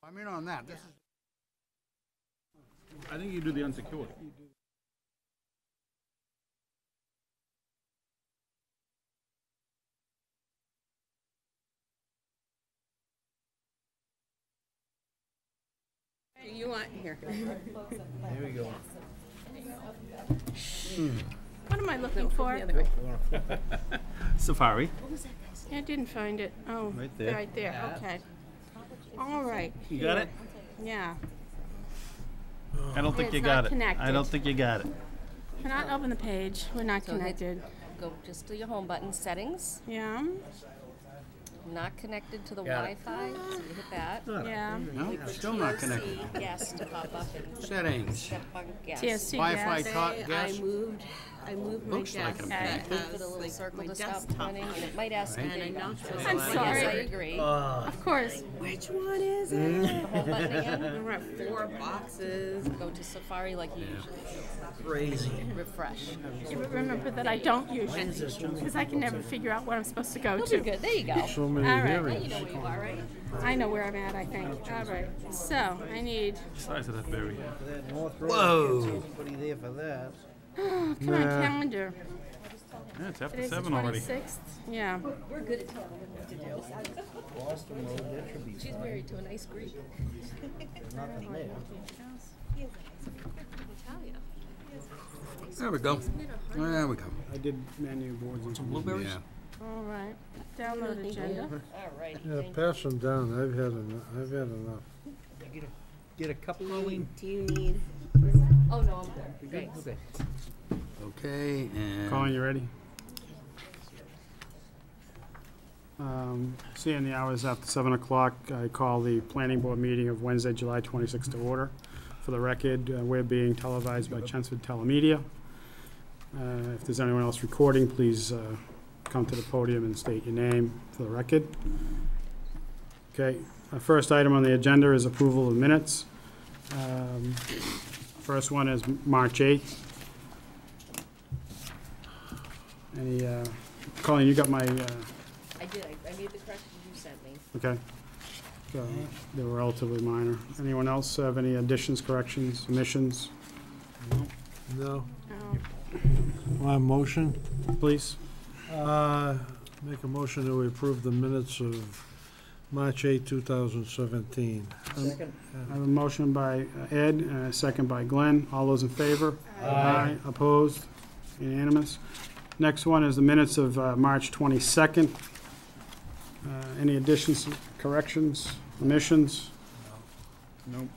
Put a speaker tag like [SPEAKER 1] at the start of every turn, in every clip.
[SPEAKER 1] I'm in on that. This is
[SPEAKER 2] I think you do the unsecured.
[SPEAKER 3] You want here?
[SPEAKER 1] Here we go.
[SPEAKER 3] What am I looking for?
[SPEAKER 2] Safari.
[SPEAKER 3] I didn't find it. Oh,
[SPEAKER 2] Right there.
[SPEAKER 3] Right there. Okay. All right.
[SPEAKER 2] You got it?
[SPEAKER 3] Yeah.
[SPEAKER 2] I don't think
[SPEAKER 3] It's
[SPEAKER 2] you
[SPEAKER 3] not
[SPEAKER 2] got it.
[SPEAKER 3] connected.
[SPEAKER 2] I don't think you got it.
[SPEAKER 3] Cannot open the page. We're not
[SPEAKER 4] So hit-
[SPEAKER 3] connected.
[SPEAKER 4] Go just to your home button, settings,
[SPEAKER 3] Yeah.
[SPEAKER 4] not connected to the
[SPEAKER 1] Got it.
[SPEAKER 4] Wi-Fi, so you hit that.
[SPEAKER 3] Yeah.
[SPEAKER 1] No, it's still not connected.
[SPEAKER 4] TSC gas to pop up and
[SPEAKER 1] Settings.
[SPEAKER 4] step on gas.
[SPEAKER 3] TSC
[SPEAKER 1] Wi-Fi
[SPEAKER 3] gas.
[SPEAKER 1] talk gas.
[SPEAKER 5] I moved my
[SPEAKER 1] Looks like
[SPEAKER 5] desk
[SPEAKER 1] I'm
[SPEAKER 3] Okay.
[SPEAKER 1] connected.
[SPEAKER 4] Wait for the little
[SPEAKER 5] like
[SPEAKER 4] circle
[SPEAKER 5] my
[SPEAKER 4] to stop
[SPEAKER 5] desktop.
[SPEAKER 4] running, and it might ask
[SPEAKER 1] Right.
[SPEAKER 4] me.
[SPEAKER 5] And I knocked it
[SPEAKER 3] I'm
[SPEAKER 5] over.
[SPEAKER 3] sorry.
[SPEAKER 4] Yes, I agree.
[SPEAKER 3] Of course.
[SPEAKER 5] Which one is it?
[SPEAKER 4] The home button again.
[SPEAKER 5] We're at 4 boxes.
[SPEAKER 4] Go to Safari like you usually
[SPEAKER 1] Crazy.
[SPEAKER 4] do. Refresh.
[SPEAKER 3] You remember that I don't usually, because I can never figure out what I'm supposed to go
[SPEAKER 4] You'll
[SPEAKER 3] to.
[SPEAKER 4] be good. There you go.
[SPEAKER 6] So many
[SPEAKER 3] All right.
[SPEAKER 6] hearings.
[SPEAKER 4] You know where you are, right?
[SPEAKER 3] I know where I'm at, I think. All right. So I need.
[SPEAKER 2] Size of that berry.
[SPEAKER 1] Whoa.
[SPEAKER 6] Somebody there for that.
[SPEAKER 3] Come on, calendar.
[SPEAKER 2] Yeah, it's after
[SPEAKER 3] Today's the
[SPEAKER 2] 7 already.
[SPEAKER 3] 26th. Yeah.
[SPEAKER 4] We're good at telling them what to do.
[SPEAKER 6] Boston Road, that should be
[SPEAKER 4] She's married to a nice Greek.
[SPEAKER 6] nothing there.
[SPEAKER 1] There we go. There we go.
[SPEAKER 2] I did menu boards and some blueberries.
[SPEAKER 1] Yeah.
[SPEAKER 3] All right. Download agenda.
[SPEAKER 4] All right.
[SPEAKER 6] Yeah, pass them down. I've had enough.
[SPEAKER 1] Get a cup, Colleen?
[SPEAKER 5] Do you need?
[SPEAKER 4] Oh, no, I'm good. Thanks.
[SPEAKER 1] Okay. Okay, and
[SPEAKER 2] Colin, you ready? Seeing the hours after 7 o'clock, I call the planning board meeting of Wednesday, July 26th to order. For the record, we're being televised by Chelmsford Telemedia. If there's anyone else recording, please come to the podium and state your name for the record. Okay, our first item on the agenda is approval of minutes. First one is March 8th. Any, Colleen, you got my,
[SPEAKER 4] I did. I made the corrections you sent me.
[SPEAKER 2] okay. So they were relatively minor. Anyone else have any additions, corrections, omissions,
[SPEAKER 6] No.
[SPEAKER 3] Oh,
[SPEAKER 6] My motion?
[SPEAKER 2] please?
[SPEAKER 6] Make a motion that we approve the minutes of March 8, 2017.
[SPEAKER 2] I have a motion by Ed and a second by Glenn. All those in favor? Aye. Opposed? Unanimous. Next one is the minutes of March 22nd. Any additions, corrections, omissions? Nope.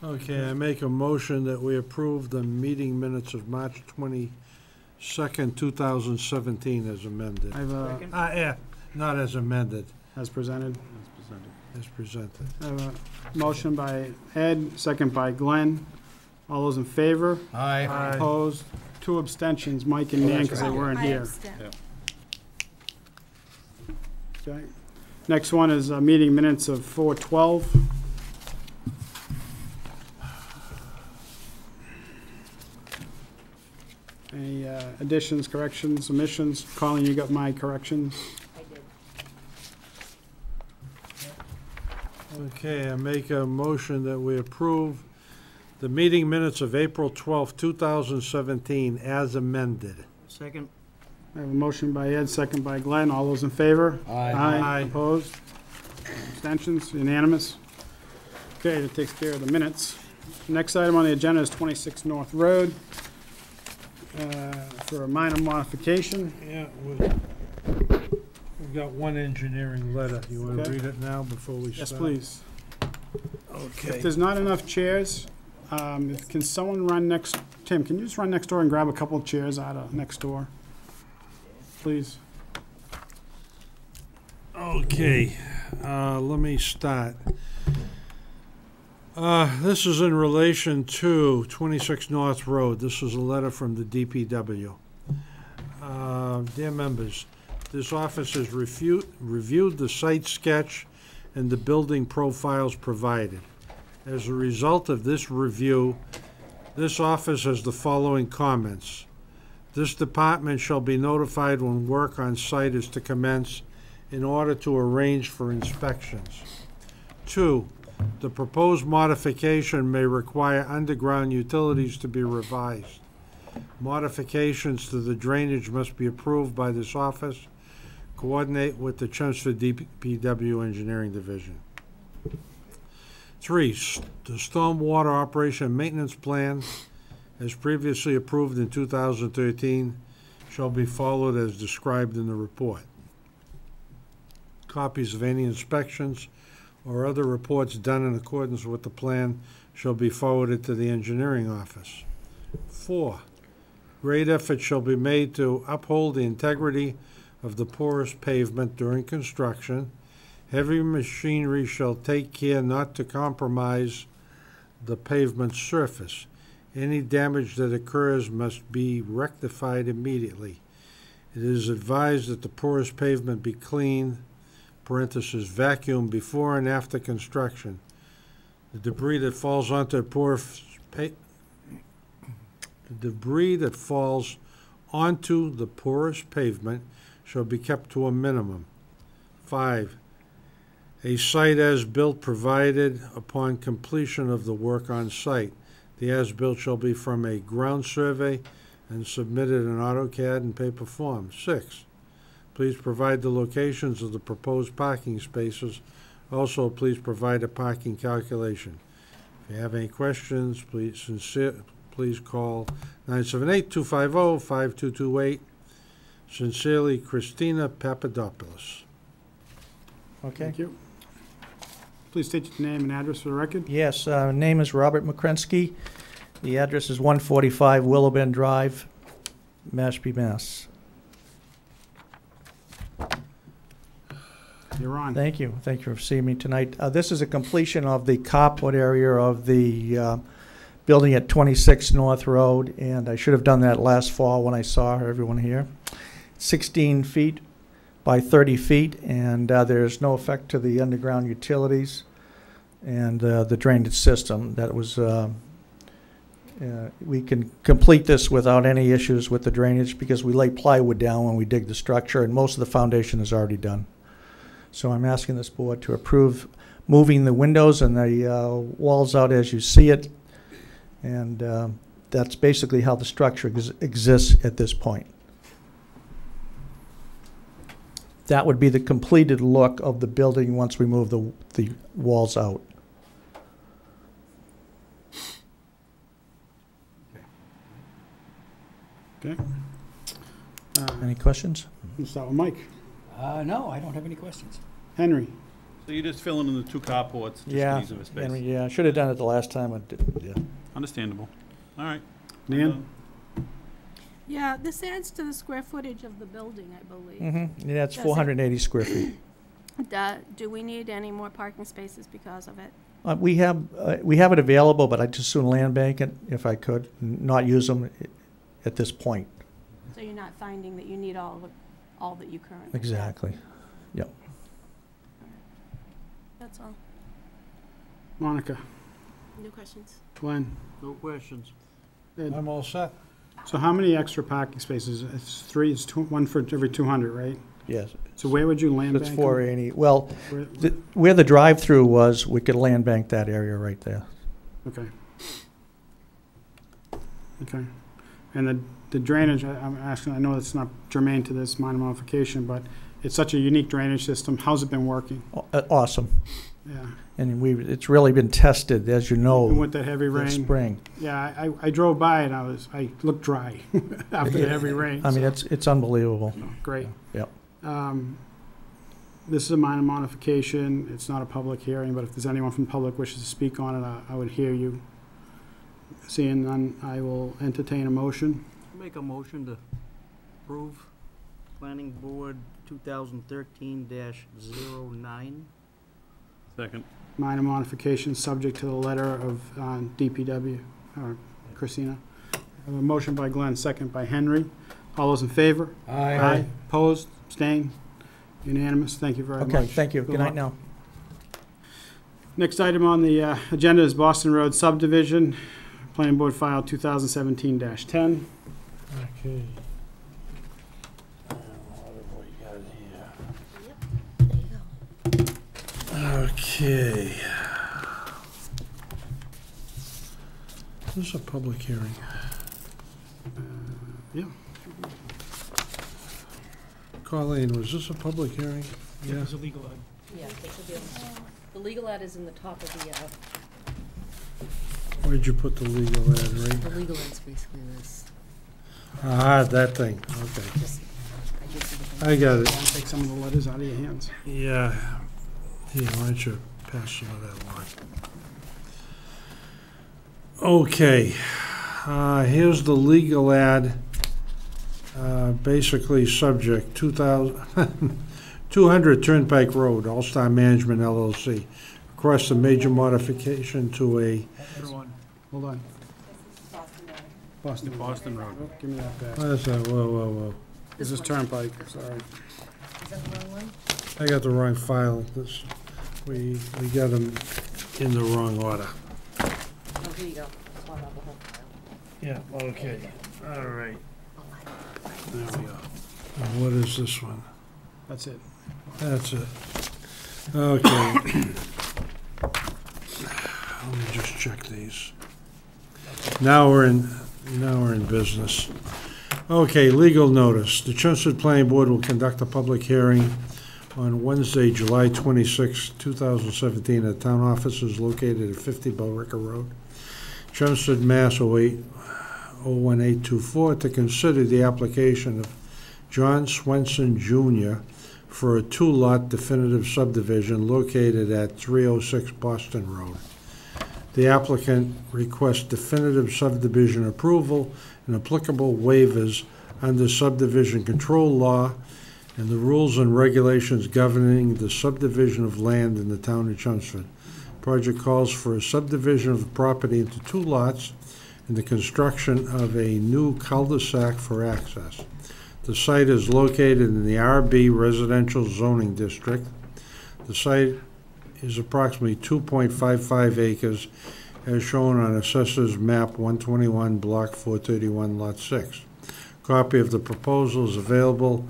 [SPEAKER 6] Okay, I make a motion that we approve the meeting minutes of March 22nd, 2017 as amended.
[SPEAKER 2] I have a,
[SPEAKER 6] Yeah, not as amended,
[SPEAKER 2] as presented.
[SPEAKER 6] as presented.
[SPEAKER 2] I have a motion by Ed, second by Glenn. All those in favor?
[SPEAKER 1] Aye.
[SPEAKER 2] Opposed? 2 abstentions, Mike and Nan, because they weren't
[SPEAKER 3] I
[SPEAKER 2] here.
[SPEAKER 3] abstain.
[SPEAKER 2] Okay. Next one is meeting minutes of 4/12. Any additions, corrections, omissions? Colin, you got my corrections?
[SPEAKER 4] I did.
[SPEAKER 6] Okay, I make a motion that we approve the meeting minutes of April 12, 2017 as amended.
[SPEAKER 1] Second.
[SPEAKER 2] I have a motion by Ed, second by Glenn. All those in favor?
[SPEAKER 1] Aye.
[SPEAKER 6] Aye.
[SPEAKER 2] Opposed? Abstentions? Unanimous? Okay, that takes care of the minutes. Next item on the agenda is 26 North Road for a minor modification.
[SPEAKER 6] Yeah, we've got one engineering letter. You want to
[SPEAKER 2] Okay.
[SPEAKER 6] read it now before we start?
[SPEAKER 2] Yes, please.
[SPEAKER 6] Okay.
[SPEAKER 2] If there's not enough chairs, can someone run next, Tim, can you just run next door and grab a couple of chairs out of next door? Please.
[SPEAKER 6] Okay, let me start. This is in relation to 26 North Road. This is a letter from the DPW. Dear members, this office has reviewed the site sketch and the building profiles provided. As a result of this review, this office has the following comments. This department shall be notified when work on site is to commence in order to arrange for inspections. 2, the proposed modification may require underground utilities to be revised. Modifications to the drainage must be approved by this office. Coordinate with the Chelmsford DPW Engineering Division. 3, the stormwater operation and maintenance plan, as previously approved in 2013, shall be followed as described in the report. Copies of any inspections or other reports done in accordance with the plan shall be forwarded to the engineering office. 4, great effort shall be made to uphold the integrity of the porous pavement during construction. Heavy machinery shall take care not to compromise the pavement surface. Any damage that occurs must be rectified immediately. It is advised that the porous pavement be cleaned, parentheses, vacuumed before and after construction. The debris that falls onto the porous pavement shall be kept to a minimum. 5, a site as-built provided upon completion of the work on site. The as-built shall be from a ground survey and submitted in AutoCAD and paper form. 6, please provide the locations of the proposed parking spaces. Also, please provide a parking calculation. If you have any questions, please call 978-250-5228. Sincerely, Christina Papadopoulos.
[SPEAKER 7] Okay.
[SPEAKER 2] Thank you. Please state your name and address for the record.
[SPEAKER 7] Yes, name is Robert McCrensky. The address is 145 Willow Bend Drive, Mashpee, Mass.
[SPEAKER 2] You're on.
[SPEAKER 7] Thank you. Thank you for seeing me tonight. This is a completion of the carport area of the building at 26 North Road, and I should have done that last fall when I saw everyone here. 16 feet by 30 feet, and there's no effect to the underground utilities and the drainage system. That was, we can complete this without any issues with the drainage because we lay plywood down when we dig the structure, and most of the foundation is already done. So I'm asking this board to approve moving the windows and the walls out as you see it, and that's basically how the structure exists at this point. That would be the completed look of the building once we move the walls out.
[SPEAKER 2] Okay.
[SPEAKER 7] Any questions?
[SPEAKER 2] We'll start with Mike.
[SPEAKER 1] No, I don't have any questions.
[SPEAKER 2] Henry.
[SPEAKER 8] So you're just filling in the 2 carports, just
[SPEAKER 7] Yeah,
[SPEAKER 8] for ease of space.
[SPEAKER 7] Henry, yeah, I should have done it the last time. I did, yeah.
[SPEAKER 8] Understandable. All right.
[SPEAKER 2] Nan?
[SPEAKER 3] Yeah, this adds to the square footage of the building, I believe.
[SPEAKER 7] Mm-hmm. Yeah, it's
[SPEAKER 3] Does it-
[SPEAKER 7] 480 square feet.
[SPEAKER 3] Do we need any more parking spaces because of it?
[SPEAKER 7] We have it available, but I'd just soon land bank it if I could, not use them at this point.
[SPEAKER 3] So you're not finding that you need all that you currently have?
[SPEAKER 7] Exactly. Yep.
[SPEAKER 3] That's all.
[SPEAKER 2] Monica.
[SPEAKER 3] No questions.
[SPEAKER 2] Glenn.
[SPEAKER 1] No questions.
[SPEAKER 2] Ed.
[SPEAKER 6] I'm all set.
[SPEAKER 2] So how many extra parking spaces? It's 3, it's one for every 200, right?
[SPEAKER 7] Yes.
[SPEAKER 2] So where would you land
[SPEAKER 7] It's
[SPEAKER 2] bank?
[SPEAKER 7] 480. Well,
[SPEAKER 2] Where-
[SPEAKER 7] where the drive-through was, we could land bank that area right there.
[SPEAKER 2] Okay. Okay. And the drainage, I'm asking, I know it's not germane to this minor modification, but it's such a unique drainage system. How's it been working?
[SPEAKER 7] Awesome.
[SPEAKER 2] Yeah.
[SPEAKER 7] And it's really been tested, as you know,
[SPEAKER 2] And with that heavy
[SPEAKER 7] this
[SPEAKER 2] rain.
[SPEAKER 7] spring.
[SPEAKER 2] Yeah, I drove by and I looked dry after the heavy rain.
[SPEAKER 7] I mean,
[SPEAKER 2] so-
[SPEAKER 7] it's unbelievable.
[SPEAKER 2] Great.
[SPEAKER 7] Yep.
[SPEAKER 2] This is a minor modification. It's not a public hearing, but if there's anyone from the public wishes to speak on it, I would hear you. Seeing none, I will entertain a motion.
[SPEAKER 1] Make a motion to approve Planning Board 2013-09.
[SPEAKER 8] Second.
[SPEAKER 2] Minor modification subject to the letter of DPW, or Christina. I have a motion by Glenn, second by Henry. All those in favor? Aye. Opposed? Abstained? Unanimous? Thank you very much.
[SPEAKER 7] Okay, thank you. Good night
[SPEAKER 2] luck.
[SPEAKER 7] now.
[SPEAKER 2] Next item on the agenda is Boston Road subdivision, Planning Board file 2017-10.
[SPEAKER 6] Okay.
[SPEAKER 5] There you go.
[SPEAKER 6] Okay. Okay. This is a public hearing.
[SPEAKER 2] Yeah.
[SPEAKER 6] Colleen, was this a public hearing? Yeah.
[SPEAKER 1] There's a legal ad.
[SPEAKER 4] Yeah, it should be, the legal ad is in the top of the,
[SPEAKER 6] Where'd you put the legal ad, right?
[SPEAKER 4] the legal ad's basically this,
[SPEAKER 6] Ah, that thing, okay.
[SPEAKER 4] just, I just see the.
[SPEAKER 6] I got it.
[SPEAKER 2] Want to take some of the letters out of your hands?
[SPEAKER 6] Yeah. Here, why don't you pass some of that along? Okay. Here's the legal ad. Basically subject, 200 Turnpike Road, All-Star Management LLC. Request a major modification to a,
[SPEAKER 2] Everyone, hold on. Boston.
[SPEAKER 8] Boston Road.
[SPEAKER 2] Oh, give me that back.
[SPEAKER 6] what is that? Whoa.
[SPEAKER 2] This is Turnpike, sorry.
[SPEAKER 4] Is that the wrong one?
[SPEAKER 6] I got the wrong file. This, we got them in the wrong order.
[SPEAKER 4] Oh, here you go. Swap out the whole file.
[SPEAKER 6] Yeah, okay. All right.
[SPEAKER 2] There we go.
[SPEAKER 6] What is this one?
[SPEAKER 2] That's it.
[SPEAKER 6] That's it. Okay. Let me just check these. Now we're in business. Okay, legal notice. The Chelmsford Planning Board will conduct a public hearing on Wednesday, July 26, 2017, at town offices located at 50 Billrica Road, Chelmsford, Mass. 01824, to consider the application of John Swenson Jr. for a two-lot definitive subdivision located at 306 Boston Road. The applicant requests definitive subdivision approval and applicable waivers under subdivision control law and the rules and regulations governing the subdivision of land in the town of Chelmsford. Project calls for a subdivision of the property into two lots and the construction of a new cul-de-sac for access. The site is located in the RB Residential Zoning District. The site is approximately 2.55 acres as shown on Assessor's Map 121, Block 431, Lot 6. Copy of the proposal is available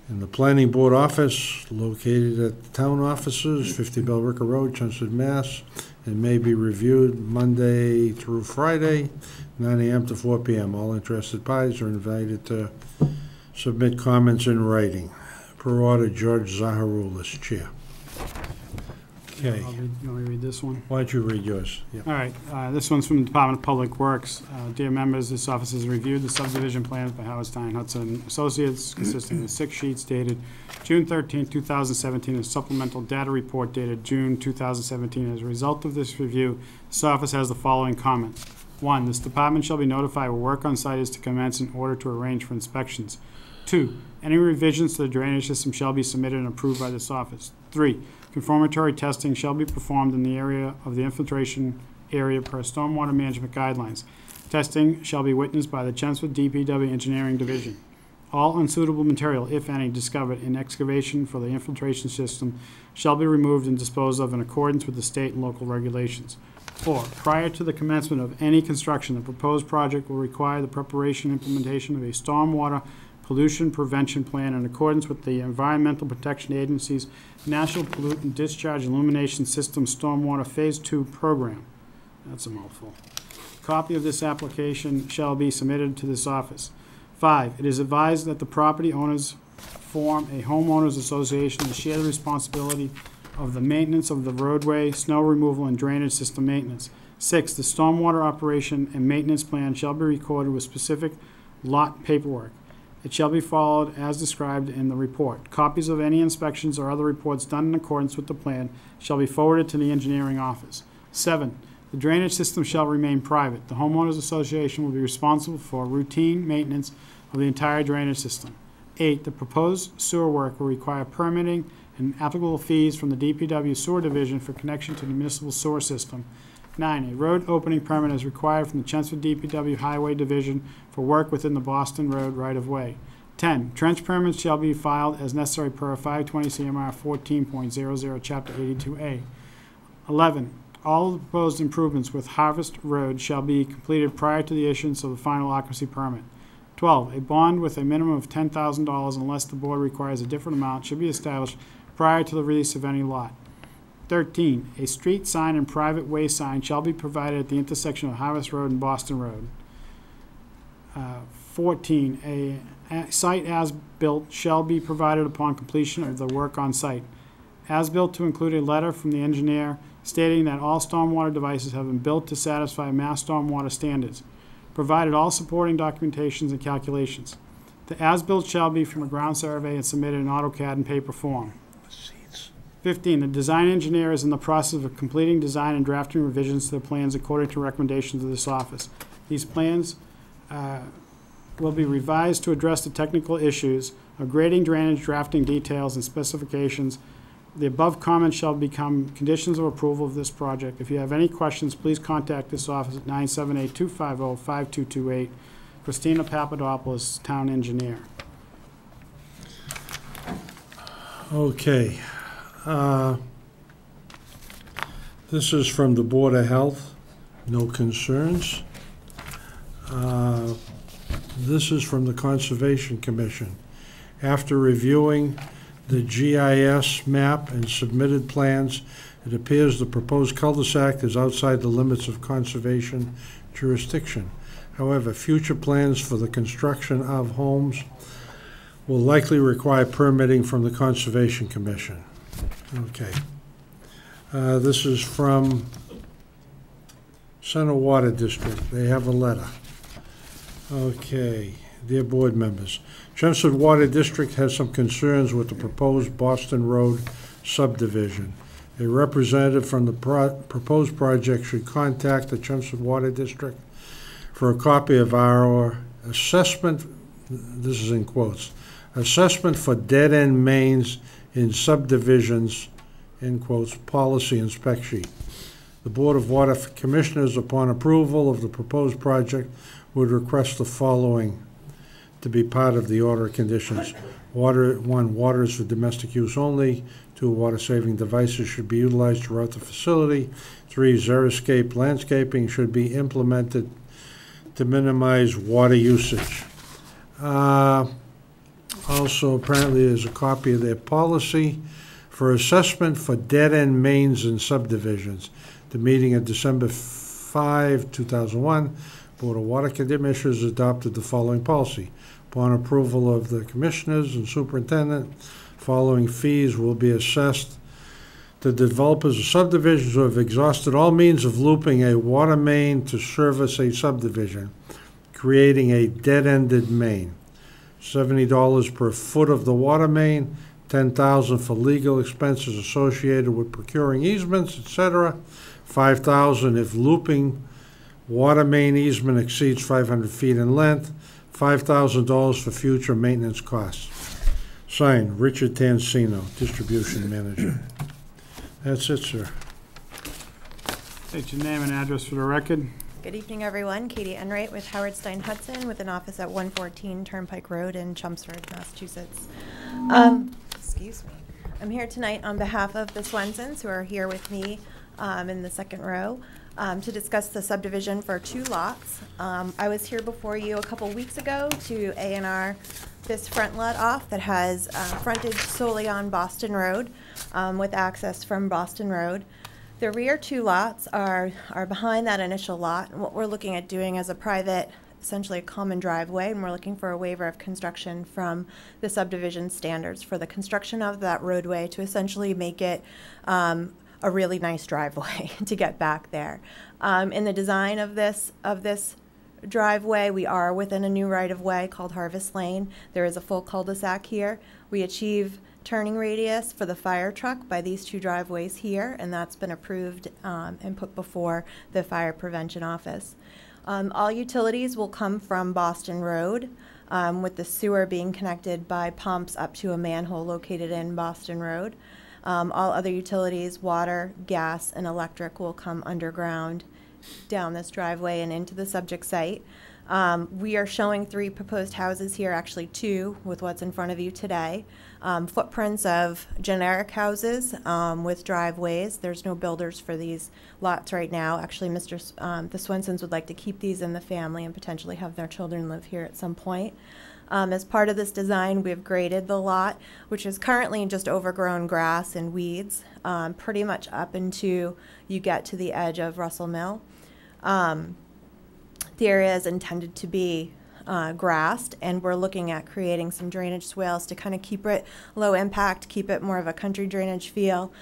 [SPEAKER 6] in the Planning Board office located at the town offices, 50 Billrica Road, Chelmsford, Mass., and may be reviewed Monday through Friday, 9 a.m. to 4 p.m. All interested parties are invited to submit comments in writing. Per order, George Zaharoulis, Chair. Okay,
[SPEAKER 2] You want me to read this one?
[SPEAKER 6] why don't you read yours? Yeah.
[SPEAKER 2] All right, this one's from the Department of Public Works. Dear members, this office has reviewed the subdivision plans by Howard Stein Hudson Associates consisting of 6 sheets dated June 13, 2017, and supplemental data report dated June 2017. As a result of this review, this office has the following comments. 1, this department shall be notified when work on site is to commence in order to arrange for inspections. 2, any revisions to the drainage system shall be submitted and approved by this office. 3, confirmatory testing shall be performed in the area of the infiltration area per stormwater management guidelines. Testing shall be witnessed by the Chelmsford DPW Engineering Division. All unsuitable material, if any, discovered in excavation for the infiltration system shall be removed and disposed of in accordance with the state and local regulations. 4, prior to the commencement of any construction, the proposed project will require the preparation and implementation of a stormwater pollution prevention plan in accordance with the Environmental Protection Agency's National Pollutant Discharge Illumination System Stormwater Phase 2 program. That's a mouthful. A copy of this application shall be submitted to this office. 5, it is advised that the property owners form a homeowners association to share the responsibility of the maintenance of the roadway, snow removal, and drainage system maintenance. 6, the stormwater operation and maintenance plan shall be recorded with specific lot paperwork. It shall be followed as described in the report. Copies of any inspections or other reports done in accordance with the plan shall be forwarded to the engineering office. 7, the drainage system shall remain private. The homeowners association will be responsible for routine maintenance of the entire drainage system. 8, the proposed sewer work will require permitting and applicable fees from the DPW Sewer Division for connection to the municipal sewer system. 9, a road opening permit is required from the Chelmsford DPW Highway Division for work within the Boston Road right-of-way. 10, trench permits shall be filed as necessary per 520 CMR 14.00, Chapter 82A. 11, all the proposed improvements with Harvest Road shall be completed prior to the issuance of the final occupancy permit. 12, a bond with a minimum of $10,000 unless the board requires a different amount should be established prior to the release of any lot. 13, a street sign and private way sign shall be provided at the intersection of Harvest Road and Boston Road. 14, a site as-built shall be provided upon completion of the work on site. As-built to include a letter from the engineer stating that all stormwater devices have been built to satisfy mass stormwater standards, provided all supporting documentations and calculations. The as-built shall be from a ground survey and submitted in AutoCAD and paper form. 15, the design engineer is in the process of completing design and drafting revisions to the plans according to recommendations of this office. These plans will be revised to address the technical issues of grading, drainage, drafting details, and specifications. The above comments shall become conditions of approval of this project. If you have any questions, please contact this office at 978-250-5228. Christina Papadopoulos, Town Engineer.
[SPEAKER 6] Okay. This is from the Board of Health. No concerns. This is from the Conservation Commission. After reviewing the GIS map and submitted plans, it appears the proposed cul-de-sac is outside the limits of conservation jurisdiction. However, future plans for the construction of homes will likely require permitting from the Conservation Commission. Okay. This is from Center Water District. They have a letter. Okay, dear board members. Chelmsford Water District has some concerns with the proposed Boston Road subdivision. A representative from the proposed project should contact the Chelmsford Water District for a copy of our assessment, this is in quotes, assessment for dead-end mains in subdivisions, in quotes, policy and spec sheet. The Board of Water Commissioners, upon approval of the proposed project, would request the following to be part of the order of conditions. One, water is for domestic use only. 2, water-saving devices should be utilized throughout the facility. 3, xeriscape landscaping should be implemented to minimize water usage. Also, apparently, there's a copy of their policy for assessment for dead-end mains and subdivisions. The meeting of December 5, 2001, Board of Water Commissioners adopted the following policy. Upon approval of the commissioners and superintendent, following fees will be assessed to developers of subdivisions who have exhausted all means of looping a water main to service a subdivision, creating a dead-ended main. $70 per foot of the water main, $10,000 for legal expenses associated with procuring easements, etc. $5,000 if looping water main easement exceeds 500 feet in length, $5,000 for future maintenance costs. Signed, Richard Tansino, Distribution Manager. That's it, sir.
[SPEAKER 2] State your name and address for the record.
[SPEAKER 9] Good evening, everyone. Katie Enright with Howard Stein Hudson with an office at 114 Turnpike Road in Chelmsford, Massachusetts. Excuse me. I'm here tonight on behalf of the Swensons, who are here with me in the second row, to discuss the subdivision for 2 lots. I was here before you a couple weeks ago to A&R this front lot off that has frontage solely on Boston Road with access from Boston Road. The rear 2 lots are behind that initial lot, and what we're looking at doing as a private, essentially a common driveway, and we're looking for a waiver of construction from the subdivision standards for the construction of that roadway to essentially make it a really nice driveway to get back there. In the design of this driveway, we are within a new right-of-way called Harvest Lane. There is a full cul-de-sac here. We achieve turning radius for the fire truck by these 2 driveways here, and that's been approved and put before the Fire Prevention Office. All utilities will come from Boston Road, with the sewer being connected by pumps up to a manhole located in Boston Road. All other utilities, water, gas, and electric, will come underground down this driveway and into the subject site. We are showing 3 proposed houses here, actually 2 with what's in front of you today. Footprints of generic houses with driveways. There's no builders for these lots right now. Actually, the Swensons would like to keep these in the family and potentially have their children live here at some point. As part of this design, we've graded the lot, which is currently just overgrown grass and weeds, pretty much up into you get to the edge of Russell Mill. The area is intended to be grassed, and we're looking at creating some drainage swales to kind of keep it low impact, keep it more of a country drainage feel.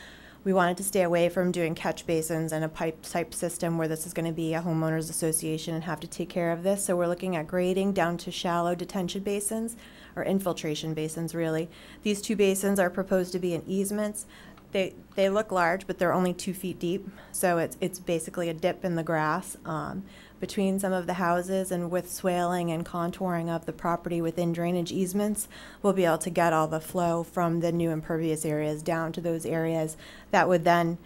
[SPEAKER 9] We wanted to stay away from doing catch basins and a pipe type system where this is going to be a homeowners association and have to take care of this. So we're looking at grading down to shallow detention basins, or infiltration basins really. These 2 basins are proposed to be in easements. They look large, but they're only 2 feet deep, so it's basically a dip in the grass between some of the houses, and with swaling and contouring of the property within drainage easements, we'll be able to get all the flow from the new impervious areas down to those areas that would then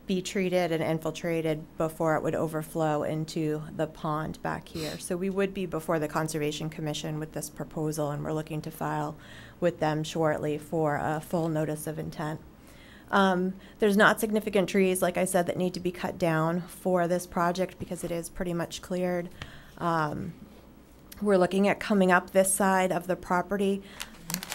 [SPEAKER 9] be treated and infiltrated before it would overflow into the pond back here. So we would be before the Conservation Commission with this proposal, and we're looking to file with them shortly for a full notice of intent. There's not significant trees, like I said, that need to be cut down for this project because it is pretty much cleared. We're looking at coming up this side of the property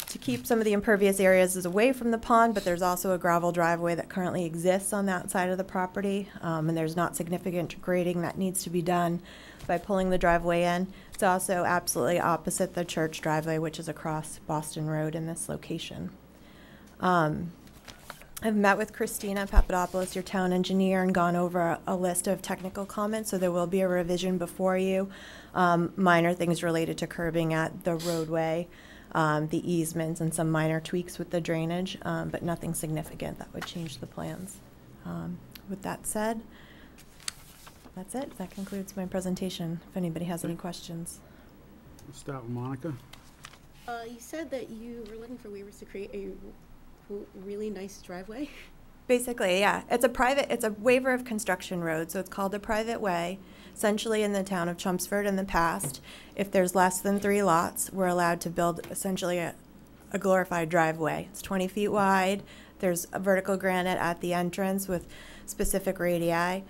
[SPEAKER 9] to keep some of the impervious areas away from the pond, but there's also a gravel driveway that currently exists on that side of the property, and there's not significant grading that needs to be done by pulling the driveway in. It's also absolutely opposite the church driveway, which is across Boston Road in this location. I've met with Christina Papadopoulos, your town engineer, and gone over a list of technical comments, so there will be a revision before you. Minor things related to curbing at the roadway, the easements, and some minor tweaks with the drainage, but nothing significant that would change the plans. With that said, that's it. That concludes my presentation. If anybody has any questions.
[SPEAKER 2] We'll start with Monica.
[SPEAKER 5] You said that you were looking for waivers to create a really nice driveway.
[SPEAKER 9] Basically, yeah. It's a waiver of construction road, so it's called a private way. Essentially, in the town of Chelmsford in the past, if there's less than 3 lots, we're allowed to build essentially a glorified driveway. It's 20 feet wide. There's a vertical granite at the entrance with specific radii.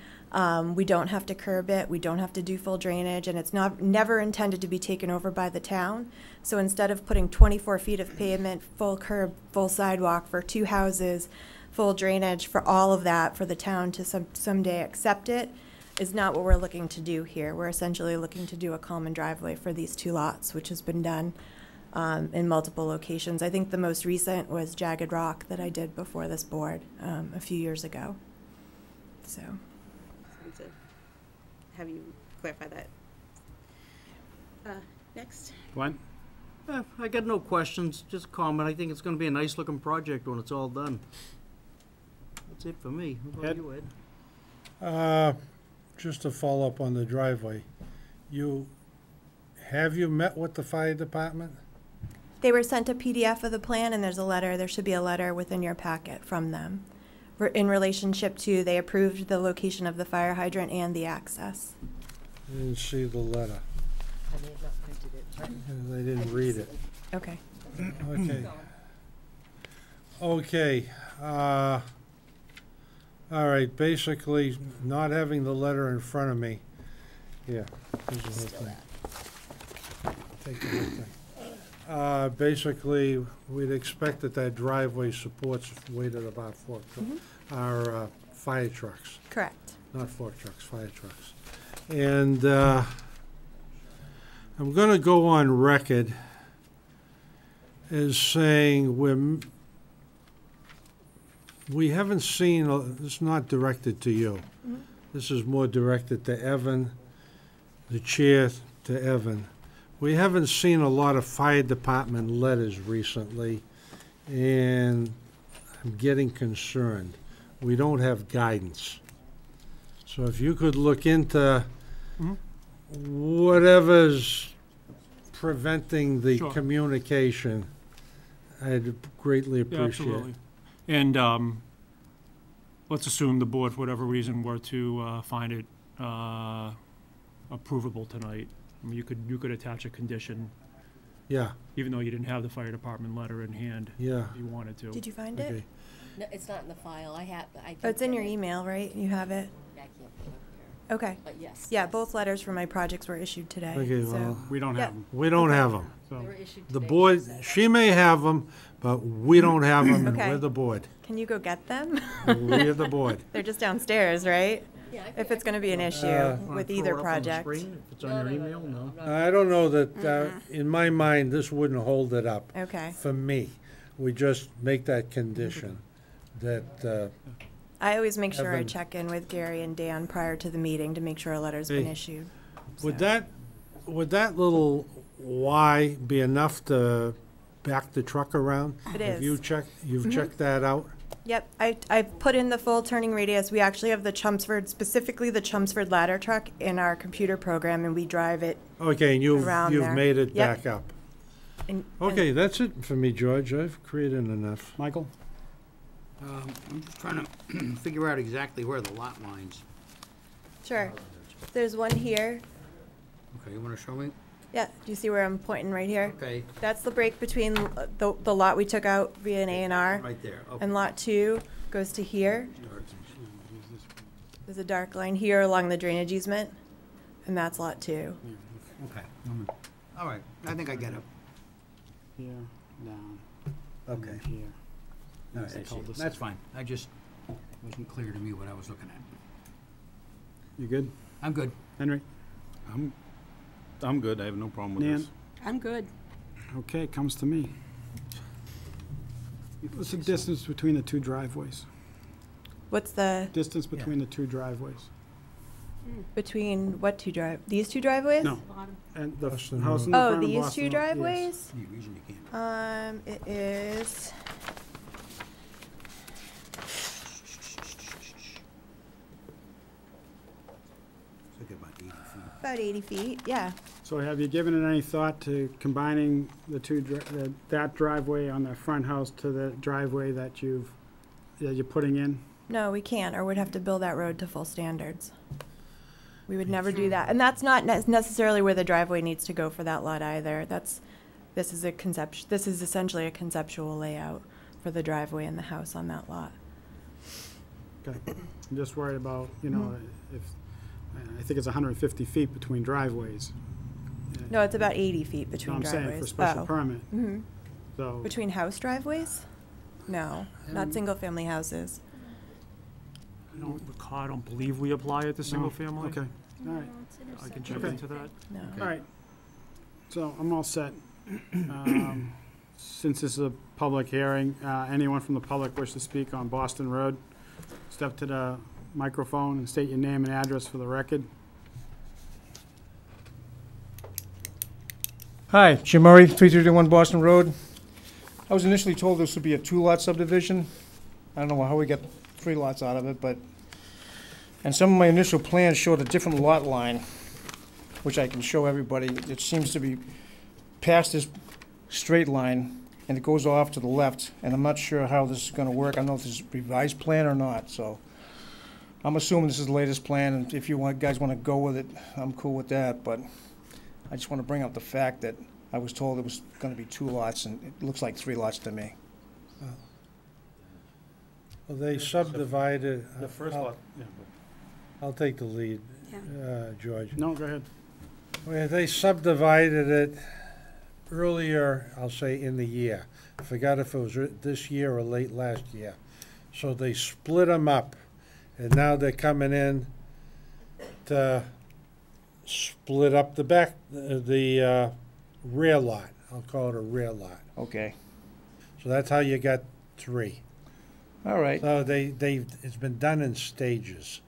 [SPEAKER 9] We don't have to curb it. We don't have to do full drainage, and it's never intended to be taken over by the town. So instead of putting 24 feet of pavement, full curb, full sidewalk for 2 houses, full drainage for all of that for the town to someday accept it, is not what we're looking to do here. We're essentially looking to do a common driveway for these 2 lots, which has been done in multiple locations. I think the most recent was Jagged Rock that I did before this board a few years ago. So.
[SPEAKER 5] To have you clarify that. Next.
[SPEAKER 2] Glenn?
[SPEAKER 1] I got no questions, just a comment. I think it's gonna be a nice looking project when it's all done. That's it for me. What about
[SPEAKER 2] Ed?
[SPEAKER 1] you, Ed?
[SPEAKER 6] Just to follow up on the driveway, have you met with the fire department?
[SPEAKER 9] They were sent a PDF of the plan, and there should be a letter within your packet from them in relationship to, they approved the location of the fire hydrant and the access.
[SPEAKER 6] I didn't see the letter.
[SPEAKER 4] I may have not printed it, but
[SPEAKER 6] They didn't read it.
[SPEAKER 9] Okay.
[SPEAKER 6] Okay. Okay. All right, basically, not having the letter in front of me. Yeah, here's the whole thing. Take the whole thing. Basically, we'd expect that driveway supports weight of about our fire trucks.
[SPEAKER 9] Correct.
[SPEAKER 6] Not fork trucks, fire trucks. And I'm going to go on record as saying we haven't seen, it's not directed to you. This is more directed to Evan, the chair to Evan. We haven't seen a lot of fire department letters recently, and I'm getting concerned. We don't have guidance. So if you could look into whatever's preventing the
[SPEAKER 10] Sure.
[SPEAKER 6] communication, I'd greatly
[SPEAKER 10] Yeah,
[SPEAKER 6] appreciate it.
[SPEAKER 10] absolutely. And let's assume the board, for whatever reason, were to find it approvable tonight. I mean, you could attach a condition,
[SPEAKER 6] Yeah,
[SPEAKER 10] even though you didn't have the fire department letter in hand,
[SPEAKER 6] yeah.
[SPEAKER 10] if you wanted to.
[SPEAKER 9] Did you find it?
[SPEAKER 6] Okay.
[SPEAKER 4] no, it's not in the file.
[SPEAKER 9] Oh, it's in your email, right? You have it?
[SPEAKER 4] I can't put it up
[SPEAKER 9] Okay.
[SPEAKER 4] But yes.
[SPEAKER 9] Yeah, both letters for my projects were issued today.
[SPEAKER 6] Okay,
[SPEAKER 9] so-
[SPEAKER 6] well,
[SPEAKER 2] We don't
[SPEAKER 9] Yeah.
[SPEAKER 2] have them,
[SPEAKER 6] we don't have them.
[SPEAKER 4] They
[SPEAKER 2] so.
[SPEAKER 4] were issued
[SPEAKER 6] The
[SPEAKER 4] today,
[SPEAKER 6] board,
[SPEAKER 4] said.
[SPEAKER 6] she may have them, but we don't have them, and
[SPEAKER 9] Okay.
[SPEAKER 6] we're the board.
[SPEAKER 9] Can you go get them?
[SPEAKER 6] We're the board.
[SPEAKER 9] They're just downstairs, right?
[SPEAKER 4] Yeah,
[SPEAKER 9] If it's gonna be an issue
[SPEAKER 6] Uh,
[SPEAKER 1] Wanna
[SPEAKER 9] with
[SPEAKER 1] throw
[SPEAKER 9] either
[SPEAKER 1] it up on the
[SPEAKER 9] project.
[SPEAKER 1] screen If it's on your email, no.
[SPEAKER 6] I don't know that, in my mind, this wouldn't hold it up.
[SPEAKER 9] Okay.
[SPEAKER 6] For me, we just make that condition that,
[SPEAKER 9] I always make sure I
[SPEAKER 6] Evan.
[SPEAKER 9] check in with Gary and Dan prior to the meeting to make sure a letter's been
[SPEAKER 6] Hey,
[SPEAKER 9] issued.
[SPEAKER 6] would
[SPEAKER 9] So-
[SPEAKER 6] that little Y be enough to back the truck around?
[SPEAKER 9] It
[SPEAKER 6] Have
[SPEAKER 9] is.
[SPEAKER 6] you've checked that out?
[SPEAKER 9] Yep, I put in the full turning radius. We actually have the Chelmsford, specifically the Chelmsford ladder truck in our computer program, and we drive it.
[SPEAKER 6] Okay, and you've
[SPEAKER 9] Around there.
[SPEAKER 6] made it
[SPEAKER 9] Yep.
[SPEAKER 6] back up.
[SPEAKER 9] And,
[SPEAKER 6] Okay, that's it for me, George. I've created enough.
[SPEAKER 2] Michael?
[SPEAKER 1] I'm just trying to figure out exactly where the lot lines.
[SPEAKER 9] Sure. There's one here.
[SPEAKER 1] Okay, you wanna show me?
[SPEAKER 9] Yeah, do you see where I'm pointing right here?
[SPEAKER 1] Okay,
[SPEAKER 9] That's the break between the lot we took out via an A&R,
[SPEAKER 1] right there, okay.
[SPEAKER 9] and lot 2 goes to here. There's a dark line here along the drainage easement, and that's lot 2.
[SPEAKER 1] Okay, all right, I think I get it.
[SPEAKER 2] Here, down, and
[SPEAKER 1] Okay,
[SPEAKER 2] then here.
[SPEAKER 1] all
[SPEAKER 2] That's
[SPEAKER 1] right,
[SPEAKER 2] the cul-de-sac.
[SPEAKER 1] that's fine, I just, wasn't clear to me what I was looking at.
[SPEAKER 2] You good?
[SPEAKER 1] I'm good.
[SPEAKER 2] Henry?
[SPEAKER 8] I'm good, I have no problem with
[SPEAKER 2] Nan?
[SPEAKER 8] this.
[SPEAKER 3] I'm good.
[SPEAKER 2] Okay, comes to me. What's the distance between the two driveways?
[SPEAKER 9] What's the,
[SPEAKER 2] Distance between the two driveways?
[SPEAKER 9] between what two these two driveways?
[SPEAKER 2] No. And the
[SPEAKER 6] Boston
[SPEAKER 2] house
[SPEAKER 6] Road.
[SPEAKER 2] in the
[SPEAKER 9] Oh,
[SPEAKER 2] front of
[SPEAKER 9] these
[SPEAKER 2] Boston
[SPEAKER 9] two
[SPEAKER 2] Road? Yes.
[SPEAKER 9] driveways?
[SPEAKER 1] Any reason you can't?
[SPEAKER 9] It is
[SPEAKER 1] It's like about 80 feet.
[SPEAKER 9] about 80 feet, yeah.
[SPEAKER 2] So have you given it any thought to combining the two, that driveway on the front house to the driveway that you're putting in?
[SPEAKER 9] No, we can't, or we'd have to build that road to full standards. We would never do that. And that's not necessarily where the driveway needs to go for that lot either. This is essentially a conceptual layout for the driveway and the house on that lot.
[SPEAKER 2] Okay. I'm just worried about, if, I think it's 150 feet between driveways.
[SPEAKER 9] No, it's about 80 feet
[SPEAKER 2] No,
[SPEAKER 9] between
[SPEAKER 2] I'm
[SPEAKER 9] driveways.
[SPEAKER 2] saying for special
[SPEAKER 9] Oh.
[SPEAKER 2] permit,
[SPEAKER 9] Mhm.
[SPEAKER 2] so.
[SPEAKER 9] Between house driveways? No, not single-family houses.
[SPEAKER 10] I don't recall, I don't believe we apply it to single family.
[SPEAKER 2] Okay, all right,
[SPEAKER 10] I can check
[SPEAKER 2] Okay.
[SPEAKER 10] into that.
[SPEAKER 9] No.
[SPEAKER 2] all right. So I'm all set. Since this is a public hearing, anyone from the public wish to speak on Boston Road, step to the microphone and state your name and address for the record.
[SPEAKER 11] Hi, Jim Murray, 331 Boston Road. I was initially told this would be a two-lot subdivision. I don't know how we got 3 lots out of it, and some of my initial plans showed a different lot line, which I can show everybody. It seems to be past this straight line, and it goes off to the left, and I'm not sure how this is gonna work. I don't know if this is a revised plan or not, so I'm assuming this is the latest plan, and if you guys wanna go with it, I'm cool with that, but I just want to bring up the fact that I was told it was going to be 2 lots, and it looks like 3 lots to me.
[SPEAKER 6] Well, they subdivided.
[SPEAKER 2] The first
[SPEAKER 6] I'll-
[SPEAKER 2] lot, yeah.
[SPEAKER 6] I'll take the lead,
[SPEAKER 3] Yeah.
[SPEAKER 6] George.
[SPEAKER 2] No, go ahead.
[SPEAKER 6] Well, they subdivided it earlier, I'll say, in the year. I forgot if it was this year or late last year. So they split them up, and now they're coming in to split up the back, the rear lot. I'll call it a rear lot.
[SPEAKER 11] Okay.
[SPEAKER 6] So that's how you got 3.
[SPEAKER 11] All right,
[SPEAKER 6] So it's been done in stages.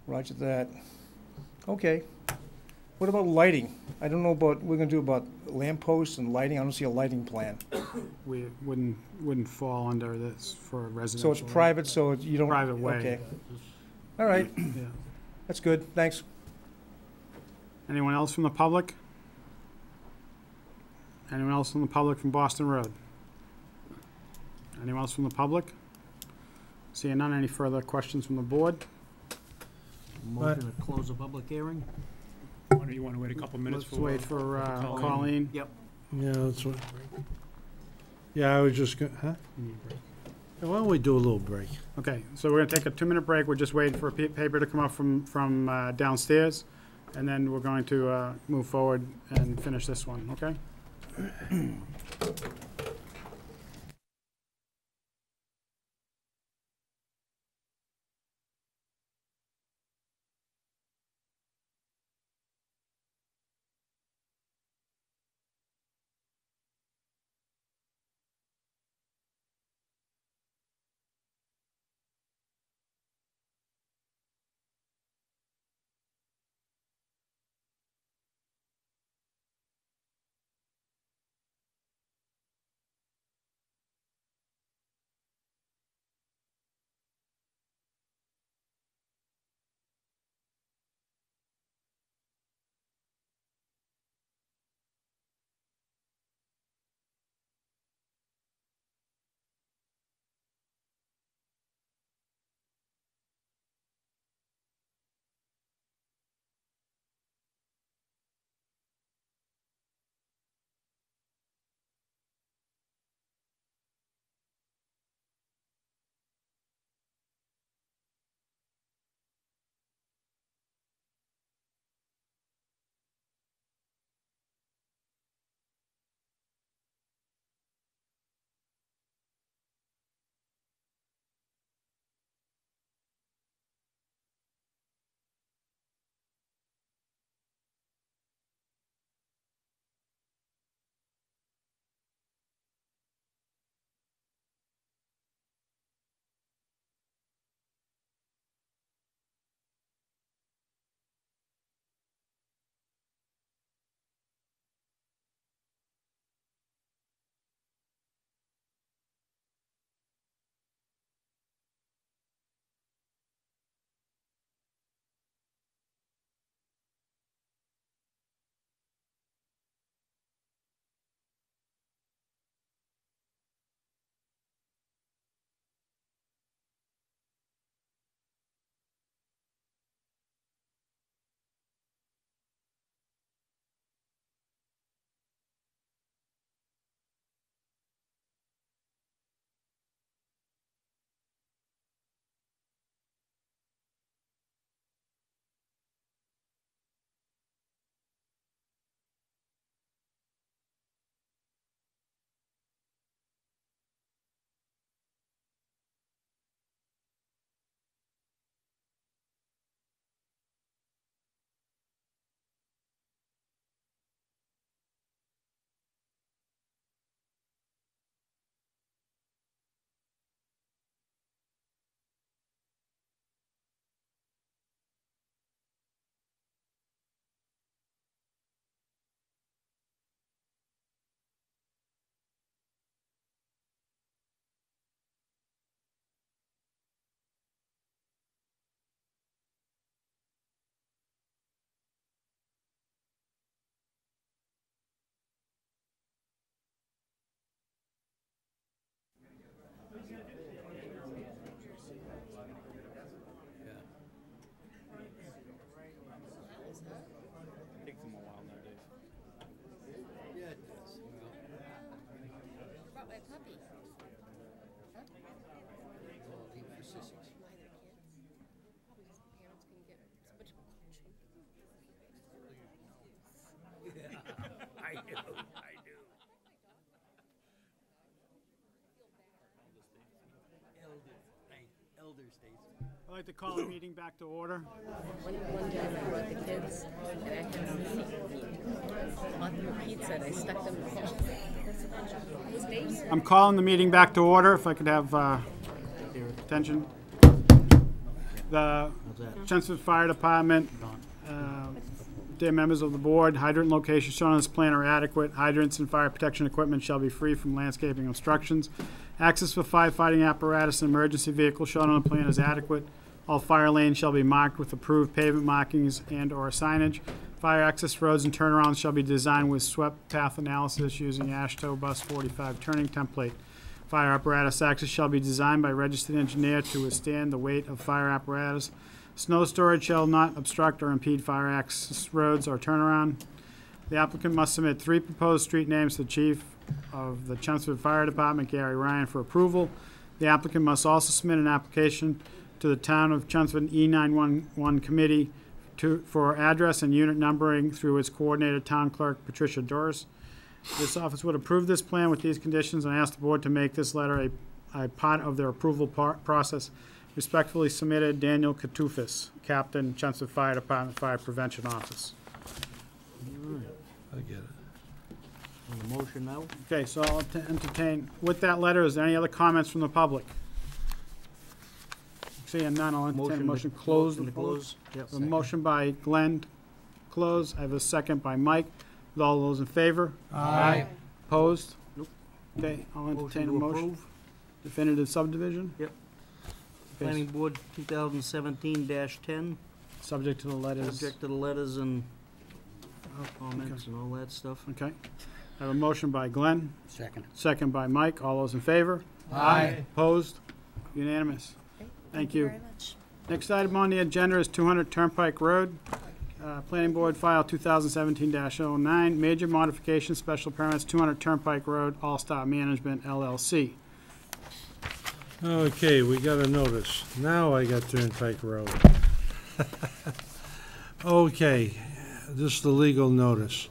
[SPEAKER 11] roger that. Okay. What about lighting? I don't know what we're going to do about lampposts and lighting. I don't see a lighting plan.
[SPEAKER 2] We wouldn't fall under this for residential.
[SPEAKER 11] So it's private, so you don't...
[SPEAKER 2] Private way.
[SPEAKER 11] Okay. All right,
[SPEAKER 2] Yeah.
[SPEAKER 11] that's good. Thanks.
[SPEAKER 2] Anyone else from the public? Anyone else from the public from Boston Road? Anyone else from the public? Seeing none, any further questions from the board?
[SPEAKER 1] Motion to close the public hearing?
[SPEAKER 10] Or do you want to wait a couple minutes
[SPEAKER 2] Let's
[SPEAKER 10] for?
[SPEAKER 2] wait for
[SPEAKER 10] Colleen.
[SPEAKER 2] Colleen.
[SPEAKER 1] Yep.
[SPEAKER 6] Yeah, that's what. Yeah, I was just, Why don't we do a little break?
[SPEAKER 2] Okay, so we're gonna take a 2-minute break. We're just waiting for a paper to come up from downstairs, and then we're going to move forward and finish this one, okay?
[SPEAKER 8] Takes them a while nowadays.
[SPEAKER 4] Yeah, it does. Brought my puppy. Huh? Oh, leave for sissies. Why they're kids? Probably just parents can get so much attention.
[SPEAKER 8] Yeah, I do. I do. Elder statesman.
[SPEAKER 2] I'd like to call the meeting back to order.
[SPEAKER 4] One day I brought the kids and I had a meeting. Bought them a pizza and I stuck them in the hall. It was amazing.
[SPEAKER 2] I'm calling the meeting back to order, if I could have attention. The Chelmsford Fire Department, dear members of the board, hydrant locations shown on this plan are adequate. Hydrants and fire protection equipment shall be free from landscaping obstructions. Access for firefighting apparatus and emergency vehicles shown on the plan is adequate. All fire lanes shall be marked with approved pavement markings and/or signage. Fire access roads and turnarounds shall be designed with swept path analysis using AASHTO Bus 45 turning template. Fire apparatus access shall be designed by registered engineer to withstand the weight of fire apparatus. Snow storage shall not obstruct or impede fire access roads or turnaround. The applicant must submit 3 proposed street names to the chief of the Chelmsford Fire Department, Gary Ryan, for approval. The applicant must also submit an application to the Town of Chelmsford E911 Committee for address and unit numbering through its coordinator, Town Clerk Patricia Doris. This office would approve this plan with these conditions, and I ask the board to make this letter a part of their approval process. Respectfully submitted, Daniel Katufis, Captain, Chelmsford Fire Department Fire Prevention Office.
[SPEAKER 6] I get it.
[SPEAKER 1] On the motion now?
[SPEAKER 2] Okay, so I'll entertain, with that letter, is there any other comments from the public? Seeing none, I'll entertain a motion to close the public.
[SPEAKER 1] Yep.
[SPEAKER 2] A motion by Glenn, close. I have a second by Mike. With all those in favor?
[SPEAKER 1] Aye.
[SPEAKER 2] Opposed?
[SPEAKER 1] Nope.
[SPEAKER 2] Okay, I'll entertain a
[SPEAKER 1] to
[SPEAKER 2] motion.
[SPEAKER 1] approve.
[SPEAKER 2] Definitive subdivision?
[SPEAKER 1] Yep. Planning Board 2017-10,
[SPEAKER 2] Subject to the letters.
[SPEAKER 1] subject to the letters and comments and all that stuff.
[SPEAKER 2] Okay. I have a motion by Glenn,
[SPEAKER 8] Second.
[SPEAKER 2] second by Mike. All those in favor?
[SPEAKER 8] Aye.
[SPEAKER 2] Opposed? Unanimous. Thank you.
[SPEAKER 9] very much.
[SPEAKER 2] Next item on the agenda is 200 Turnpike Road. Planning Board File 2017-09, Major Modification Special Permits, 200 Turnpike Road, All Star Management LLC.
[SPEAKER 6] Okay, we got a notice. Now I got Turnpike Road. Okay, this is the legal notice.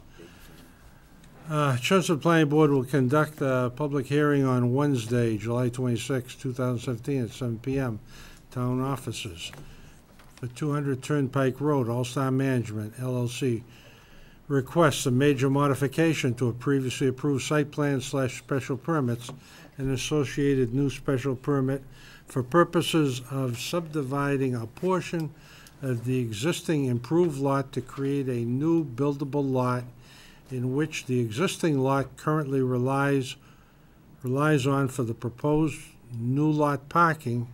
[SPEAKER 6] Chelmsford Planning Board will conduct a public hearing on Wednesday, July 26, 2017, at 7 p.m. Town offices for 200 Turnpike Road, All-Star Management, LLC. Requests a major modification to a previously approved site plan / special permits and associated new special permit for purposes of subdividing a portion of the existing improved lot to create a new buildable lot in which the existing lot currently relies on for the proposed new lot parking.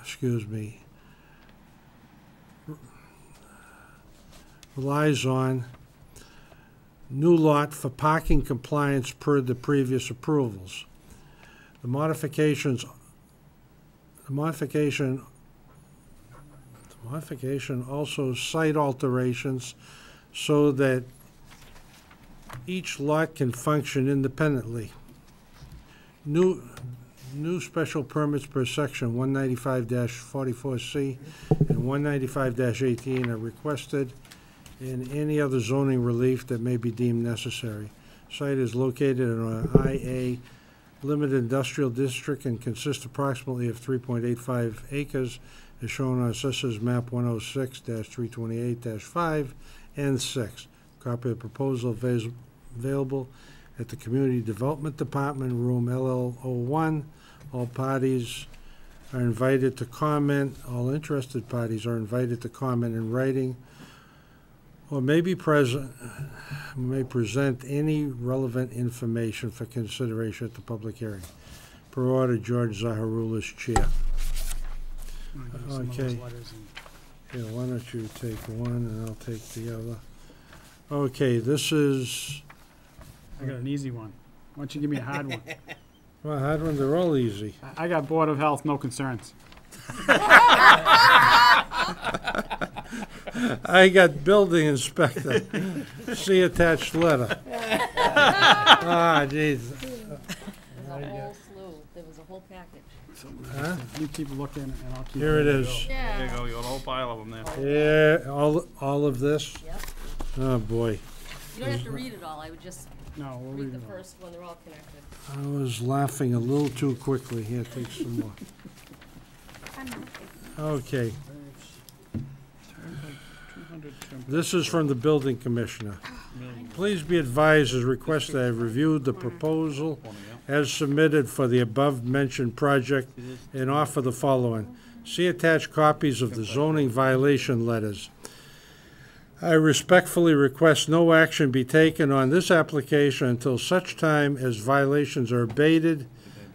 [SPEAKER 6] Excuse me. Relies on new lot for parking compliance per the previous approvals. The modification also site alterations so that each lot can function independently. New special permits per section 195-44C and 195-18 are requested, and any other zoning relief that may be deemed necessary. Site is located in an IA limited industrial district and consists approximately of 3.85 acres, as shown on Assessor's Map 106-328-5 and 6. Copy of the proposal available at the Community Development Department, room LL01. All parties are invited to comment. All interested parties are invited to comment in writing or may present any relevant information for consideration at the public hearing. Per order, George Zaharulis, Chair. Okay. Yeah, why don't you take one and I'll take the other. Okay, this is,
[SPEAKER 2] I got an easy one. Why don't you give me a hard one?
[SPEAKER 6] well, hard one, they're all easy.
[SPEAKER 2] I got Board of Health, no concerns.
[SPEAKER 6] I got building inspector. See attached letter. Ah, jeez.
[SPEAKER 4] There's a whole slew, there was a whole package.
[SPEAKER 6] Huh?
[SPEAKER 2] You keep looking and I'll keep.
[SPEAKER 6] Here it is.
[SPEAKER 8] There you go, you got a whole pile of them there.
[SPEAKER 6] Yeah, all of this?
[SPEAKER 4] Yep.
[SPEAKER 6] Oh, boy.
[SPEAKER 4] You don't have to read it all, I would just
[SPEAKER 2] No, we'll
[SPEAKER 4] read
[SPEAKER 2] read
[SPEAKER 4] the
[SPEAKER 2] it all.
[SPEAKER 4] first one, they're all connected.
[SPEAKER 6] I was laughing a little too quickly. Here, take some more. Okay. This is from the building commissioner. Please be advised, as requested, I have reviewed the proposal as submitted for the above-mentioned project and offer the following. See attached copies of the zoning violation letters. I respectfully request no action be taken on this application until such time as violations are abated,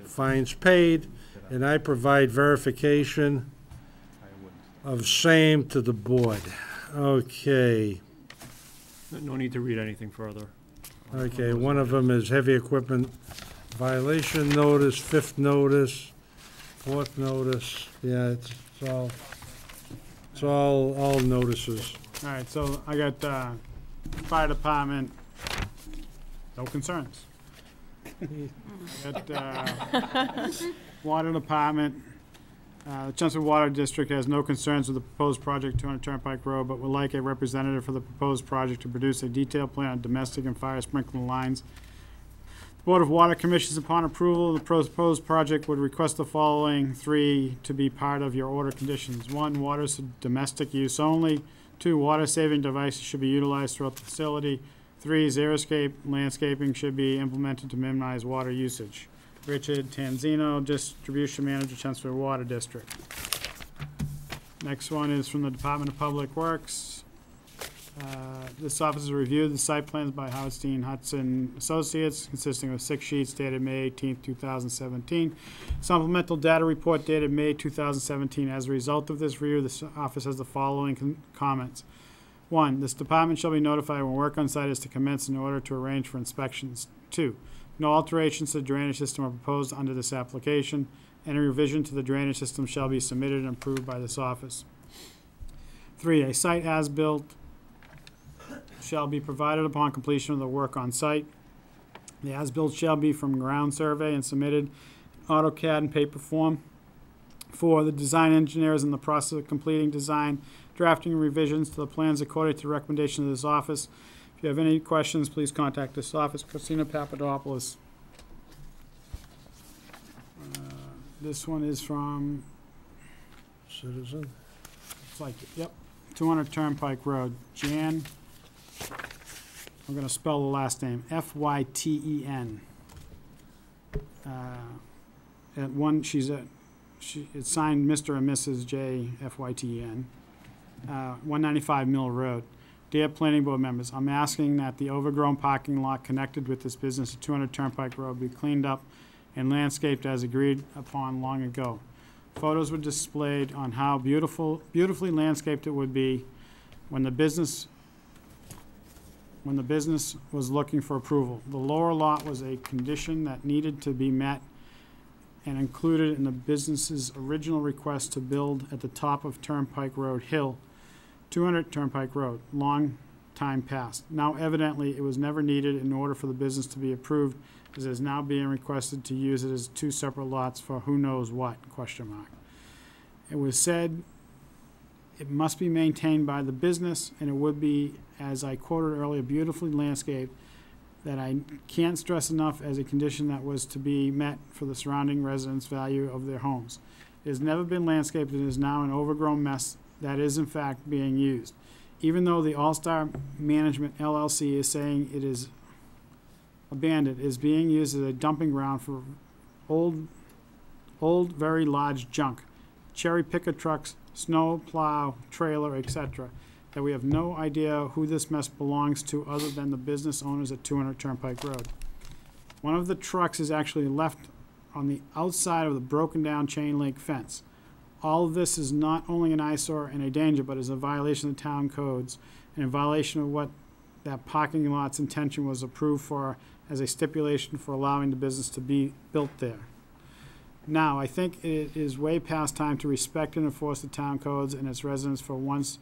[SPEAKER 6] fines paid, and I provide verification of same to the board. Okay.
[SPEAKER 10] No need to read anything further.
[SPEAKER 6] Okay, one of them is heavy equipment violation notice, fifth notice, fourth notice. Yeah, it's all notices.
[SPEAKER 2] All right, so I got Fire Department, no concerns. Water Department. The Chelmsford Water District has no concerns with the proposed project 200 Turnpike Road, but would like a representative for the proposed project to produce a detailed plan on domestic and fire sprinkler lines. The Board of Water Commissions, upon approval of the proposed project, would request the following three to be part of your order conditions. 1, water is domestic use only. 2, water-saving devices should be utilized throughout the facility. 3, xeriscape landscaping should be implemented to minimize water usage. Richard Tanzino, Distribution Manager, Chelmsford Water District. Next one is from the Department of Public Works. This office has reviewed the site plans by Howard Stein Hudson Associates, consisting of 6 sheets dated May 18th, 2017. Supplemental data report dated May 2017. As a result of this review, this office has the following comments. 1, this department shall be notified when work on site is to commence in order to arrange for inspections. 2, no alterations to the drainage system are proposed under this application. Any revision to the drainage system shall be submitted and approved by this office. 3, a site as-built shall be provided upon completion of the work on site. The as-built shall be from ground survey and submitted in AutoCAD and paper form. 4, the design engineer is in the process of completing design, drafting revisions to the plans according to the recommendation of this office. If you have any questions, please contact this office. Christina Papadopoulos. This one is from
[SPEAKER 6] Citizen.
[SPEAKER 2] It's like, yep, 200 Turnpike Road. Jan, I'm going to spell the last name, Fyten. At one, it's signed Mr. and Mrs. J. Fyten. 195 Mill Road. Dear Planning Board members, I'm asking that the overgrown parking lot connected with this business at 200 Turnpike Road be cleaned up and landscaped as agreed upon long ago. Photos were displayed on how beautifully landscaped it would be when the business was looking for approval. The lower lot was a condition that needed to be met and included in the business's original request to build at the top of Turnpike Road Hill, 200 Turnpike Road. Long time passed. Now evidently it was never needed in order for the business to be approved, as it is now being requested to use it as 2 separate lots for who knows what, ? It was said it must be maintained by the business, and it would be, as I quoted earlier, beautifully landscaped, that I can't stress enough as a condition that was to be met for the surrounding residents' value of their homes. It has never been landscaped and is now an overgrown mess that is in fact being used. Even though the All-Star Management LLC is saying it is abandoned, it is being used as a dumping ground for old, very large junk, cherry picker trucks, snow plow, trailer, etc., that we have no idea who this mess belongs to other than the business owners at 200 Turnpike Road. One of the trucks is actually left on the outside of the broken down chain link fence. All of this is not only an eyesore and a danger, but is a violation of the town codes and in violation of what that parking lot's intention was approved for as a stipulation for allowing the business to be built there. Now, I think it is way past time to respect and enforce the town codes and its residents for once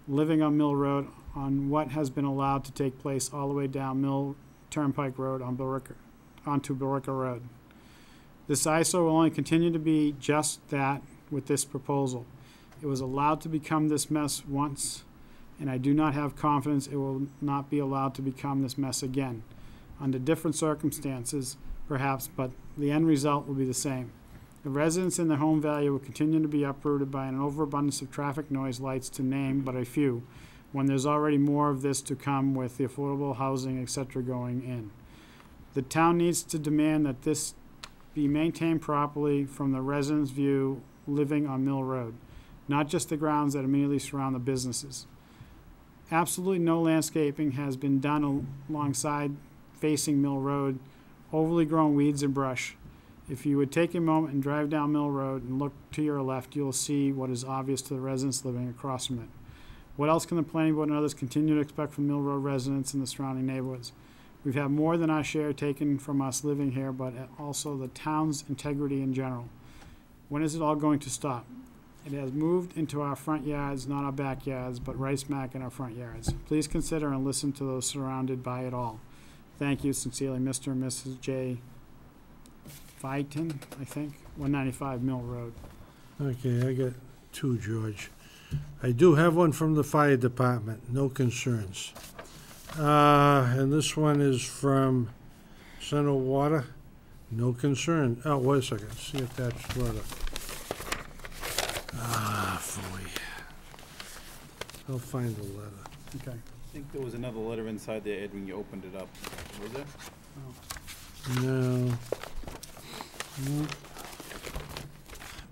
[SPEAKER 2] living on Mill Road on what has been allowed to take place all the way down Mill Turnpike Road onto Billerica Road. This eyesore will only continue to be just that with this proposal. It was allowed to become this mess once, and I do not have confidence it will not be allowed to become this mess again. Under different circumstances, perhaps, but the end result will be the same. The residents in their home value will continue to be uprooted by an overabundance of traffic noise lights, to name but a few, when there's already more of this to come with the affordable housing, etc. going in. The town needs to demand that this be maintained properly from the residents' view living on Mill Road, not just the grounds that immediately surround the businesses. Absolutely no landscaping has been done alongside facing Mill Road, overly grown weeds and brush. If you would take a moment and drive down Mill Road and look to your left, you'll see what is obvious to the residents living across from it. What else can the planning board and others continue to expect from Mill Road residents in the surrounding neighborhoods? We've had more than our share taken from us living here, but also the town's integrity in general. When is it all going to stop? It has moved into our front yards, not our backyards, but right smack in our front yards. Please consider and listen to those surrounded by it all. Thank you sincerely, Mr. and Mrs. J. Fighton, I think, 195 Mill Road.
[SPEAKER 6] Okay, I got two, George. I do have one from the fire department, no concerns. And this one is from Center Water, no concern. Oh, wait a second, see attached letter. Boy. I'll find the letter.
[SPEAKER 2] Okay.
[SPEAKER 8] I think there was another letter inside there, Ed, when you opened it up. Was there?
[SPEAKER 6] No. No.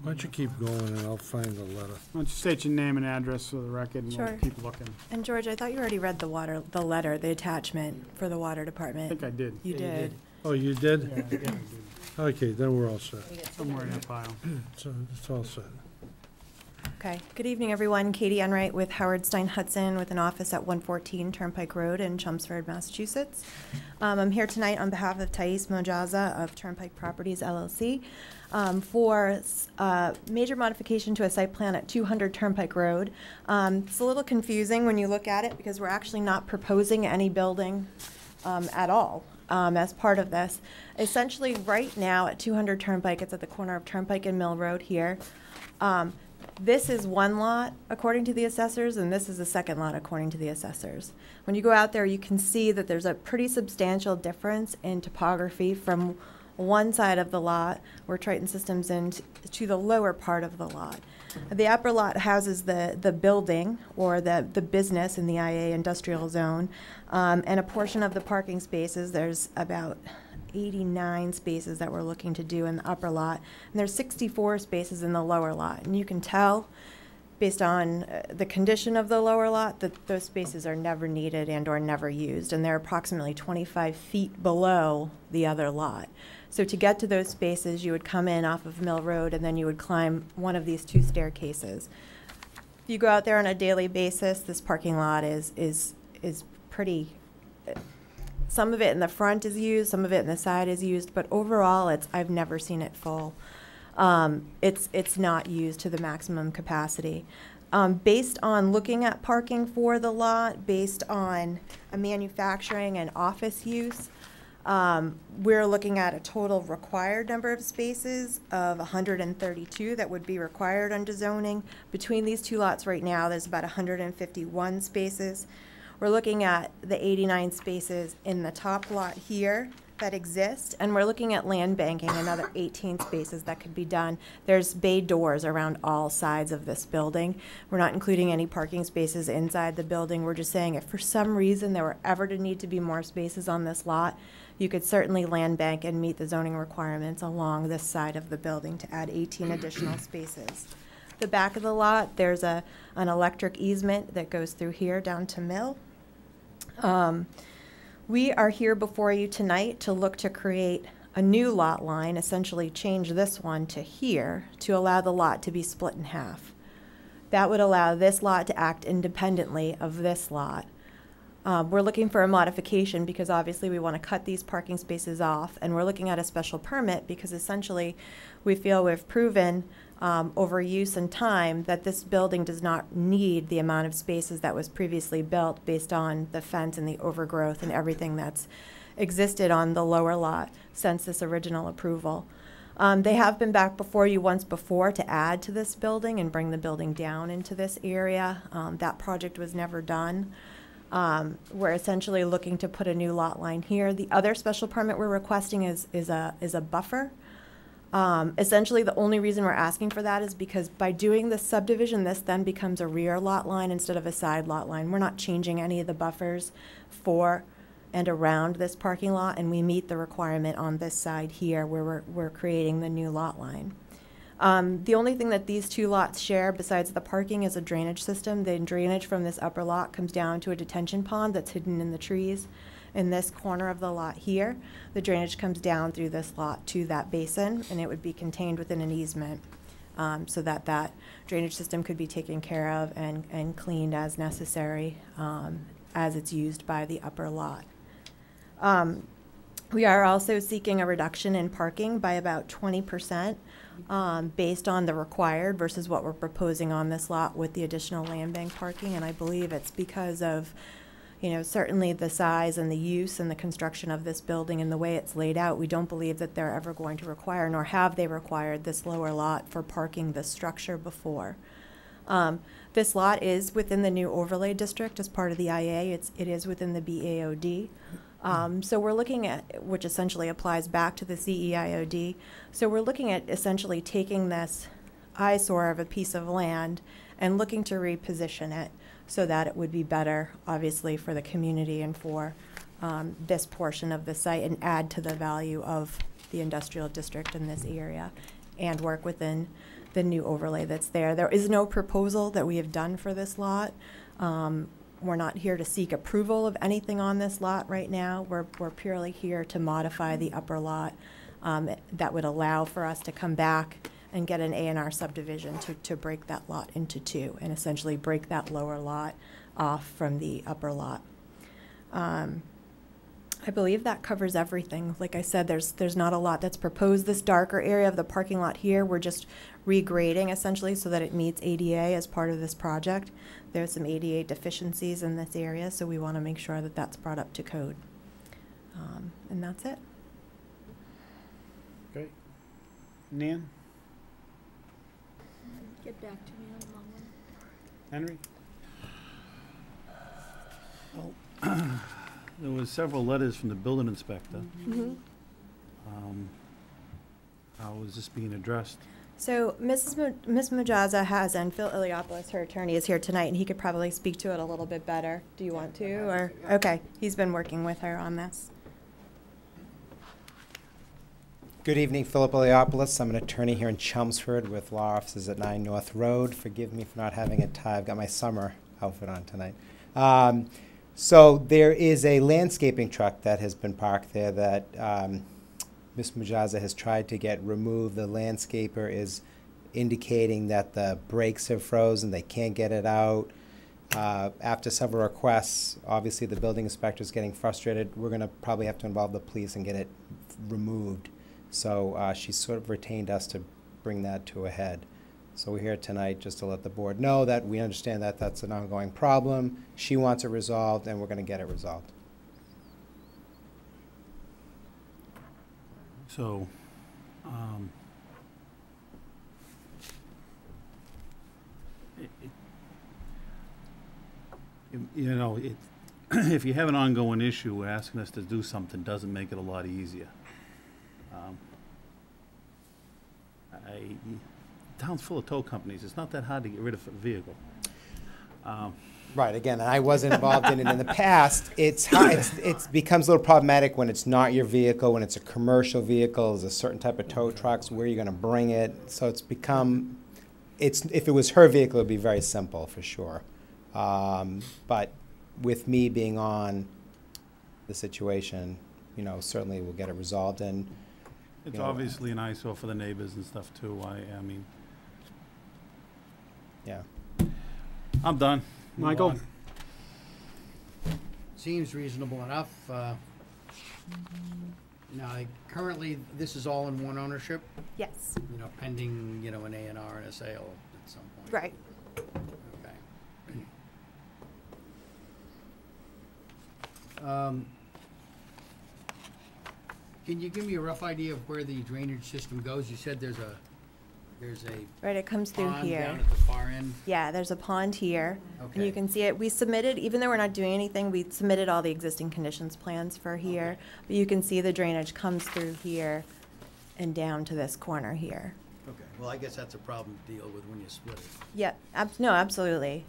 [SPEAKER 6] Why don't you keep going and I'll find the letter.
[SPEAKER 2] Why don't you state your name and address for the record, and we'll
[SPEAKER 9] Sure.
[SPEAKER 2] keep looking.
[SPEAKER 9] And George, I thought you already read the letter, the attachment for the water
[SPEAKER 2] I
[SPEAKER 9] department.
[SPEAKER 2] think I did.
[SPEAKER 9] You did.
[SPEAKER 6] Oh, you did?
[SPEAKER 2] Yeah, I did.
[SPEAKER 6] Okay, then we're all set.
[SPEAKER 2] Somewhere in that file.
[SPEAKER 6] So it's all set.
[SPEAKER 9] Okay. Good evening, everyone. Katie Enright with Howard Stein Hudson with an office at 114 Turnpike Road in Chelmsford, Massachusetts. I'm here tonight on behalf of Thais Mojaza of Turnpike Properties LLC for major modification to a site plan at 200 Turnpike Road. It's a little confusing when you look at it because we're actually not proposing any building at all as part of this. Essentially, right now at 200 Turnpike, it's at the corner of Turnpike and Mill Road here. This is one lot according to the assessors, and this is the second lot according to the assessors. When you go out there, you can see that there's a pretty substantial difference in topography from one side of the lot, where Triton Systems in, to the lower part of the lot. The upper lot houses the building or the business in the IA industrial zone, and a portion of the parking spaces. There's about 89 spaces that we're looking to do in the upper lot, and there's 64 spaces in the lower lot. And you can tell, based on the condition of the lower lot, that those spaces are never needed and or never used, and they're approximately 25 feet below the other lot. So to get to those spaces, you would come in off of Mill Road, and then you would climb one of these two staircases. If you go out there on a daily basis, this parking lot is pretty. Some of it in the front is used, some of it in the side is used, but overall, I've never seen it full. It's not used to the maximum capacity. Based on looking at parking for the lot, based on a manufacturing and office use, we're looking at a total required number of spaces of 132 that would be required under zoning. Between these two lots right now, there's about 151 spaces. We're looking at the 89 spaces in the top lot here that exist, and we're looking at land banking another 18 spaces that could be done. There's bay doors around all sides of this building. We're not including any parking spaces inside the building. We're just saying if for some reason there were ever to need to be more spaces on this lot, you could certainly land bank and meet the zoning requirements along this side of the building to add 18 additional spaces. The back of the lot, there's an electric easement that goes through here down to Mill. We are here before you tonight to look to create a new lot line, essentially change this one to here to allow the lot to be split in half. That would allow this lot to act independently of this lot. We're looking for a modification because obviously we want to cut these parking spaces off, and we're looking at a special permit because essentially we feel we've proven over use and time that this building does not need the amount of spaces that was previously built based on the fence and the overgrowth and everything that's existed on the lower lot since this original approval. They have been back before you once before to add to this building and bring the building down into this area. That project was never done. We're essentially looking to put a new lot line here. The other special permit we're requesting is a buffer. Essentially, the only reason we're asking for that is because by doing this subdivision, this then becomes a rear lot line instead of a side lot line. We're not changing any of the buffers for and around this parking lot, and we meet the requirement on this side here where we're creating the new lot line. The only thing that these two lots share besides the parking is a drainage system. The drainage from this upper lot comes down to a detention pond that's hidden in the trees. In this corner of the lot here, the drainage comes down through this lot to that basin, and it would be contained within an easement so that that drainage system could be taken care of and cleaned as necessary as it's used by the upper lot. We are also seeking a reduction in parking by about 20% based on the required versus what we're proposing on this lot with the additional land bank parking, and I believe it's because of certainly the size and the use and the construction of this building and the way it's laid out, we don't believe that they're ever going to require, nor have they required, this lower lot for parking this structure before. This lot is within the new overlay district as part of the IA. It is within the BAOD. So we're looking at, which essentially applies back to the CEIOD. So we're looking at essentially taking this eyesore of a piece of land and looking to reposition it so that it would be better, obviously, for the community and for this portion of the site, and add to the value of the industrial district in this area and work within the new overlay that's there. There is no proposal that we have done for this lot. We're not here to seek approval of anything on this lot right now. We're purely here to modify the upper lot that would allow for us to come back and get an A&R subdivision to break that lot into two and essentially break that lower lot off from the upper lot. I believe that covers everything. Like I said, there's not a lot that's proposed. This darker area of the parking lot here, we're just regrading essentially so that it meets ADA as part of this project. There's some ADA deficiencies in this area, so we want to make sure that that's brought up to code. And that's it.
[SPEAKER 2] Okay. Nan?
[SPEAKER 3] Get back to me on the long one.
[SPEAKER 2] Henry?
[SPEAKER 1] Well, there was several letters from the building inspector.
[SPEAKER 9] Mm-hmm.
[SPEAKER 1] How is this being addressed?
[SPEAKER 9] So Ms. Majaza has, and Phil Iliopoulos, her attorney, is here tonight, and he could probably speak to it a little bit better. Do you want to? Or okay, he's been working with her on this.
[SPEAKER 12] Good evening, Philip Iliopoulos. I'm an attorney here in Chelmsford with law offices at 9 North Road. Forgive me for not having a tie. I've got my summer outfit on tonight. So there is a landscaping truck that has been parked there that Ms. Majaza has tried to get removed. The landscaper is indicating that the brakes have frozen. They can't get it out. After several requests, obviously the building inspector is getting frustrated. We're going to probably have to involve the police and get it removed. So she's sort of retained us to bring that to a head. So we're here tonight just to let the board know that we understand that that's an ongoing problem. She wants it resolved, and we're going to get it resolved.
[SPEAKER 1] So, if you have an ongoing issue, asking us to do something doesn't make it a lot easier. Town's full of tow companies. It's not that hard to get rid of a vehicle.
[SPEAKER 12] Right. Again, I wasn't involved in it in the past. It's becomes a little problematic when it's not your vehicle, when it's a commercial vehicle, there's a certain type of tow trucks, where you're going to bring it. So it's become, if it was her vehicle, it would be very simple for sure. But with me being on the situation, certainly we'll get it resolved. And
[SPEAKER 1] it's obviously an eyesore for the neighbors and stuff too. I mean,
[SPEAKER 12] yeah.
[SPEAKER 1] I'm done.
[SPEAKER 2] Michael?
[SPEAKER 13] Seems reasonable enough. Now, currently, this is all in one ownership,
[SPEAKER 9] Yes.
[SPEAKER 13] pending, an A&R and a sale at some point.
[SPEAKER 9] Right.
[SPEAKER 13] Okay. Can you give me a rough idea of where the drainage system goes? You said there's a
[SPEAKER 9] Right, it comes through
[SPEAKER 13] pond
[SPEAKER 9] here.
[SPEAKER 13] down at the far end.
[SPEAKER 9] Yeah, there's a pond here, and you
[SPEAKER 13] Okay.
[SPEAKER 9] can see it. We submitted, even though we're not doing anything, we submitted all the existing conditions plans for here.
[SPEAKER 13] Okay.
[SPEAKER 9] But you can see the drainage comes through here and down to this corner here.
[SPEAKER 13] Okay, well, I guess that's a problem to deal with when you split it.
[SPEAKER 9] Yep, no, absolutely.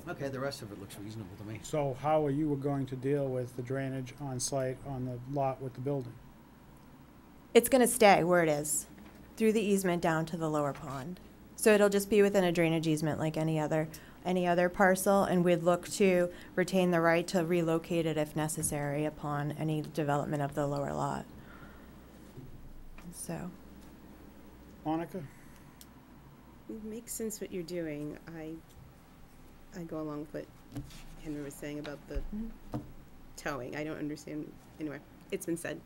[SPEAKER 13] Okay, the rest of it looks reasonable to me.
[SPEAKER 2] So how are you going to deal with the drainage on site on the lot with the building?
[SPEAKER 9] It's gonna stay where it is, through the easement down to the lower pond. So it'll just be within a drainage easement like any other parcel, and we'd look to retain the right to relocate it if necessary upon any development of the lower lot. So.
[SPEAKER 2] Monica?
[SPEAKER 5] It makes sense what you're doing. I go along with what Henry was saying about the towing. I don't understand. Anyway, it's been said.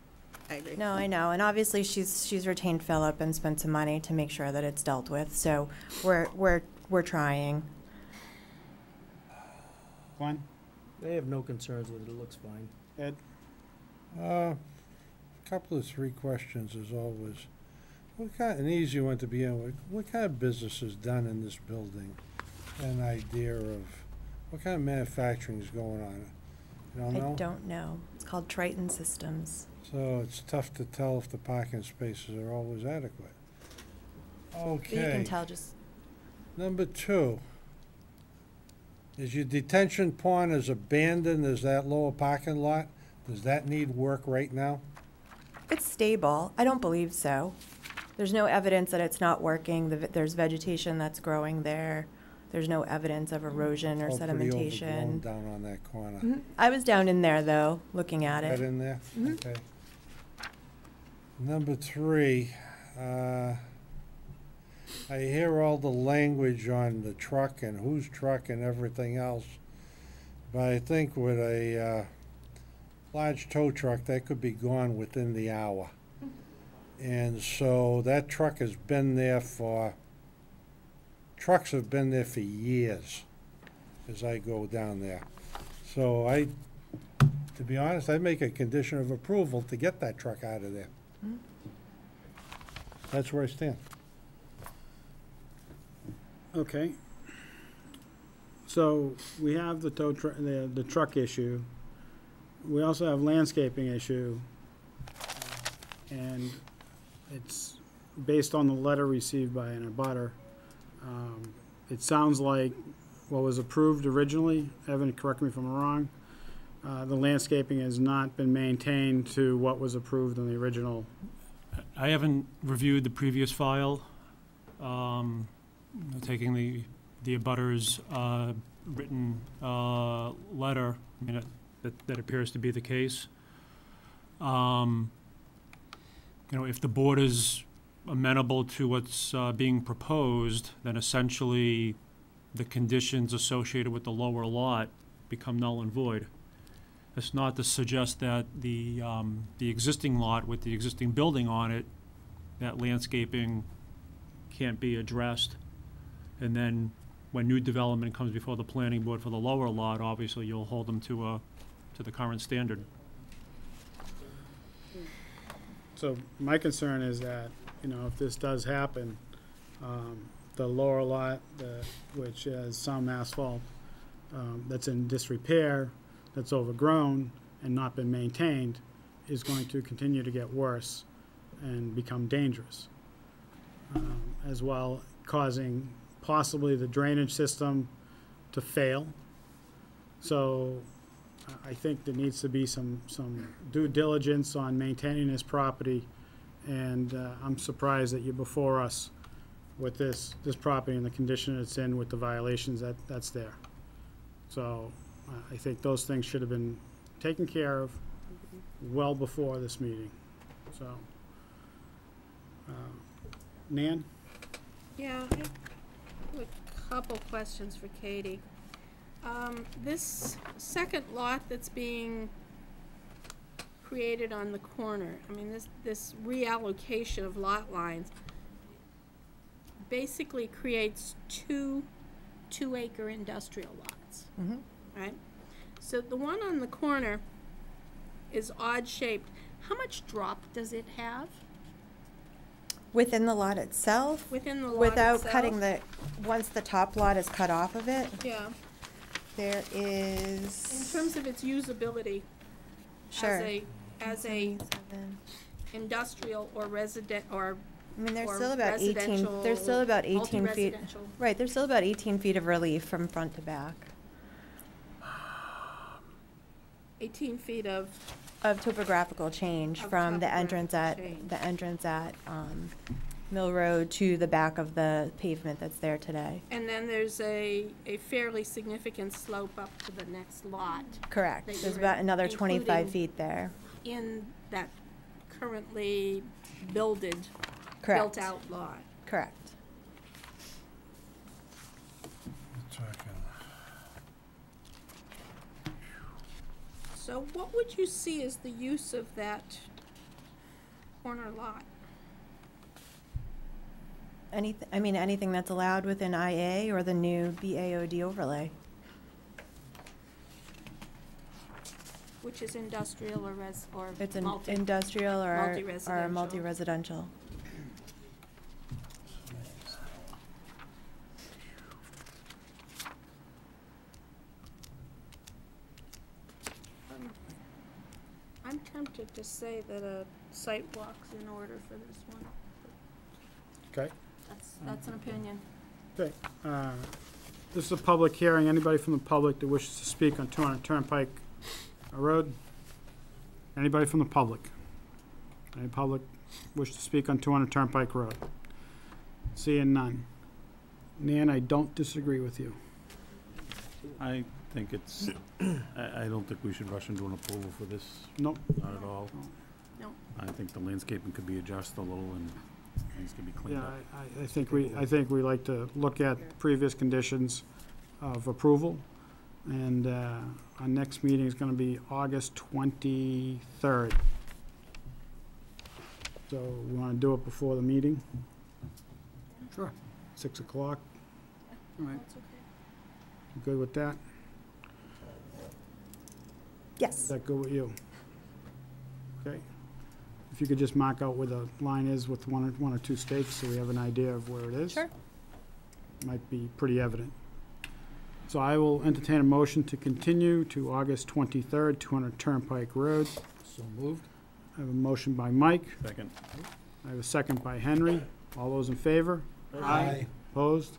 [SPEAKER 5] I agree.
[SPEAKER 9] No, I know, and obviously she's retained Philip and spent some money to make sure that it's dealt with. So we're trying.
[SPEAKER 2] Glenn?
[SPEAKER 1] I have no concerns with it, it looks fine.
[SPEAKER 2] Ed?
[SPEAKER 6] Couple of three questions as always. What kind, an easy one to begin with, what kind of business is done in this building? An idea of, what kind of manufacturing is going on? You don't know?
[SPEAKER 9] I don't know. It's called Triton Systems.
[SPEAKER 6] So it's tough to tell if the parking spaces are always adequate. Okay.
[SPEAKER 9] But you can tell just,
[SPEAKER 6] Number two, is your detention pond is abandoned, is that lower parking lot? Does that need work right now?
[SPEAKER 9] it's stable. I don't believe so. There's no evidence that it's not working. There's vegetation that's growing there. There's no evidence of erosion or
[SPEAKER 6] All pretty overgrown
[SPEAKER 9] sedimentation.
[SPEAKER 6] down on that corner.
[SPEAKER 9] Mhm. I was down in there, though, looking at
[SPEAKER 6] Right
[SPEAKER 9] it.
[SPEAKER 6] in there?
[SPEAKER 9] Mhm.
[SPEAKER 6] Okay. Number three, I hear all the language on the truck and whose truck and everything else, but I think with a large tow truck, that could be gone within the hour. And so that truck has been there trucks have been there for years as I go down there. So to be honest, I'd make a condition of approval to get that truck out of there.
[SPEAKER 9] Mhm.
[SPEAKER 6] That's where I stand.
[SPEAKER 2] Okay. So we have the the truck issue. We also have landscaping issue. And it's based on the letter received by an abutter. It sounds like what was approved originally, Evan, correct me if I'm wrong, the landscaping has not been maintained to what was approved in the original.
[SPEAKER 10] I haven't reviewed the previous file, taking the abutter's written letter. I mean, that appears to be the case. You know, if the board is amenable to what's being proposed, then essentially the conditions associated with the lower lot become null and void. It's not to suggest that the existing lot with the existing building on it, that landscaping can't be addressed. And then when new development comes before the planning board for the lower lot, obviously you'll hold them to the current standard.
[SPEAKER 2] So my concern is that, you know, if this does happen, the lower lot, which has some asphalt that's in disrepair, that's overgrown and not been maintained, is going to continue to get worse and become dangerous, as well causing possibly the drainage system to fail. So I think there needs to be some due diligence on maintaining this property, and I'm surprised that you're before us with this property and the condition it's in with the violations that's there. So I think those things should have been taken care of well before this meeting. So, Nan?
[SPEAKER 3] Yeah, I have a couple questions for Katie. This second lot that's being created on the corner, I mean, this reallocation of lot lines basically creates two 2-acre industrial lots,
[SPEAKER 9] Mhm.
[SPEAKER 3] right? So the one on the corner is odd shaped. How much drop does it have
[SPEAKER 9] Within the lot itself,
[SPEAKER 3] within the lot
[SPEAKER 9] without
[SPEAKER 3] itself?
[SPEAKER 9] cutting once the top lot is cut off of it,
[SPEAKER 3] Yeah,
[SPEAKER 9] there
[SPEAKER 3] in
[SPEAKER 9] is.
[SPEAKER 3] terms of its usability
[SPEAKER 9] Sure.
[SPEAKER 3] as a
[SPEAKER 9] 7.
[SPEAKER 3] industrial or resident or
[SPEAKER 9] I mean, there's
[SPEAKER 3] or
[SPEAKER 9] still about 18, there's still about 18 feet.
[SPEAKER 3] multi-residential.
[SPEAKER 9] Right, there's still about 18 feet of relief from front to back
[SPEAKER 3] 18 feet of,
[SPEAKER 9] of topographical change
[SPEAKER 3] Of
[SPEAKER 9] from the entrance at Mill Road to the back of the pavement that's there today.
[SPEAKER 3] and then there's a fairly significant slope up to the next lot
[SPEAKER 9] Correct.
[SPEAKER 3] That
[SPEAKER 9] There's
[SPEAKER 3] you're
[SPEAKER 9] about another 25
[SPEAKER 3] including-
[SPEAKER 9] feet there.
[SPEAKER 3] in that currently built-out
[SPEAKER 9] Correct.
[SPEAKER 3] lot.
[SPEAKER 9] Correct.
[SPEAKER 3] So what would you see as the use of that corner lot?
[SPEAKER 9] Anything that's allowed within IA or the new BAOD overlay.
[SPEAKER 3] Which is industrial or
[SPEAKER 9] It's an
[SPEAKER 3] multi?
[SPEAKER 9] industrial or
[SPEAKER 3] Multi-residential.
[SPEAKER 9] multi-residential.
[SPEAKER 3] I'm tempted to say that a site walk's in order for this one.
[SPEAKER 2] Okay.
[SPEAKER 3] That's an opinion.
[SPEAKER 2] Okay. This is a public hearing. Anybody from the public that wishes to speak on 200 Turnpike Road? Anybody from the public? Any public wish to speak on 200 Turnpike Road? Seeing none. Nan, I don't disagree with you.
[SPEAKER 8] I think it's, I don't think we should rush into an approval for this.
[SPEAKER 2] Nope.
[SPEAKER 8] Not at all.
[SPEAKER 3] No.
[SPEAKER 8] I think the landscaping could be adjusted a little and things could be cleaned
[SPEAKER 2] Yeah,
[SPEAKER 8] up.
[SPEAKER 2] I think we like to look at previous conditions of approval. And our next meeting is gonna be August 23rd. So we wanna do it before the meeting,
[SPEAKER 1] Sure.
[SPEAKER 2] 6 o'clock.
[SPEAKER 1] All right.
[SPEAKER 3] That's okay.
[SPEAKER 2] You good with that? Is
[SPEAKER 9] Yes.
[SPEAKER 2] that good with you? Okay. If you could just mark out where the line is with one or two stakes, so we have an idea of where it is.
[SPEAKER 9] Sure.
[SPEAKER 2] Might be pretty evident. So I will entertain a motion to continue to August 23rd, 200 Turnpike Road.
[SPEAKER 1] So moved.
[SPEAKER 2] I have a motion by Mike.
[SPEAKER 8] Second.
[SPEAKER 2] I have a second by Henry. All those in favor?
[SPEAKER 6] Aye.
[SPEAKER 2] Opposed?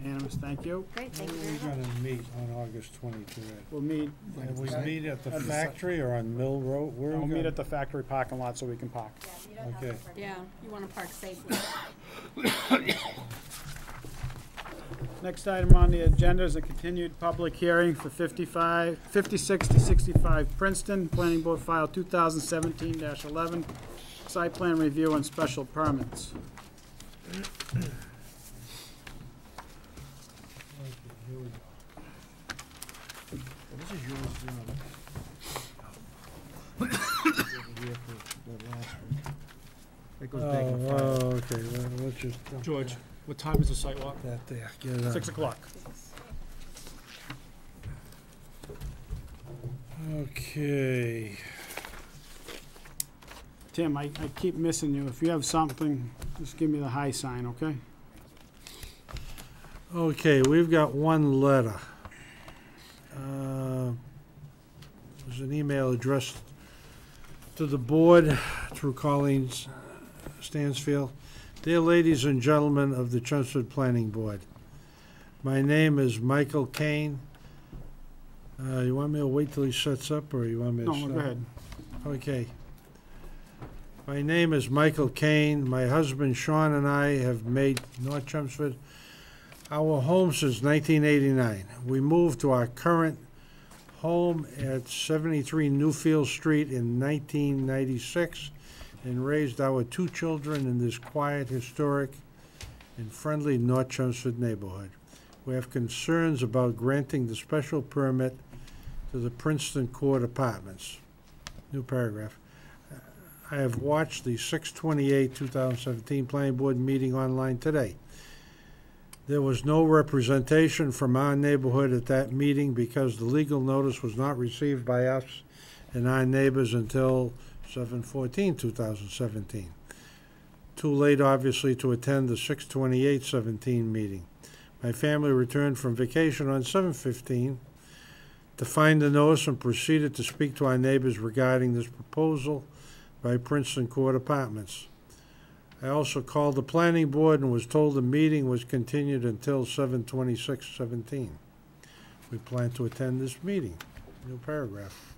[SPEAKER 2] Unanimous, thank you.
[SPEAKER 9] Great, thank you
[SPEAKER 6] We're
[SPEAKER 9] very much.
[SPEAKER 6] gonna meet on August 23rd.
[SPEAKER 2] We'll meet,
[SPEAKER 6] And we meet at the
[SPEAKER 2] At the
[SPEAKER 6] factory or on Mill Road? Where are
[SPEAKER 2] we'll
[SPEAKER 6] we
[SPEAKER 2] meet
[SPEAKER 6] gonna?
[SPEAKER 2] at the factory parking lot so we can park.
[SPEAKER 6] Okay.
[SPEAKER 3] Yeah, you wanna park safely.
[SPEAKER 2] Next item on the agenda is a continued public hearing for 56 to 65 Princeton, Planning Board File 2017-11, site plan review and special permits.
[SPEAKER 6] This is yours,
[SPEAKER 1] That goes back in the file.
[SPEAKER 6] okay, well, let's just.
[SPEAKER 10] George, what time is the sidewalk?
[SPEAKER 6] That there, get it out.
[SPEAKER 2] 6 o'clock.
[SPEAKER 6] Okay.
[SPEAKER 2] Tim, I keep missing you. If you have something, just give me the high sign, okay?
[SPEAKER 6] Okay, we've got one letter. There's an email addressed to the board through Colleen Stansfield. Dear ladies and gentlemen of the Chelmsford Planning Board, my name is Michael Kane. You want me to wait till he sets up, or you want me to
[SPEAKER 2] No,
[SPEAKER 6] start?
[SPEAKER 2] go ahead.
[SPEAKER 6] Okay. My name is Michael Kane. My husband Sean and I have made North Chelmsford our home since 1989. We moved to our current home at 73 Newfield Street in 1996 and raised our two children in this quiet, historic, and friendly North Chelmsford neighborhood. We have concerns about granting the special permit to the Princeton Court Apartments. New paragraph. I have watched the 6/28/2017 Planning Board meeting online today. There was no representation from our neighborhood at that meeting because the legal notice was not received by us and our neighbors until 7/14/2017. Too late, obviously, to attend the 6/28/17 meeting. My family returned from vacation on 7/15 to find the notice and proceeded to speak to our neighbors regarding this proposal by Princeton Court Apartments. I also called the planning board and was told the meeting was continued until 7/26/17. We plan to attend this meeting. New paragraph.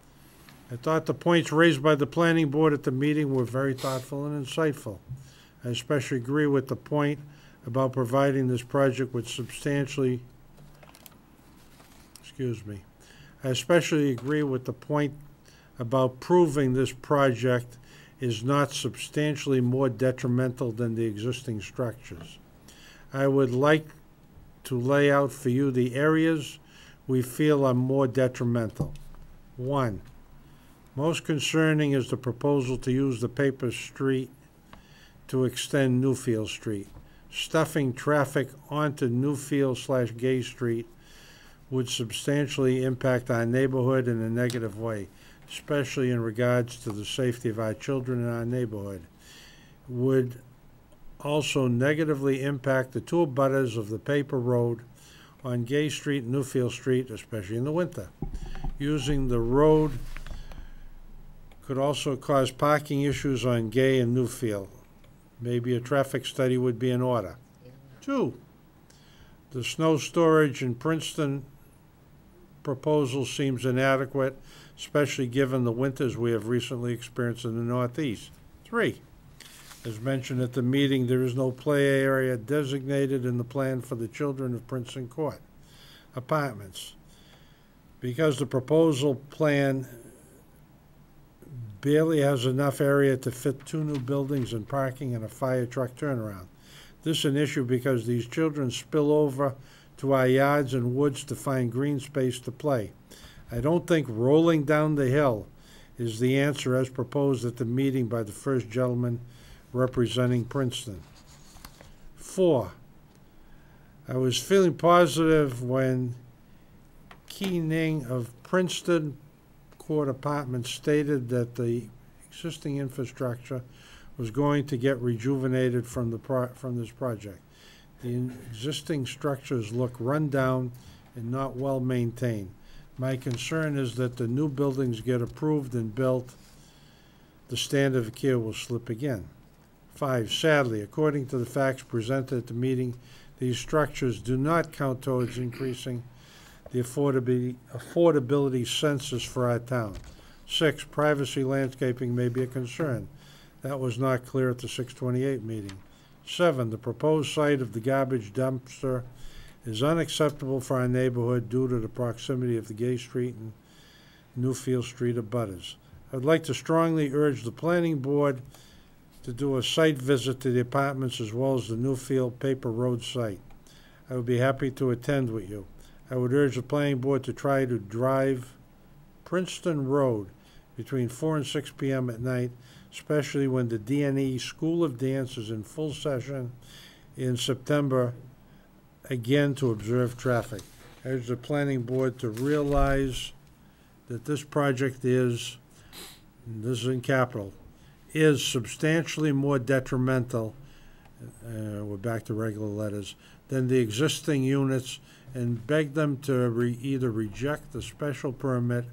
[SPEAKER 6] I thought the points raised by the planning board at the meeting were very thoughtful and insightful. I especially agree with the point about providing this project with I especially agree with the point about proving this project is not substantially more detrimental than the existing structures. I would like to lay out for you the areas we feel are more detrimental. 1. Most concerning is the proposal to use the paper street to extend Newfield Street. Stuffing traffic onto Newfield/Gay Street would substantially impact our neighborhood in a negative way. especially in regards to the safety of our children in our neighborhood. Would also negatively impact the two abutters of the paper road on Gay Street and Newfield Street, especially in the winter. Using the road could also cause parking issues on Gay and Newfield. Maybe a traffic study would be in order. 2, the snow storage in Princeton proposal seems inadequate, especially given the winters we have recently experienced in the Northeast. 3, as mentioned at the meeting, there is no play area designated in the plan for the children of Princeton Court apartments. Because the proposal plan barely has enough area to fit 2 new buildings and parking and a fire truck turnaround. This is an issue because these children spill over to our yards and woods to find green space to play. I don't think rolling down the hill is the answer as proposed at the meeting by the first gentleman representing Princeton. 4, I was feeling positive when Keening of Princeton Court Apartments stated that the existing infrastructure was going to get rejuvenated from this project. The existing structures look run down and not well maintained. My concern is that the new buildings get approved and built, the standard of care will slip again. 5, sadly, according to the facts presented at the meeting, these structures do not count towards increasing the affordability census for our town. 6, privacy landscaping may be a concern. That was not clear at the 628 meeting. 7, the proposed site of the garbage dumpster is unacceptable for our neighborhood due to the proximity of the Gay Street and Newfield Street abutters. I would like to strongly urge the planning board to do a site visit to the apartments as well as the Newfield Paper Road site. I would be happy to attend with you. I would urge the planning board to try to drive Princeton Road between 4 and 6 p.m. at night, especially when the DNE School of Dance is in full session in September, again to observe traffic. I urge the planning board to realize that this project is, and this is in capital, is substantially more detrimental, we're back to regular letters, than the existing units, and beg them to either reject the special permit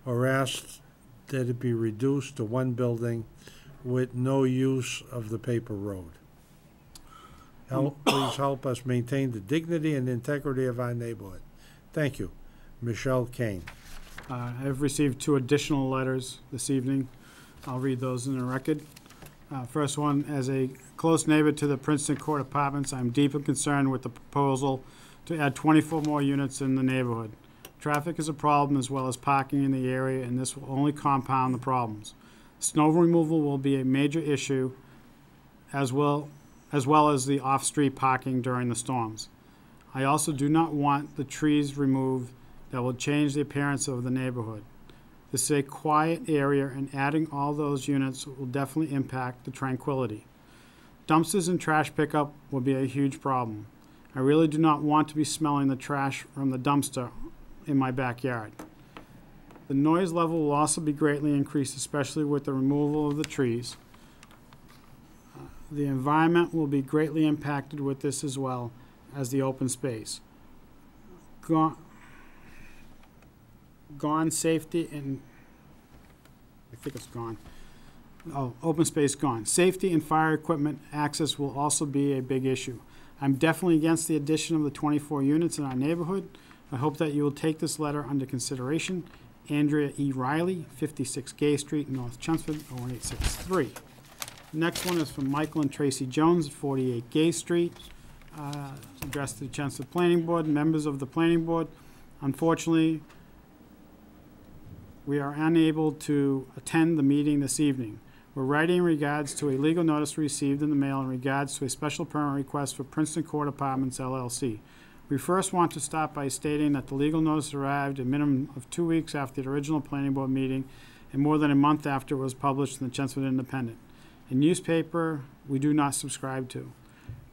[SPEAKER 6] or ask that it be reduced to 1 building with no use of the paper road. Please help us maintain the dignity and integrity of our neighborhood. Thank you. Michelle Kane.
[SPEAKER 2] I've received 2 additional letters this evening. I'll read those in the record. First one, as a close neighbor to the Princeton Court Apartments, I'm deeply concerned with the proposal to add 24 more units in the neighborhood. Traffic is a problem as well as parking in the area, and this will only compound the problems. Snow removal will be a major issue, as well as the off-street parking during the storms. I also do not want the trees removed that will change the appearance of the neighborhood. This is a quiet area, and adding all those units will definitely impact the tranquility. Dumpsters and trash pickup will be a huge problem. I really do not want to be smelling the trash from the dumpster in my backyard. The noise level will also be greatly increased, especially with the removal of the trees. The environment will be greatly impacted with this as well as the open space. Gone safety and, I think it's gone. Oh, open space gone. Safety and fire equipment access will also be a big issue. I'm definitely against the addition of the 24 units in our neighborhood. I hope that you will take this letter under consideration. Andrea E. Riley, 56 Gay Street, North Chelmsford, 01863. Next one is from Michael and Tracy Jones at 48 Gay Street. Addressed to the Chelmsford Planning Board, members of the Planning Board. Unfortunately, we are unable to attend the meeting this evening. We're writing in regards to a legal notice received in the mail in regards to a special permit request for Princeton Court Apartments, LLC. We first want to start by stating that the legal notice arrived a minimum of 2 weeks after the original Planning Board meeting and more than a month after it was published in the Chelmsford Independent, a newspaper we do not subscribe to.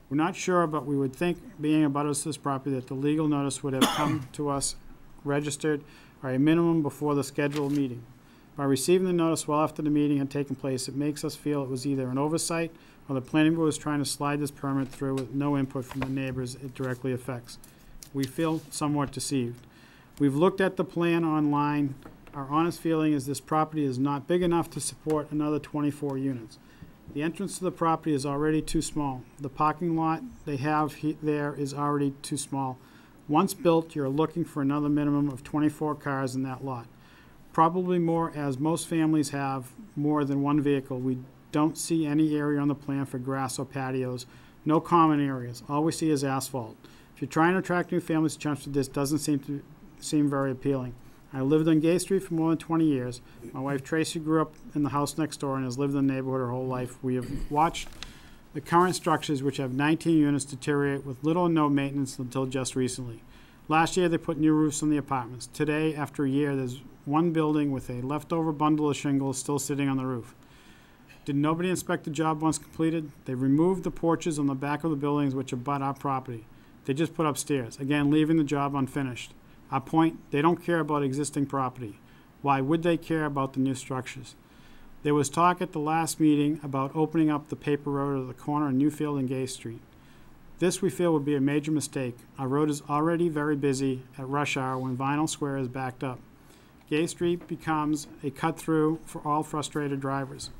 [SPEAKER 2] We're not sure, but we would think, being abutters to this property, that the legal notice would have come to us registered or a minimum before the scheduled meeting. By receiving the notice well after the meeting had taken place, it makes us feel it was either an oversight or the planning board was trying to slide this permit through with no input from the neighbors it directly affects. We feel somewhat deceived. We've looked at the plan online. Our honest feeling is this property is not big enough to support another 24 units. The entrance to the property is already too small. The parking lot they have there is already too small. Once built, you're looking for another minimum of 24 cars in that lot. Probably more, as most families have more than one vehicle. We don't see any area on the plan for grass or patios. No common areas. All we see is asphalt. If you're trying to attract new families to Chelmsford, this doesn't seem very appealing. I lived on Gay Street for more than 20 years. My wife Tracy grew up in the house next door and has lived in the neighborhood her whole life. We have watched the current structures, which have 19 units, deteriorate with little or no maintenance until just recently. Last year, they put new roofs on the apartments. Today, after a year, there's one building with a leftover bundle of shingles still sitting on the roof. Did nobody inspect the job once completed? They removed the porches on the back of the buildings which abut our property. They just put up stairs, again leaving the job unfinished. Our point, they don't care about existing property. Why would they care about the new structures? There was talk at the last meeting about opening up the paper road at the corner of Newfield and Gay Street. This we feel would be a major mistake. Our road is already very busy at rush hour when Vinyl Square is backed up. Gay Street becomes a cut-through for all frustrated drivers.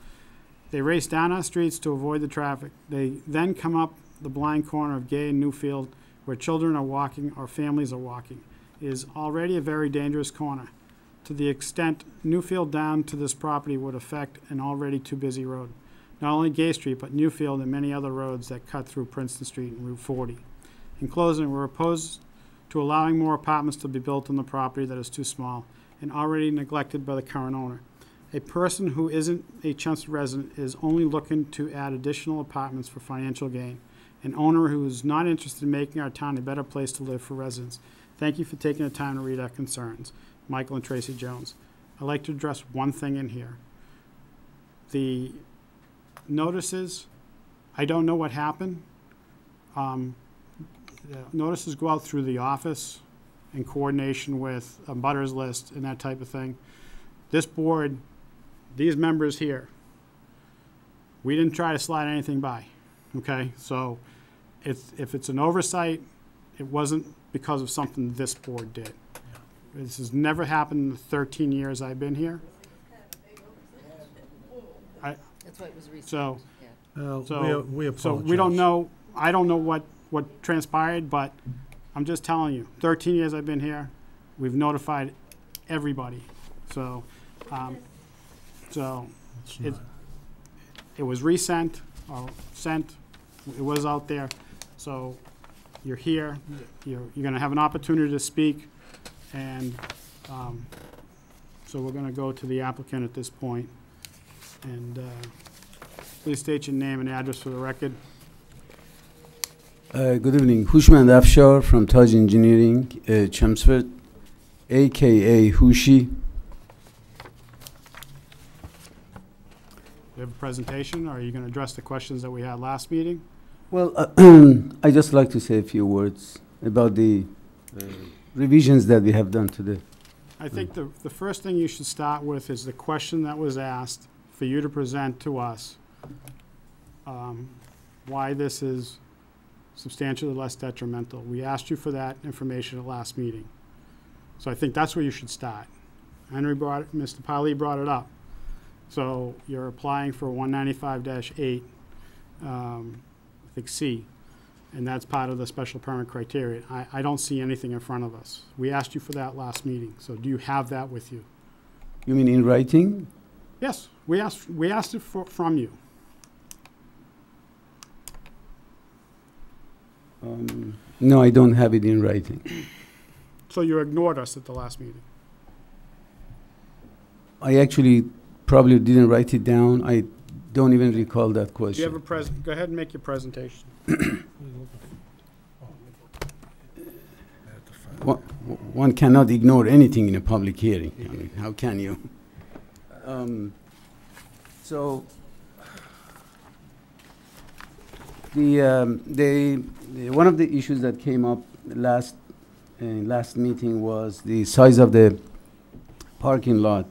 [SPEAKER 2] They race down our streets to avoid the traffic. They then come up the blind corner of Gay and Newfield where children are walking or families are walking. It is already a very dangerous corner. To the extent Newfield down to this property would affect an already too busy road. Not only Gay Street, but Newfield and many other roads that cut through Princeton Street and Route 40. In closing, we're opposed to allowing more apartments to be built on the property that is too small and already neglected by the current owner. A person who isn't a Chelmsford resident is only looking to add additional apartments for financial gain. An owner who is not interested in making our town a better place to live for residents. Thank you for taking the time to read our concerns. Michael and Tracy Jones. I'd like to address one thing in here. The notices, I don't know what happened. The notices go out through the office in coordination with a butters list and that type of thing. This board, these members here, we didn't try to slide anything by, okay? So if it's an oversight, it wasn't because of something this board did. This has never happened in the 13 years I've been here.
[SPEAKER 4] That's why it was recent.
[SPEAKER 2] So,
[SPEAKER 6] We apologize.
[SPEAKER 2] so we don't know, I don't know what transpired, but I'm just telling you, 13 years I've been here, we've notified everybody. So, it was resent or sent, it was out there. So you're here, you're gonna have an opportunity to speak, and so we're gonna go to the applicant at this point. And please state your name and address for the record.
[SPEAKER 14] Good evening. Hushman Afshar from Taj Engineering, Chelmsford, a.k.a. Hushi.
[SPEAKER 2] You have a presentation, or are you going to address the questions that we had last meeting?
[SPEAKER 14] Well, I'd just like to say a few words about the revisions that we have done today.
[SPEAKER 2] I think the first thing you should start with is the question that was asked for you to present to us, why this is substantially less detrimental. We asked you for that information at last meeting. So I think that's where you should start. Mr. Pali brought it up. So you're applying for 195-8, I think C, and that's part of the special permit criteria. I don't see anything in front of us. We asked you for that last meeting, so do you have that with you?
[SPEAKER 14] You mean in writing?
[SPEAKER 2] Yes, we asked it from you.
[SPEAKER 14] No, I don't have it in writing.
[SPEAKER 2] So you ignored us at the last meeting?
[SPEAKER 14] I actually probably didn't write it down. I don't even recall that
[SPEAKER 2] Do you have
[SPEAKER 14] question.
[SPEAKER 2] a go ahead and make your presentation.
[SPEAKER 14] One cannot ignore anything in a public hearing. I mean, how can you? So one of the issues that came up last meeting was the size of the parking lot.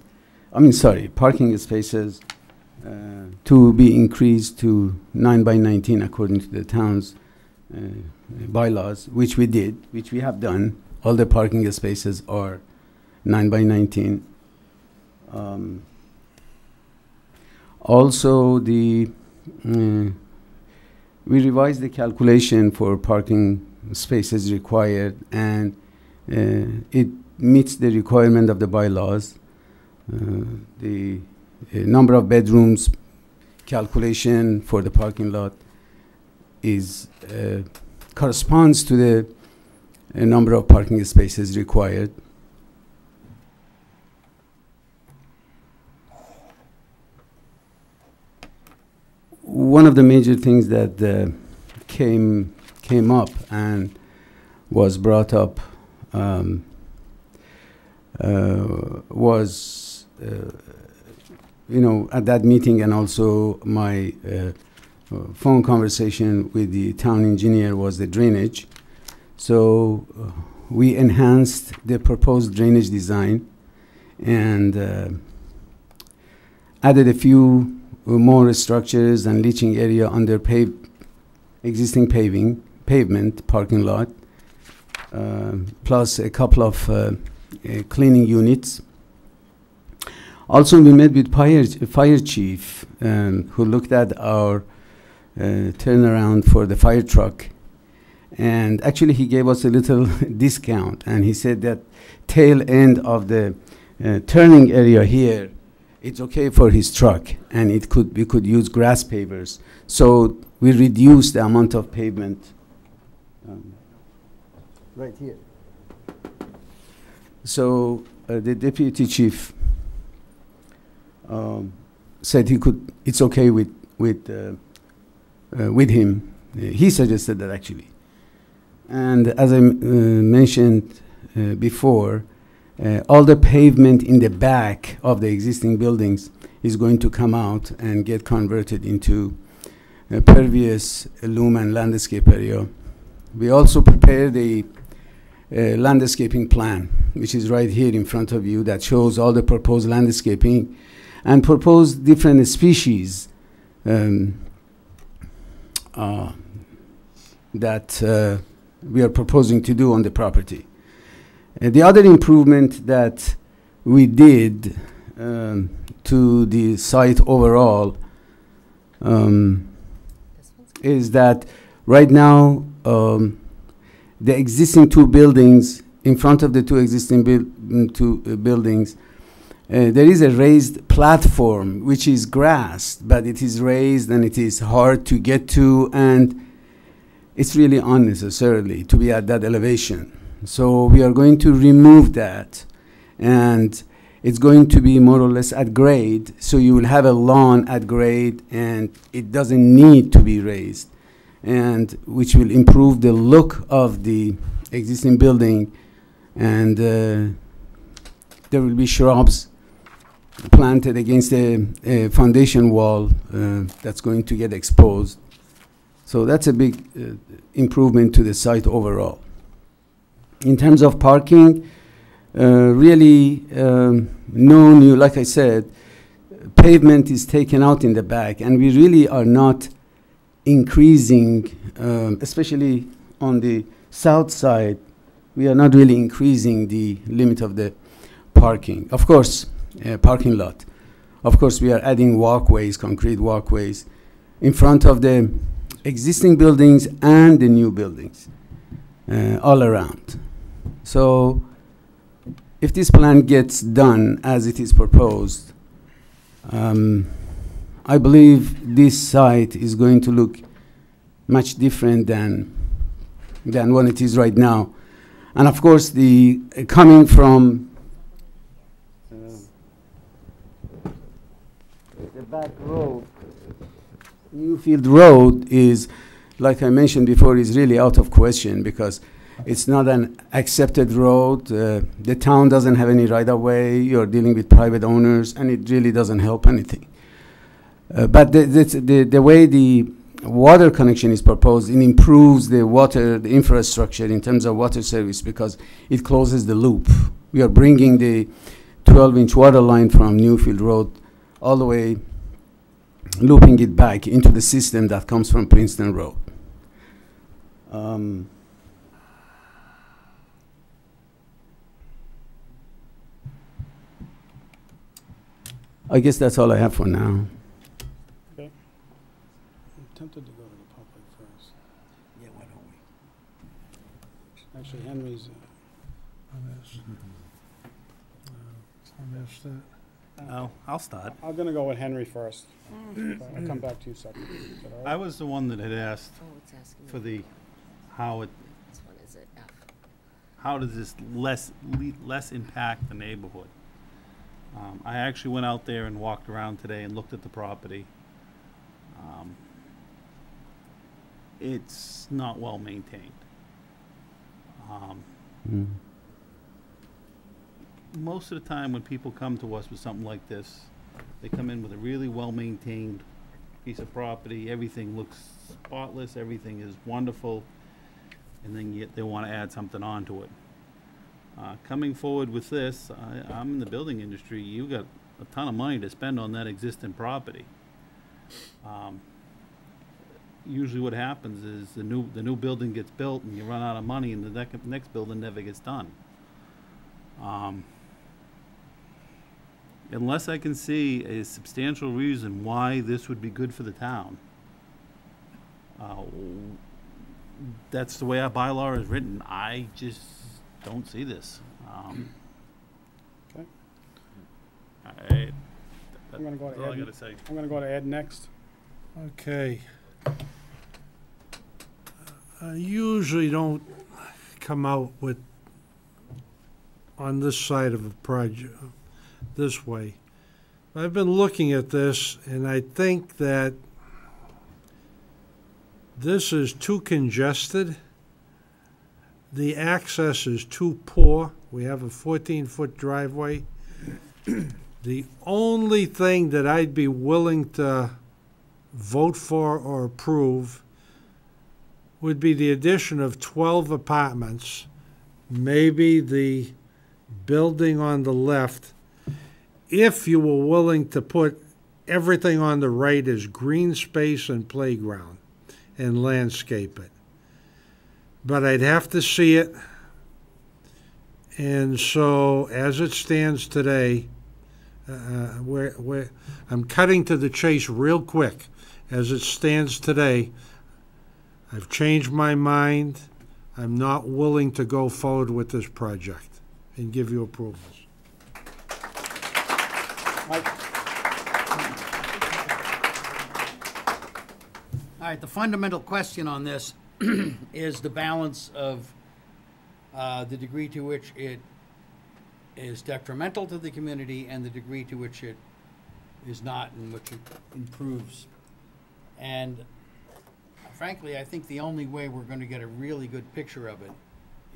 [SPEAKER 14] parking spaces to be increased to 9 by 19 according to the town's bylaws, which we have done. All the parking spaces are 9 by 19. Also, we revised the calculation for parking spaces required, and it meets the requirement of the bylaws. The number of bedrooms calculation for the parking lot is corresponds to the number of parking spaces required. One of the major things that came up and was brought up was at that meeting, and also my phone conversation with the town engineer, was the drainage. So we enhanced the proposed drainage design and added a few more structures and leaching area under existing pavement parking lot, plus a couple of cleaning units. Also, we met with fire chief, who looked at our turnaround for the fire truck, and actually he gave us a little discount, and he said that tail end of the turning area here, it's okay for his truck, and we could use grass pavers. So we reduced the amount of pavement right here. So the deputy chief said it's okay with him. He suggested that, actually. And as I mentioned before, all the pavement in the back of the existing buildings is going to come out and get converted into pervious loam and landscape area. We also prepared a landscaping plan, which is right here in front of you, that shows all the proposed landscaping and proposed different species that we are proposing to do on the property. The other improvement that we did to the site overall is that right now the existing two buildings, in front of the two existing buildings, there is a raised platform which is grassed, but it is raised and it is hard to get to, and it's really unnecessarily to be at that elevation. So we are going to remove that, and it's going to be more or less at grade, so you will have a lawn at grade, and it doesn't need to be raised, and which will improve the look of the existing building, and there will be shrubs planted against a foundation wall that's going to get exposed. So that's a big improvement to the site overall. In terms of parking, really no new, like I said, pavement is taken out in the back, and we really are not increasing, especially on the south side, we are not really increasing the limit of the parking. Of course, parking lot. Of course, we are adding walkways, concrete walkways, in front of the existing buildings and the new buildings, all around. So if this plan gets done as it is proposed, I believe this site is going to look much different than what it is right now. And of course, the coming from the back road, Newfield Road is, like I mentioned before, is really out of question because it's not an accepted road. The town doesn't have any right-of-way. You're dealing with private owners, and it really doesn't help anything. But the way the water connection is proposed, it improves the infrastructure in terms of water service because it closes the loop. We are bringing the 12-inch water line from Newfield Road all the way, looping it back into the system that comes from Princeton Road. I guess that's all I have for now.
[SPEAKER 2] Okay. I'm tempted to go to the public first.
[SPEAKER 1] Yeah, why don't we?
[SPEAKER 2] Actually, Henry's,
[SPEAKER 6] I missed that.
[SPEAKER 8] Oh, I'll start.
[SPEAKER 2] I'm gonna go with Henry first. I'll come back to you second. Is that all right?
[SPEAKER 8] I was the one that had asked
[SPEAKER 4] Oh, it's asking
[SPEAKER 8] for
[SPEAKER 4] me.
[SPEAKER 8] the, how it,
[SPEAKER 4] This one is it F.
[SPEAKER 8] how does this less impact the neighborhood? I actually went out there and walked around today and looked at the property. It's not well maintained.
[SPEAKER 14] Mm.
[SPEAKER 8] Most of the time when people come to us with something like this, they come in with a really well-maintained piece of property, everything looks spotless, everything is wonderful, and then yet they want to add something onto it. Coming forward with this, I'm in the building industry, you got a ton of money to spend on that existing property. Usually what happens is the new building gets built and you run out of money and the next building never gets done. Unless I can see a substantial reason why this would be good for the town, that's the way our bylaw is written. I just don't see this.
[SPEAKER 2] Okay.
[SPEAKER 8] That's
[SPEAKER 2] I'm gonna go to
[SPEAKER 8] all I
[SPEAKER 2] Ed.
[SPEAKER 8] gotta say.
[SPEAKER 2] I'm gonna go to Ed next.
[SPEAKER 6] Okay. I usually don't come out with, on this side of a project, this way. I've been looking at this, and I think that this is too congested. The access is too poor. We have a 14-foot driveway. The only thing that I'd be willing to vote for or approve would be the addition of 12 apartments, maybe the building on the left, if you were willing to put everything on the right as green space and playground and landscape it. But I'd have to see it. And so, as it stands today, I'm cutting to the chase real quick. As it stands today, I've changed my mind. I'm not willing to go forward with this project and give you approvals.
[SPEAKER 2] Mike?
[SPEAKER 13] All right, the fundamental question on this is the balance of the degree to which it is detrimental to the community and the degree to which it is not and which it improves. And frankly, I think the only way we're going to get a really good picture of it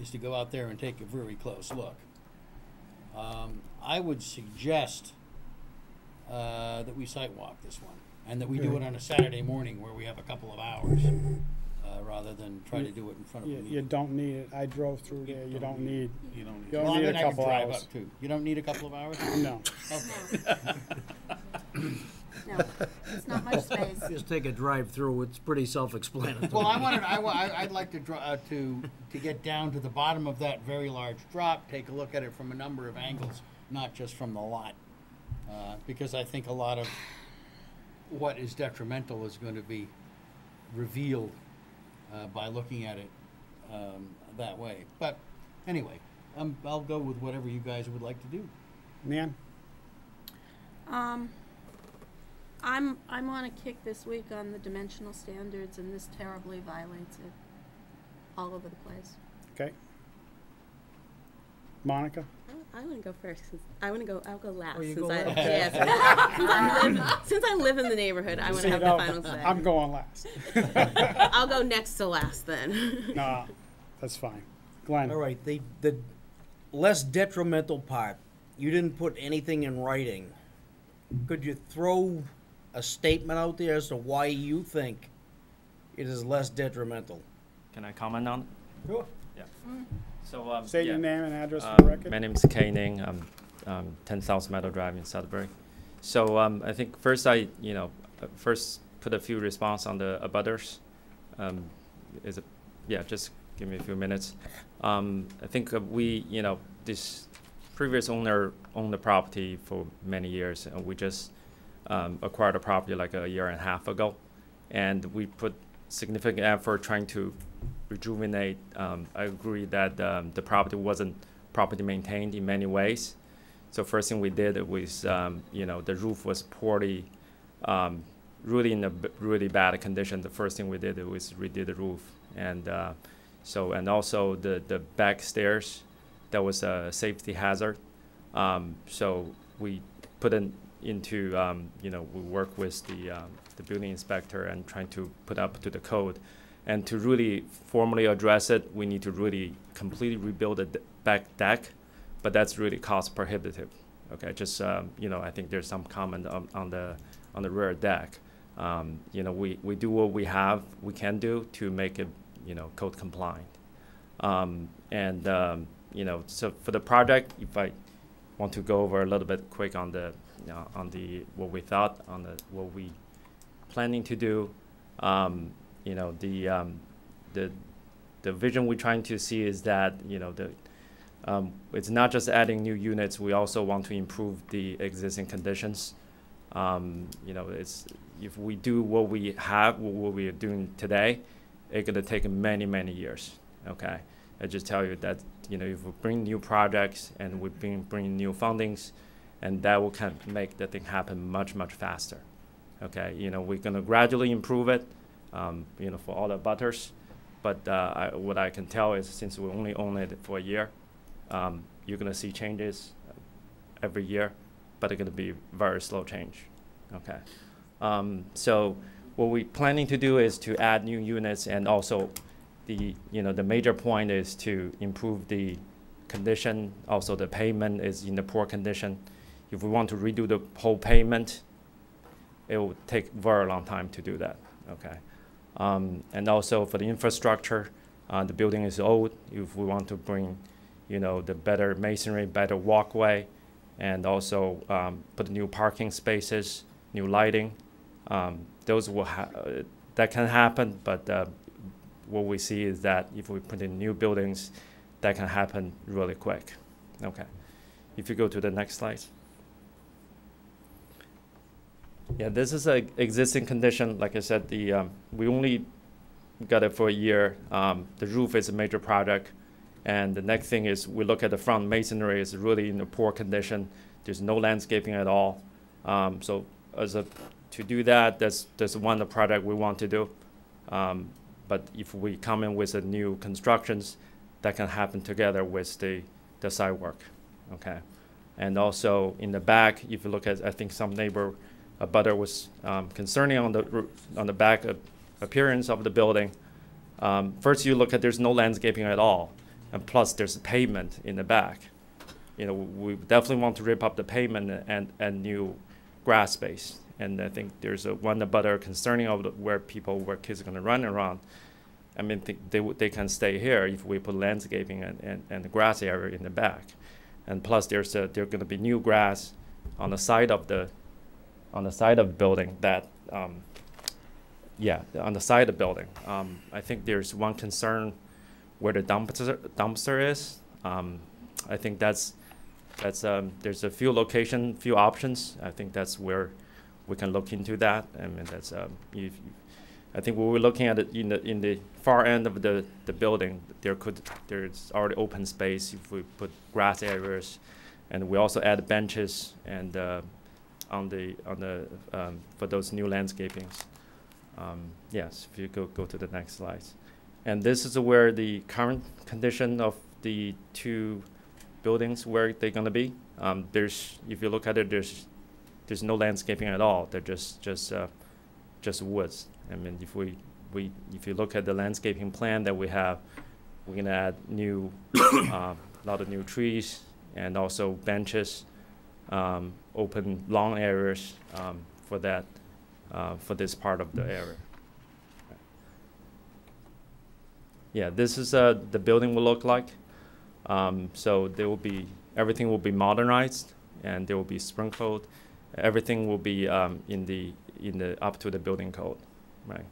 [SPEAKER 13] is to go out there and take a very close look. I would suggest that we sidewalk this one, and that we do it on a Saturday morning where we have a couple of hours, rather than try to do it in front of a meeting.
[SPEAKER 2] You don't need it. I drove through there. You don't need
[SPEAKER 13] Well, I
[SPEAKER 2] a
[SPEAKER 13] mean, I can
[SPEAKER 2] couple
[SPEAKER 13] drive
[SPEAKER 2] hours.
[SPEAKER 13] up too. You don't need a couple of hours?
[SPEAKER 2] No.
[SPEAKER 13] Okay.
[SPEAKER 3] No, it's not much space.
[SPEAKER 1] Just take a drive through, it's pretty self-explanatory.
[SPEAKER 13] Well, I'd like to get down to the bottom of that very large drop, take a look at it from a number of angles, not just from the lot. Because I think a lot of what is detrimental is going to be revealed by looking at it that way. But anyway, I'll go with whatever you guys would like to do.
[SPEAKER 2] Nan?
[SPEAKER 3] I'm on a kick this week on the dimensional standards, and this terribly violates it all over the place.
[SPEAKER 2] Okay. Monica?
[SPEAKER 5] I want to go first. I'll go last.
[SPEAKER 1] Oh, you
[SPEAKER 5] since
[SPEAKER 1] go
[SPEAKER 5] I,
[SPEAKER 1] last?
[SPEAKER 5] yeah, since I live in the neighborhood, I want to have the final say.
[SPEAKER 2] I'm going last.
[SPEAKER 5] I'll go next to last then.
[SPEAKER 2] No, that's fine. Glenn?
[SPEAKER 1] All right, the less detrimental part, you didn't put anything in writing. Could you throw a statement out there as to why you think it is less detrimental?
[SPEAKER 15] Can I comment on it?
[SPEAKER 2] Sure.
[SPEAKER 15] Yeah. So,
[SPEAKER 2] Say
[SPEAKER 15] yeah.
[SPEAKER 2] your name and address for the record.
[SPEAKER 15] My name is Kay Ning. I'm 10 South Meadow Drive in Sudbury. So I think first first put a few response on the abutters. Just give me a few minutes. I think this previous owner owned the property for many years, and we just acquired the property like a year and a half ago, and we put significant effort trying to rejuvenate. I agree that the property wasn't properly maintained in many ways. So first thing we did was, the roof was poorly, really in a really bad condition. The first thing we did was redid the roof, and also the back stairs, that was a safety hazard. So we put into, we work with the building inspector and trying to put up to the code. And to really formally address it, we need to really completely rebuild the back deck, but that's really cost prohibitive. Okay, just I think there's some comment on the rear deck. We do what we can do to make it code compliant. So for the project, if I want to go over a little bit quick on what we thought on what we planning to do. The vision we're trying to see is that it's not just adding new units. We also want to improve the existing conditions. If we do what we are doing today, it's gonna take many years. Okay, I just tell you that if we bring new projects and we bring new fundings, and that will kind of make the thing happen much faster. Okay, we're gonna gradually improve it. For all the butters, but what I can tell is since we only own it for a year, you're gonna see changes every year, but it's gonna be very slow change. Okay, so what we're planning to do is to add new units, and also the major point is to improve the condition. Also, the pavement is in the poor condition. If we want to redo the whole pavement, it will take very long time to do that. Okay. And also for the infrastructure, the building is old. If we want to bring, the better masonry, better walkway, and also put new parking spaces, new lighting, those will that can happen. But what we see is that if we put in new buildings, that can happen really quick. Okay, if you go to the next slide. Yeah, this is an existing condition. Like I said, we only got it for a year. The roof is a major project. And the next thing is we look at the front masonry is really in a poor condition. There's no landscaping at all. So to do that, that's one of the project we want to do. But if we come in with a new constructions, that can happen together with the site work. Okay. And also in the back, if you look at, I think some neighbor, a butter was concerning on the back appearance of the building. First, you look at there's no landscaping at all, and plus there's a pavement in the back. We definitely want to rip up the pavement and new grass space. And I think there's one butter concerning of where kids are going to run around. I mean, they can stay here if we put landscaping and the grass area in the back. And plus, there's going to be new grass on the side of the building that, on the side of the building. I think there's one concern where the dumpster is. I think there's a few options. I think that's where we can look into that. I mean, I think when we're looking at it in the far end of the building, there's already open space if we put grass areas, and we also add benches and for those new landscapings. Yes, if you go to the next slide. And this is where the current condition of the two buildings where they're going to be. If you look at it, there's no landscaping at all. They're just woods. I mean, if you look at the landscaping plan that we have, we're going to add a lot of new trees and also benches, open lawn areas for this part of the area. Yeah, this is the building will look like. So there will be everything will be modernized, and they will be sprinkled. Everything will be in the up to the building code, right?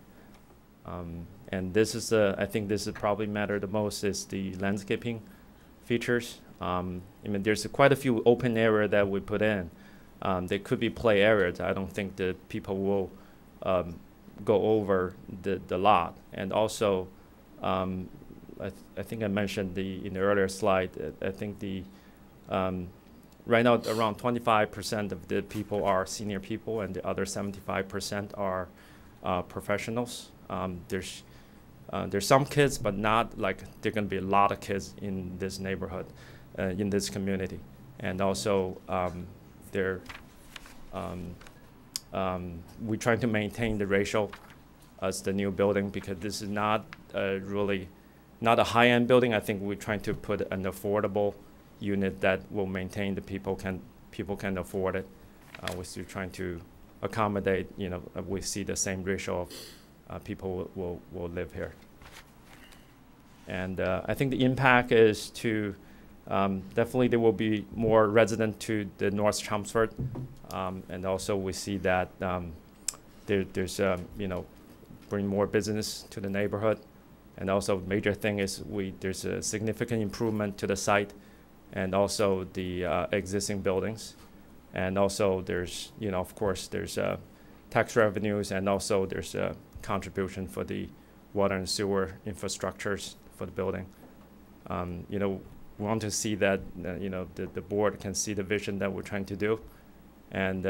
[SPEAKER 15] And this is I think this is probably matter the most is the landscaping features. I mean, there's quite a few open area that we put in. They could be play areas. I don't think that people will go over the lot. And also, I think I mentioned in the earlier slide. I think the right now around 25% of the people are senior people, and the other 75% are professionals. There's some kids, but not like there are going to be a lot of kids in this neighborhood, in this community, and also we're trying to maintain the ratio as the new building, because this is not really not a high-end building. I think we're trying to put an affordable unit that will maintain the people can afford it. We're still trying to accommodate. We see the same ratio of people will live here. And I think the impact is to definitely there will be more resident to the North Chelmsford, and also we see that there's bring more business to the neighborhood, and also major thing is there's a significant improvement to the site, and also the existing buildings, and also there's of course there's tax revenues, and also there's a contribution for the water and sewer infrastructures for the building. We want to see that the board can see the vision that we're trying to do, and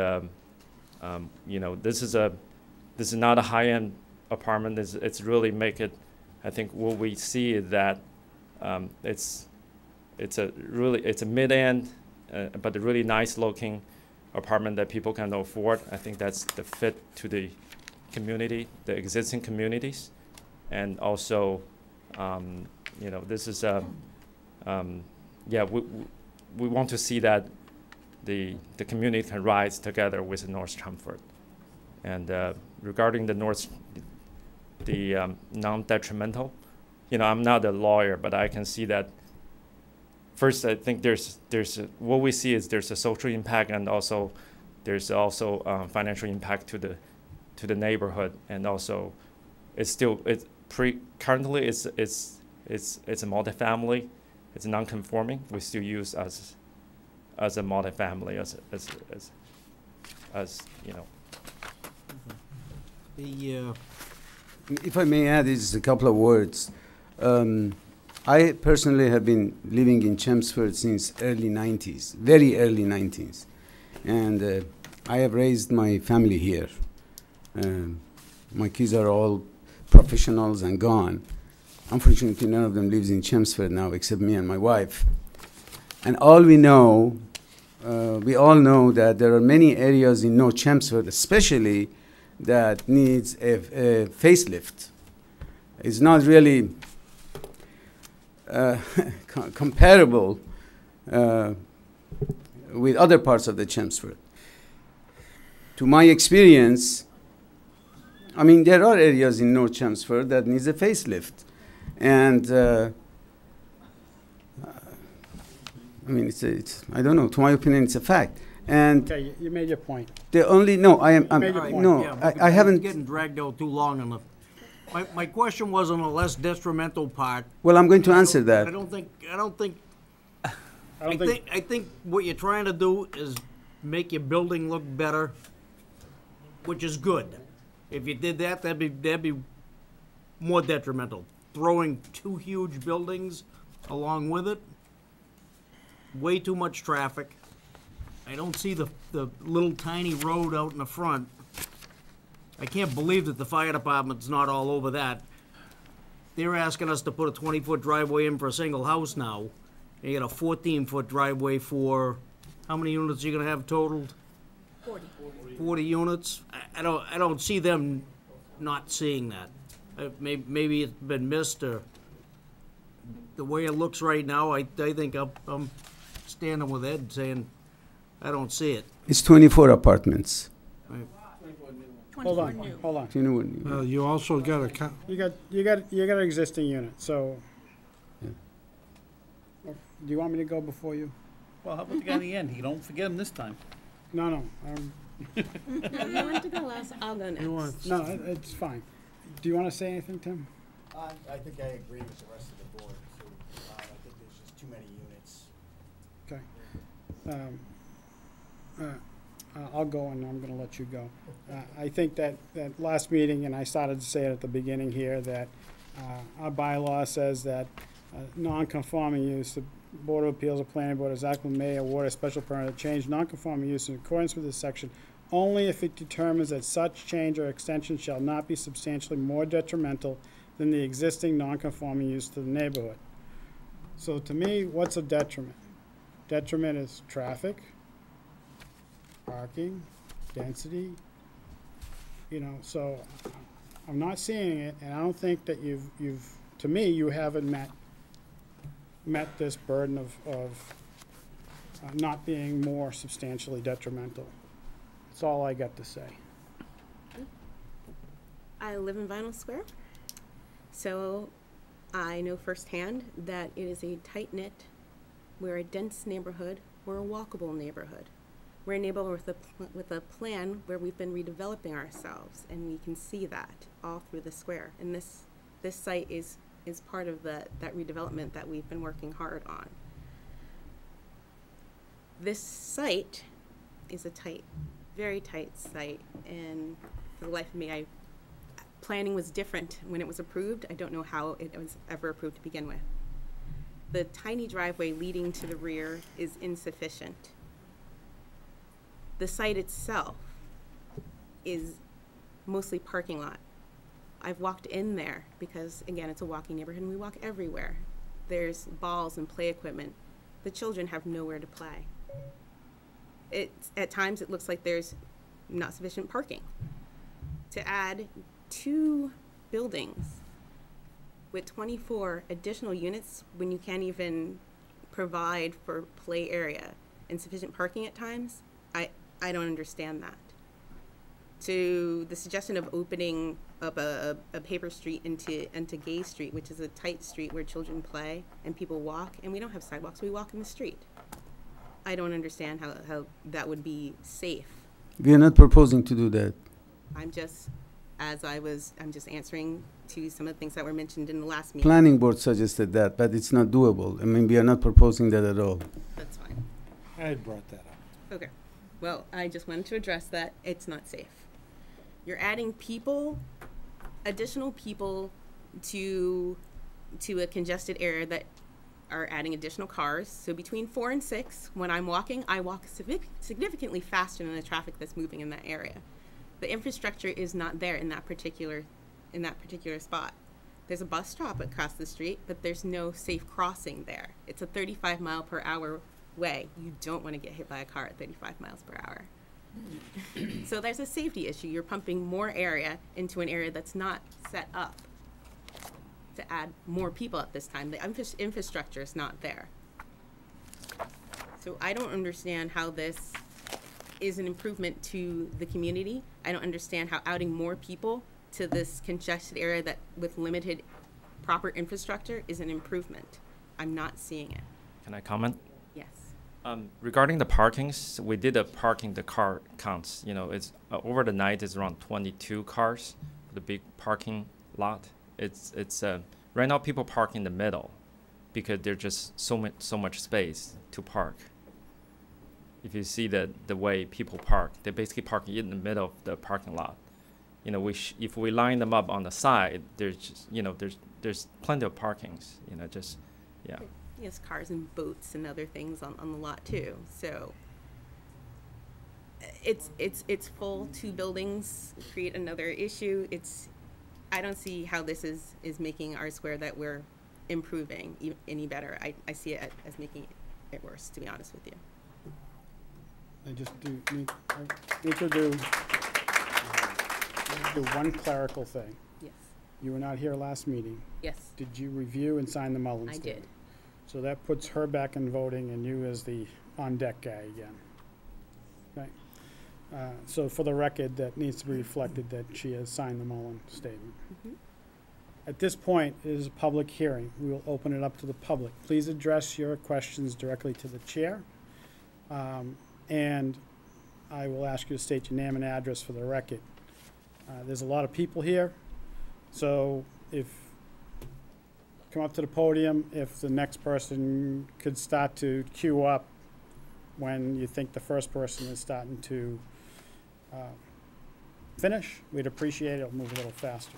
[SPEAKER 15] this is not a high-end apartment. It's really make it. I think what we see is that it's a mid-end, but a really nice looking apartment that people can afford. I think that's the fit to the community, the existing communities, and also this is we want to see that the community can rise together with North Chelmsford. And regarding the non-detrimental, I'm not a lawyer, but I can see that. First, I think there's what we see is there's a social impact, and also there's also financial impact to the neighborhood, and also currently it's a multifamily. It's non-conforming. We still use as a multifamily as
[SPEAKER 14] If I may add, just a couple of words. I personally have been living in Chelmsford since early 90s, very early 90s. And I have raised my family here. My kids are all professionals and gone. Unfortunately, none of them lives in Chelmsford now except me and my wife. And all we know, we all know that there are many areas in North Chelmsford, especially, that needs a facelift. It's not really comparable with other parts of the Chelmsford. To my experience, I mean, there are areas in North Chelmsford that needs a facelift. And I mean, I don't know, to my opinion, it's a fact. And
[SPEAKER 2] okay, you made your point.
[SPEAKER 14] I haven't
[SPEAKER 1] getting dragged out too long on the. My question was on the less detrimental part.
[SPEAKER 14] Well, I'm going to answer that.
[SPEAKER 1] I think what you're trying to do is make your building look better, which is good. If you did that, that'd be more detrimental. Throwing two huge buildings along with it, way too much traffic. I don't see the little tiny road out in the front. I can't believe that the fire department's not all over that. They're asking us to put a 20-foot driveway in for a single house now. And you got a 14-foot driveway for, how many units are you gonna have totaled? 40 units. I don't see them not seeing that. Maybe it's been missed, or the way it looks right now, I think I'm standing with Ed saying I don't see it.
[SPEAKER 14] It's 24 apartments.
[SPEAKER 1] Right.
[SPEAKER 2] Hold on.
[SPEAKER 6] Well, you also got
[SPEAKER 2] You got an existing unit, so.
[SPEAKER 14] Yeah.
[SPEAKER 2] Do you want me to go before you?
[SPEAKER 8] Well, how about the guy in the end? You don't forget him this time.
[SPEAKER 2] No,
[SPEAKER 5] You want to go last, I'll go next.
[SPEAKER 2] no, it's fine. Do you want to say anything, Tim?
[SPEAKER 16] I think I agree with the rest of the board, too. I think there's just too many
[SPEAKER 2] Okay. I'll go and I'm going to let you go. I think that last meeting, and I started to say it at the beginning here, that our bylaw says that non-conforming use, the Board of Appeals or Planning Board exactly may award a special permit to change non-conforming use in accordance with this section only if it determines that such change or extension shall not be substantially more detrimental than the existing non-conforming use to the neighborhood. So to me, what's a detriment? Detriment is traffic, parking, density, so I'm not seeing it, and I don't think that to me, you haven't met this burden of not being more substantially detrimental. That's all I got to say.
[SPEAKER 5] I live in Vinyl Square, so I know firsthand that it is a tight-knit, we're a dense neighborhood, we're a walkable neighborhood. We're a neighborhood with a plan where we've been redeveloping ourselves, and we can see that all through the square. And this site is part of that redevelopment that we've been working hard on. This site is a very tight site, and for the life of me, planning was different when it was approved. I don't know how it was ever approved to begin with. The tiny driveway leading to the rear is insufficient. The site itself is mostly parking lot. I've walked in there because, again, it's a walking neighborhood and we walk everywhere. There's balls and play equipment. The children have nowhere to play. At times it looks like there's not sufficient parking. To add 2 buildings with 24 additional units when you can't even provide for play area and sufficient parking at times, I don't understand that. To the suggestion of opening up a paper street into Gay Street, which is a tight street where children play and people walk, and we don't have sidewalks, we walk in the street. I don't understand how that would be safe.
[SPEAKER 14] We are not proposing to do that.
[SPEAKER 5] I'm just answering to some of the things that were mentioned in the last meeting.
[SPEAKER 14] Planning board suggested that, but it's not doable. I mean, we are not proposing that at all.
[SPEAKER 5] That's fine.
[SPEAKER 6] I had brought that up.
[SPEAKER 5] Okay. Well, I just wanted to address that. It's not safe. You're adding additional people to a congested area that are adding additional cars. So between 4 and 6, when I'm walking, I walk significantly faster than the traffic that's moving in that area. The infrastructure is not there in that particular spot. There's a bus stop across the street, but there's no safe crossing there. It's a 35 mile per hour way. You don't want to get hit by a car at 35 miles per hour. So there's a safety issue. You're pumping more area into an area that's not set up to add more people at this time. The infrastructure is not there. So I don't understand how this is an improvement to the community. I don't understand how adding more people to this congested area that with limited proper infrastructure is an improvement. I'm not seeing it.
[SPEAKER 15] Can I comment?
[SPEAKER 5] Yes.
[SPEAKER 15] Regarding the parkings, we did the car counts. It's over the night is around 22 cars for the big parking lot. It's right now people park in the middle because there's just so much space to park. If you see the way people park, they basically park in the middle of the parking lot. If we line them up on the side, there's just, there's plenty of parkings. Yeah.
[SPEAKER 5] Yes, cars and boats and other things on the lot too. So it's full. 2 buildings create another issue. I don't see how this is making our square that we're improving any better. I see it as making it worse, to be honest with you.
[SPEAKER 2] I just need to do one clerical thing.
[SPEAKER 5] Yes.
[SPEAKER 2] You were not here last meeting.
[SPEAKER 5] Yes.
[SPEAKER 2] Did you review and sign the Mullins
[SPEAKER 5] I
[SPEAKER 2] statement?
[SPEAKER 5] did.
[SPEAKER 2] So that puts her back in voting and you as the on-deck guy again. Okay. So for the record, that needs to be reflected that she has signed the Mullins statement.
[SPEAKER 5] Mm-hmm.
[SPEAKER 2] At this point, it is a public hearing. We will open it up to the public. Please address your questions directly to the chair. And I will ask you to state your name and address for the record. There's a lot of people here, so if, come up to the podium, if the next person could start to queue up when you think the first person is starting to finish, we'd appreciate it. It'll move a little faster.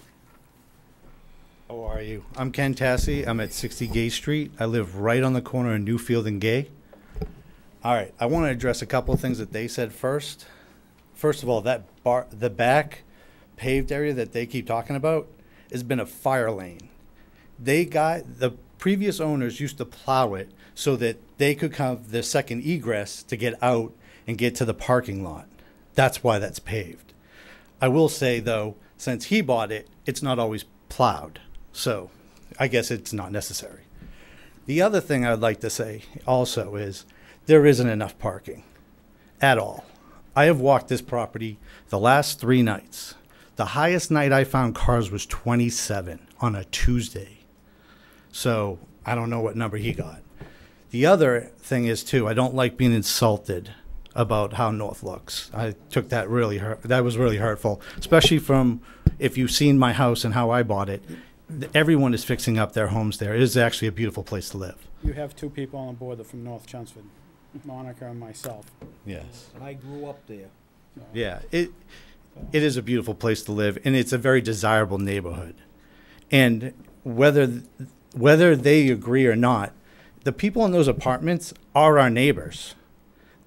[SPEAKER 17] How are you? I'm Ken Tassi. I'm at 60 Gay Street. I live right on the corner of Newfield and Gay. All right, I want to address a couple of things that they said first. First of all, the back paved area that they keep talking about has been a fire lane. The previous owners used to plow it so that they could have the second egress to get out and get to the parking lot. That's why that's paved. I will say, though, since he bought it, it's not always plowed. So I guess it's not necessary. The other thing I'd like to say also is there isn't enough parking at all. I have walked this property the last 3 nights. The highest night I found cars was 27 on a Tuesday. So I don't know what number he got. The other thing is, too, I don't like being insulted about how North looks. I took that that was really hurtful, especially from, if you've seen my house and how I bought it, everyone is fixing up their homes there. It is actually a beautiful place to live.
[SPEAKER 2] You have 2 people on board that are from North Chelmsford, Monica and myself.
[SPEAKER 17] Yes.
[SPEAKER 1] And I grew up there.
[SPEAKER 17] Yeah, it is a beautiful place to live, and it's a very desirable neighborhood. And whether they agree or not, the people in those apartments are our neighbors.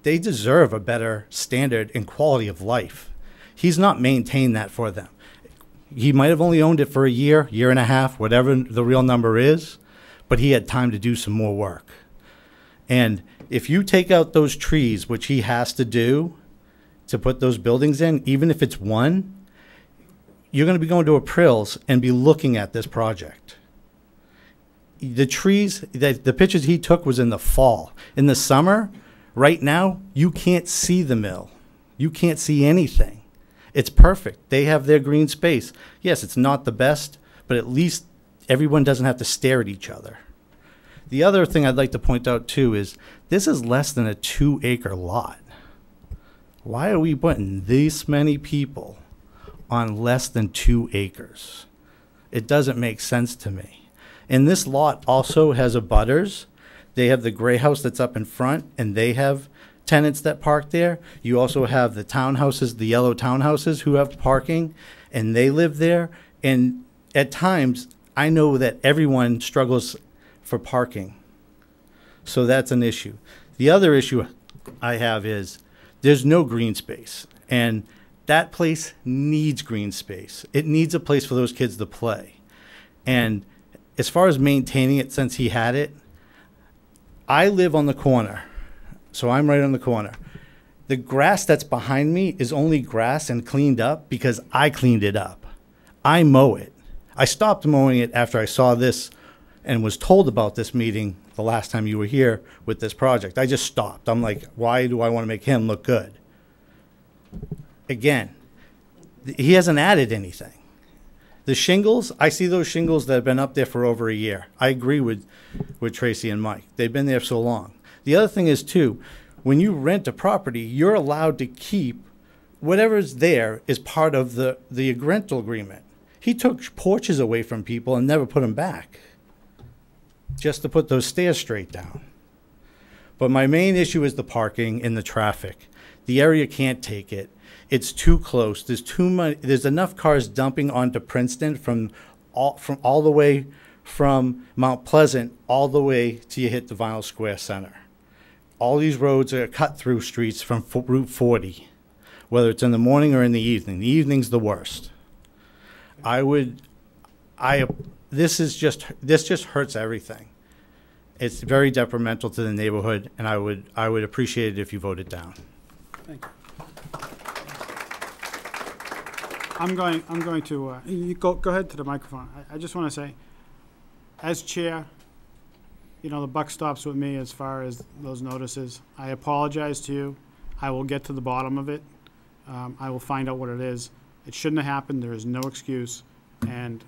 [SPEAKER 17] They deserve a better standard and quality of life. He's not maintained that for them. He might have only owned it for a year, year and a half, whatever the real number is, but he had time to do some more work. And if you take out those trees, which he has to do to put those buildings in, even if it's one, you're going to be going to April's and be looking at this project. The trees, the pictures he took was in the fall. In the summer, right now, you can't see the mill. You can't see anything. It's perfect. They have their green space. Yes, it's not the best, but at least everyone doesn't have to stare at each other. The other thing I'd like to point out, too, is this is less than a 2-acre lot. Why are we putting this many people on less than 2 acres? It doesn't make sense to me. And this lot also has abutters. They have the gray house that's up in front, and they have tenants that park there. You also have the townhouses, the yellow townhouses, who have parking, and they live there. And at times, I know that everyone struggles for parking. So that's an issue. The other issue I have is there's no green space, and that place needs green space. It needs a place for those kids to play. And as far as maintaining it since he had it, I live on the corner. So I'm right on the corner. The grass that's behind me is only grass and cleaned up because I cleaned it up. I mow it. I stopped mowing it after I saw this and was told about this meeting the last time you were here with this project. I just stopped. I'm like, why do I want to make him look good? Again, he hasn't added anything. The shingles, I see those shingles that have been up there for over a year. I agree with Tracy and Mike. They've been there so long. The other thing is, too, when you rent a property, you're allowed to keep whatever's there is part of the rental agreement. He took porches away from people and never put them back just to put those stairs straight down. But my main issue is the parking and the traffic. The area can't take it. It's too close. There's too much. There's enough cars dumping onto Princeton from all the way from Mount Pleasant all the way till you hit the Vinyl Square Center. All these roads are cut-through streets from Route 40, whether it's in the morning or in the evening. The evening's the worst. This just hurts everything. It's very detrimental to the neighborhood, and I would appreciate it if you voted down.
[SPEAKER 2] Thank you. I'm going to you go ahead to the microphone. I just want to say, as chair, you know, the buck stops with me as far as those notices. I apologize to you. I will get to the bottom of it. I will find out what it is. It shouldn't have happened. There is no excuse, and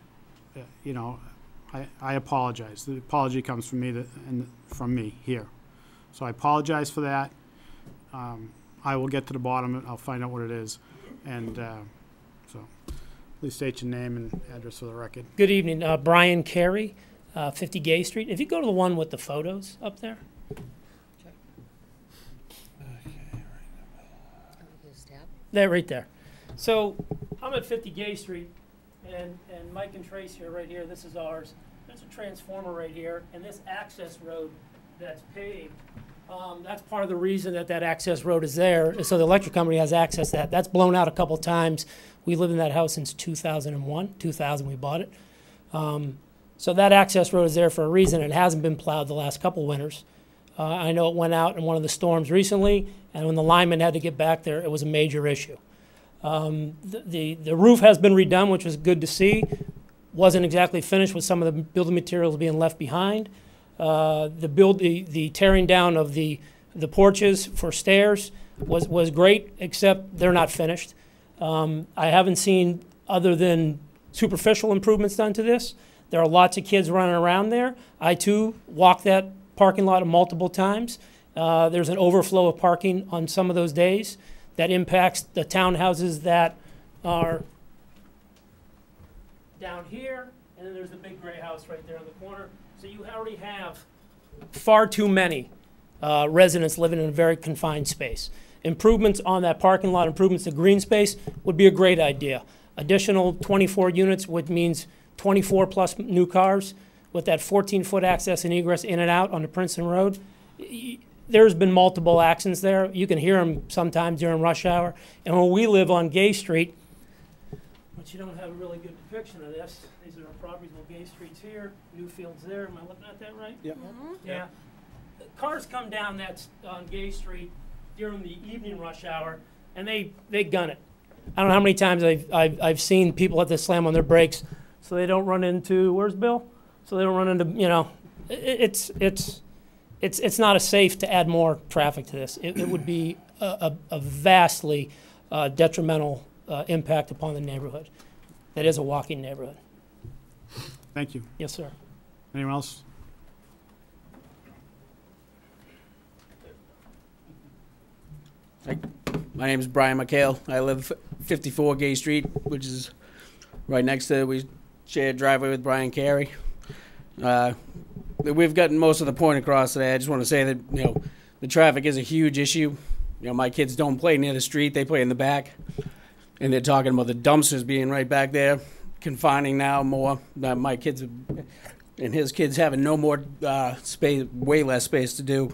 [SPEAKER 2] you know, I apologize. The apology comes from me and from me here. So I apologize for that. I will get to the bottom of it. I'll find out what it is. And so please state your name and address for the record.
[SPEAKER 18] Good evening, Brian Carey, 50 Gay Street. If you go to the one with the photos up there. There, right there. So I'm at 50 Gay Street, and Mike and Trace here, right here. This is ours. There's a transformer right here, and this access road that's paved. That's part of the reason that access road is there, is so the electric company has access to that. That's blown out a couple times. We lived in that house since 2001. 2000 we bought it. So that access road is there for a reason. It hasn't been plowed the last couple winters. I know it went out in one of the storms recently, and when the linemen had to get back there, it was a major issue. The roof has been redone, which was good to see. Wasn't exactly finished with some of the building materials being left behind. The tearing down of the porches for stairs was great, except they're not finished. I haven't seen, other than superficial improvements done to this. There are lots of kids running around there. I too walk that parking lot multiple times. There's an overflow of parking on some of those days that impacts the townhouses that are down here, and then there's the big gray house right there in the corner. So you already have far too many residents living in a very confined space. Improvements on that parking lot, improvements to green space would be a great idea. Additional 24 units, which means 24 plus new cars with that 14-foot access and egress in and out on the Princeton Road. There's been multiple accidents there. You can hear them sometimes during rush hour. And when we live on Gay Street, but you don't have a really good depiction of this. These are our properties. Well, Gay Street's here, Newfield's there. Am I looking at that right? Yep. Yeah. Cars come down that on Gay Street during the evening rush hour, and they gun it. I don't know how many times I've seen people have to slam on their brakes so they don't run into, where's Bill? So they don't run into, you know, it's not safe to add more traffic to this. It would be a vastly detrimental impact upon the neighborhood. That is a walking neighborhood.
[SPEAKER 2] Thank you.
[SPEAKER 18] Yes, sir.
[SPEAKER 2] Anyone else?
[SPEAKER 19] My name is Brian McHale. I live 54 Gay Street, which is right next to, we share a driveway with Brian Carey. We've gotten most of the point across today. I just want to say that, you know, the traffic is a huge issue. You know, my kids don't play near the street. They play in the back. And they're talking about the dumpsters being right back there, confining now more. My kids and his kids having no more space, way less space to do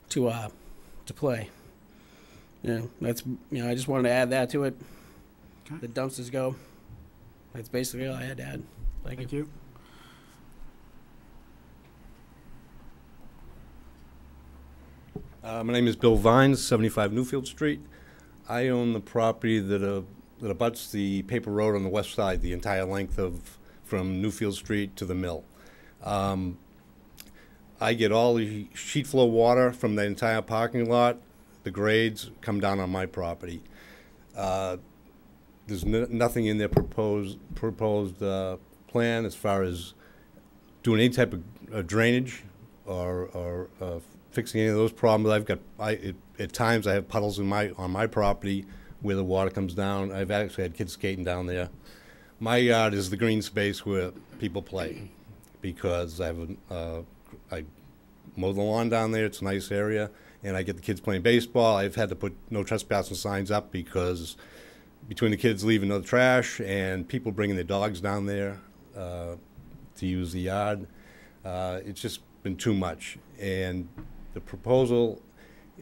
[SPEAKER 19] to play. Yeah, that's, you know, I just wanted to add that to it.
[SPEAKER 2] Okay.
[SPEAKER 19] The dumpsters go. That's basically all I had to add. Thank you.
[SPEAKER 20] My name is Bill Vines, 75 Newfield Street. I own the property that abuts the paper road on the west side, the entire length of from Newfield Street to the mill. I get all the sheet flow water from the entire parking lot. The grades come down on my property. There's nothing in their proposed plan as far as doing any type of drainage or fixing any of those problems. I've got, at times I have puddles on my property where the water comes down. I've actually had kids skating down there. My yard is the green space where people play because I mow the lawn down there. It's a nice area, and I get the kids playing baseball. I've had to put no trespassing signs up because between the kids leaving the trash and people bringing their dogs down there to use the yard, it's just been too much. And the proposal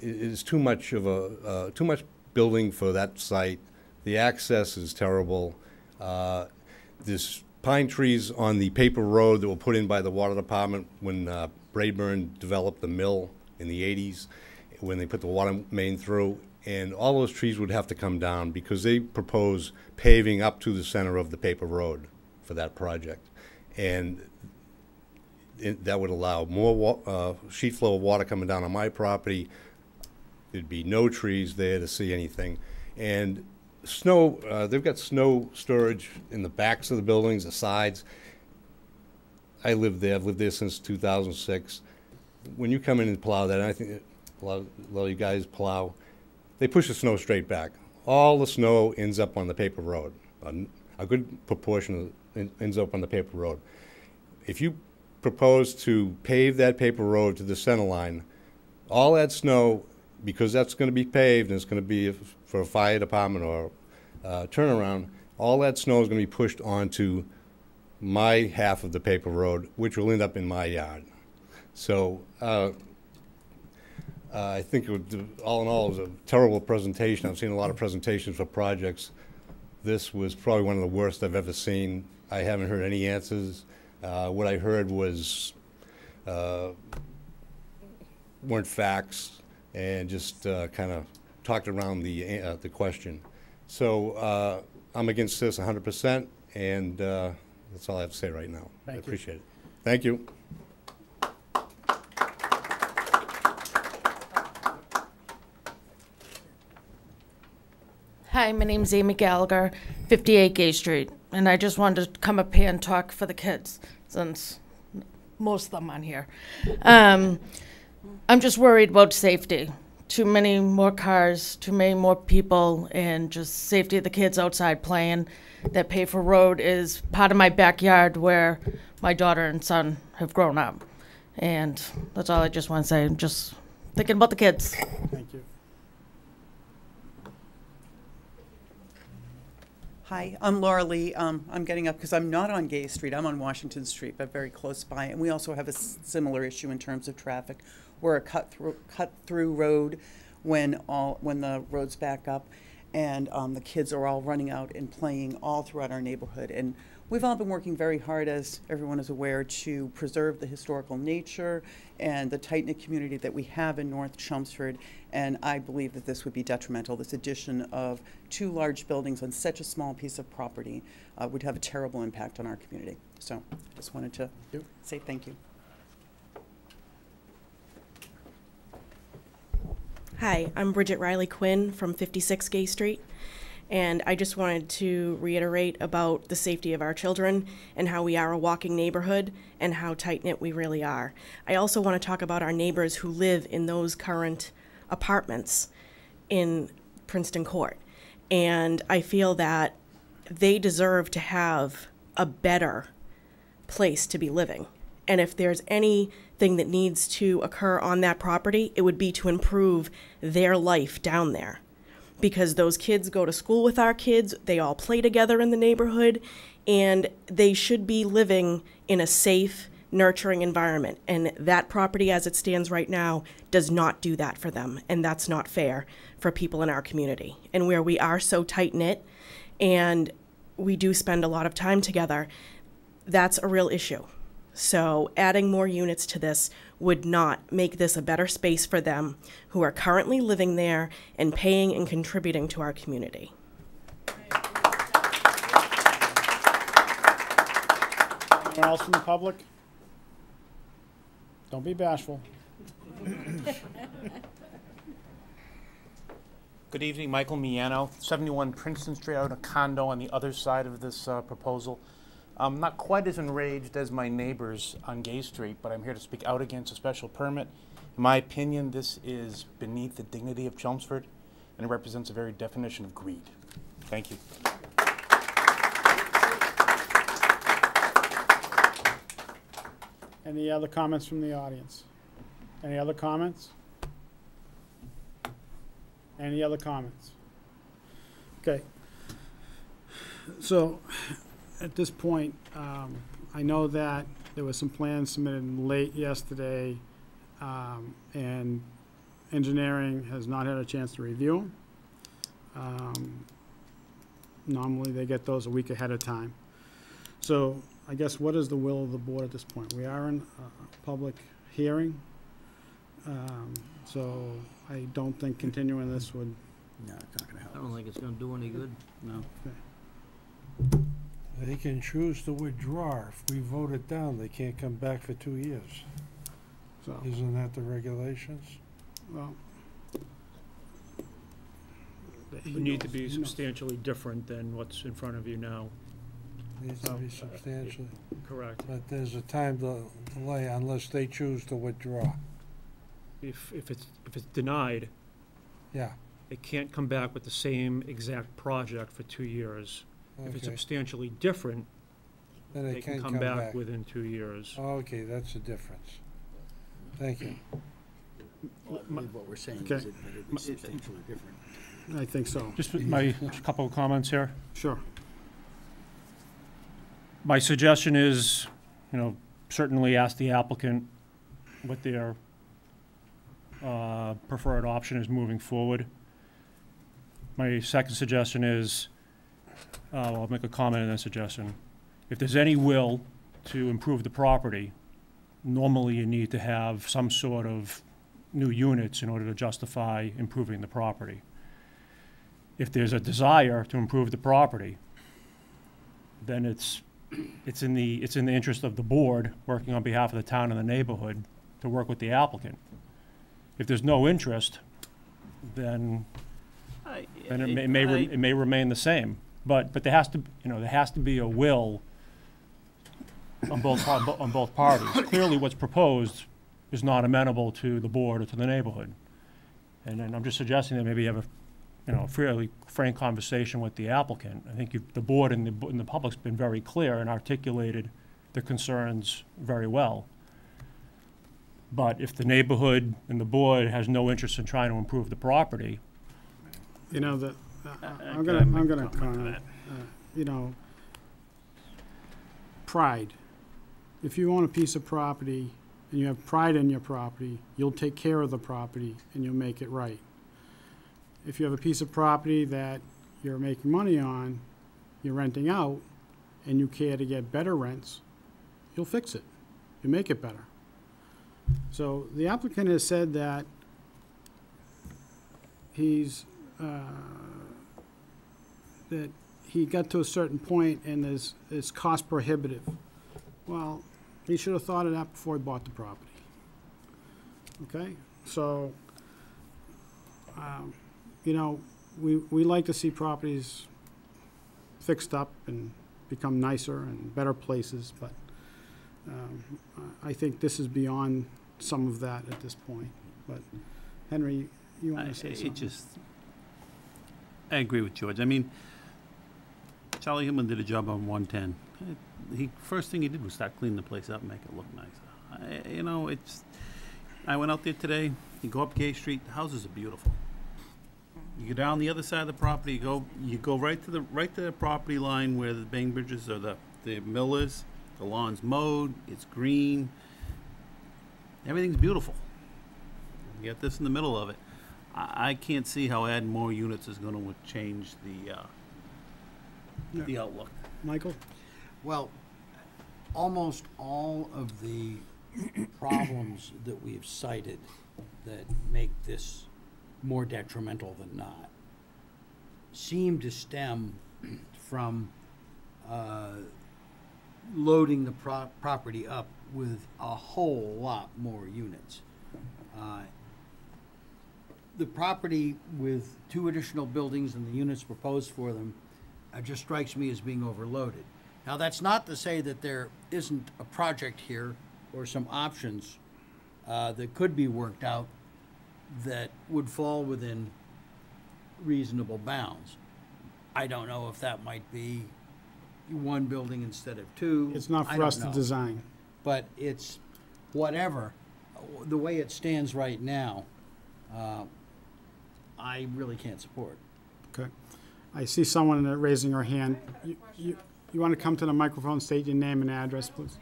[SPEAKER 20] is too much of too much building for that site. The access is terrible. There's pine trees on the paper road that were put in by the water department when Braeburn developed the mill in the 80s, when they put the water main through, and all those trees would have to come down because they propose paving up to the center of the paper road for that project. And that would allow more sheet flow of water coming down on my property. There'd be no trees there to see anything. And snow, they've got snow storage in the backs of the buildings, the sides. I live there. I've lived there since 2006. When you come in and plow that, I think a lot of you guys plow, they push the snow straight back. All the snow ends up on the paper road. A good proportion ends up on the paper road. If you propose to pave that paper road to the center line, all that snow, because that's going to be paved and it's going to be for a fire department or turnaround, all that snow is going to be pushed onto my half of the paper road, which will end up in my yard. So I think all in all, it was a terrible presentation. I've seen a lot of presentations for projects. This was probably one of the worst I've ever seen. I haven't heard any answers. What I heard was weren't facts and just kind of talked around the question. So I'm against this 100%, and that's all I have to say right now. I appreciate it. Thank you.
[SPEAKER 21] Hi, my name's Amy Gallagher, 58 Gay Street, and I just wanted to come up here and talk for the kids, since most of them aren't here. I'm just worried about safety. Too many more cars, too many more people, and just safety of the kids outside playing. That paper road is part of my backyard where my daughter and son have grown up. And that's all I just want to say. I'm just thinking about the kids.
[SPEAKER 2] Thank you.
[SPEAKER 22] Hi, I'm Laura Lee. I'm getting up because I'm not on Gay Street. I'm on Washington Street, but very close by. And we also have a similar issue in terms of traffic. We're a cut-through road when the roads back up, and the kids are all running out and playing all throughout our neighborhood. And we've all been working very hard, as everyone is aware, to preserve the historical nature and the tight-knit community that we have in North Chelmsford. And I believe that this would be detrimental. This addition of 2 large buildings on such a small piece of property would have a terrible impact on our community. So I just wanted to say thank you.
[SPEAKER 23] Hi, I'm Bridget Riley Quinn from 56 Gay Street, and I just wanted to reiterate about the safety of our children and how we are a walking neighborhood and how tight-knit we really are. I also want to talk about our neighbors who live in those current apartments in Princeton Court, and I feel that they deserve to have a better place to be living. And if there's anything that needs to occur on that property, it would be to improve their life down there. Because those kids go to school with our kids, they all play together in the neighborhood, and they should be living in a safe, nurturing environment. And that property as it stands right now does not do that for them, and that's not fair for people in our community. And where we are so tight-knit and we do spend a lot of time together, that's a real issue. So adding more units to this would not make this a better space for them who are currently living there and paying and contributing to our community.
[SPEAKER 2] Anyone else from the public? Don't be bashful.
[SPEAKER 24] Good evening, Michael Miano, 71 Princeton Street. I own a condo on the other side of this proposal. I'm not quite as enraged as my neighbors on Gay Street, but I'm here to speak out against a special permit. In my opinion, this is beneath the dignity of Chelmsford, and it represents a very definition of greed. Thank you.
[SPEAKER 2] Any other comments from the audience? Any other comments? Any other comments? Okay. So, at this point, I know that there were some plans submitted late yesterday, and engineering has not had a chance to review them. Normally, they get those a week ahead of time. So, I guess what is the will of the board at this point? We are in a public hearing, so I don't think continuing this would.
[SPEAKER 1] No, it's not going to help. I don't think it's going to do any good. No.
[SPEAKER 2] Okay.
[SPEAKER 6] They can choose to withdraw. If we vote it down, they can't come back for 2 years.
[SPEAKER 2] So,
[SPEAKER 6] isn't that the regulations?
[SPEAKER 2] Well,
[SPEAKER 10] It need to be substantially different than what's in front of you now.
[SPEAKER 6] Needs to be substantially.
[SPEAKER 10] Correct.
[SPEAKER 6] But there's a time delay unless they choose to withdraw.
[SPEAKER 10] if it's denied,
[SPEAKER 6] Yeah.
[SPEAKER 10] it can't come back with the same exact project for 2 years. If it's
[SPEAKER 6] Okay.
[SPEAKER 10] substantially different,
[SPEAKER 6] Then
[SPEAKER 10] they can come back within 2 years.
[SPEAKER 6] Okay, that's the difference. Thank you.
[SPEAKER 13] Well, I believe what we're saying
[SPEAKER 2] Okay.
[SPEAKER 13] is that it is substantially different.
[SPEAKER 2] I think so.
[SPEAKER 10] Just just a couple of comments here.
[SPEAKER 2] Sure.
[SPEAKER 10] My suggestion is, certainly ask the applicant what their preferred option is moving forward. My second suggestion is, I'll make a comment and then a suggestion. If there's any will to improve the property, normally you need to have some sort of new units in order to justify improving the property. If there's a desire to improve the property, then it's in the interest of the board, working on behalf of the town and the neighborhood, to work with the applicant. If there's no interest, then it may remain the same. But there has to be a will on both parties. Clearly, what's proposed is not amenable to the board or to the neighborhood. And then I'm just suggesting that maybe you have a fairly frank conversation with the applicant. I think the board and the public's been very clear and articulated the concerns very well. But if the neighborhood and the board has no interest in trying to improve the property,
[SPEAKER 2] I'm gonna comment. Pride. If you own a piece of property and you have pride in your property, you'll take care of the property and you'll make it right. If you have a piece of property that you're making money on, you're renting out, and you care to get better rents, you'll fix it. You make it better. So the applicant has said that that he got to a certain point and is cost prohibitive. Well, he should have thought of that before he bought the property. Okay? So, we like to see properties fixed up and become nicer and better places, but I think this is beyond some of that at this point. But Henry, you want to say something?
[SPEAKER 8] I agree with George. I mean, Charlie Hillman did a job on 110. First thing he did was start cleaning the place up and make it look nicer. I went out there today. You go up Gay Street. The houses are beautiful. You go down the other side of the property. You go right to the property line where the Bainbridges or the mill is. The lawn's mowed. It's green. Everything's beautiful. You got this in the middle of it. I can't see how adding more units is going to change the outlook.
[SPEAKER 2] Michael?
[SPEAKER 13] Well, almost all of the problems that we've cited that make this more detrimental than not seem to stem from loading the property up with a whole lot more units. The property with 2 additional buildings and the units proposed for them just strikes me as being overloaded. Now, that's not to say that there isn't a project here or some options that could be worked out that would fall within reasonable bounds. I don't know if that might be 1 building instead of 2.
[SPEAKER 2] It's not for us to design.
[SPEAKER 13] But it's whatever. The way it stands right now, I really can't support.
[SPEAKER 2] Okay. I see someone raising her hand. You want to come to the microphone, state your name and address, please?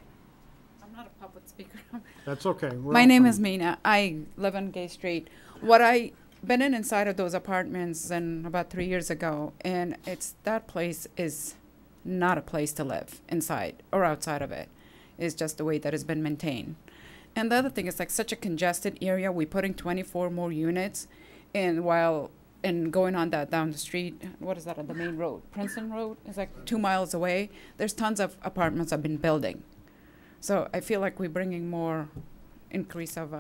[SPEAKER 7] I'm not a public speaker.
[SPEAKER 2] That's okay.
[SPEAKER 7] My name is Mina. I live on Gay Street. I been inside of those apartments about 3 years ago, and that place is not a place to live inside or outside of it. It's just the way that it's been maintained. And the other thing is such a congested area. We're putting 24 more units, and going on down the street, what is that on the main road? Princeton Road is 2 miles away. There's tons of apartments I've been building. So I feel like we're bringing more increase of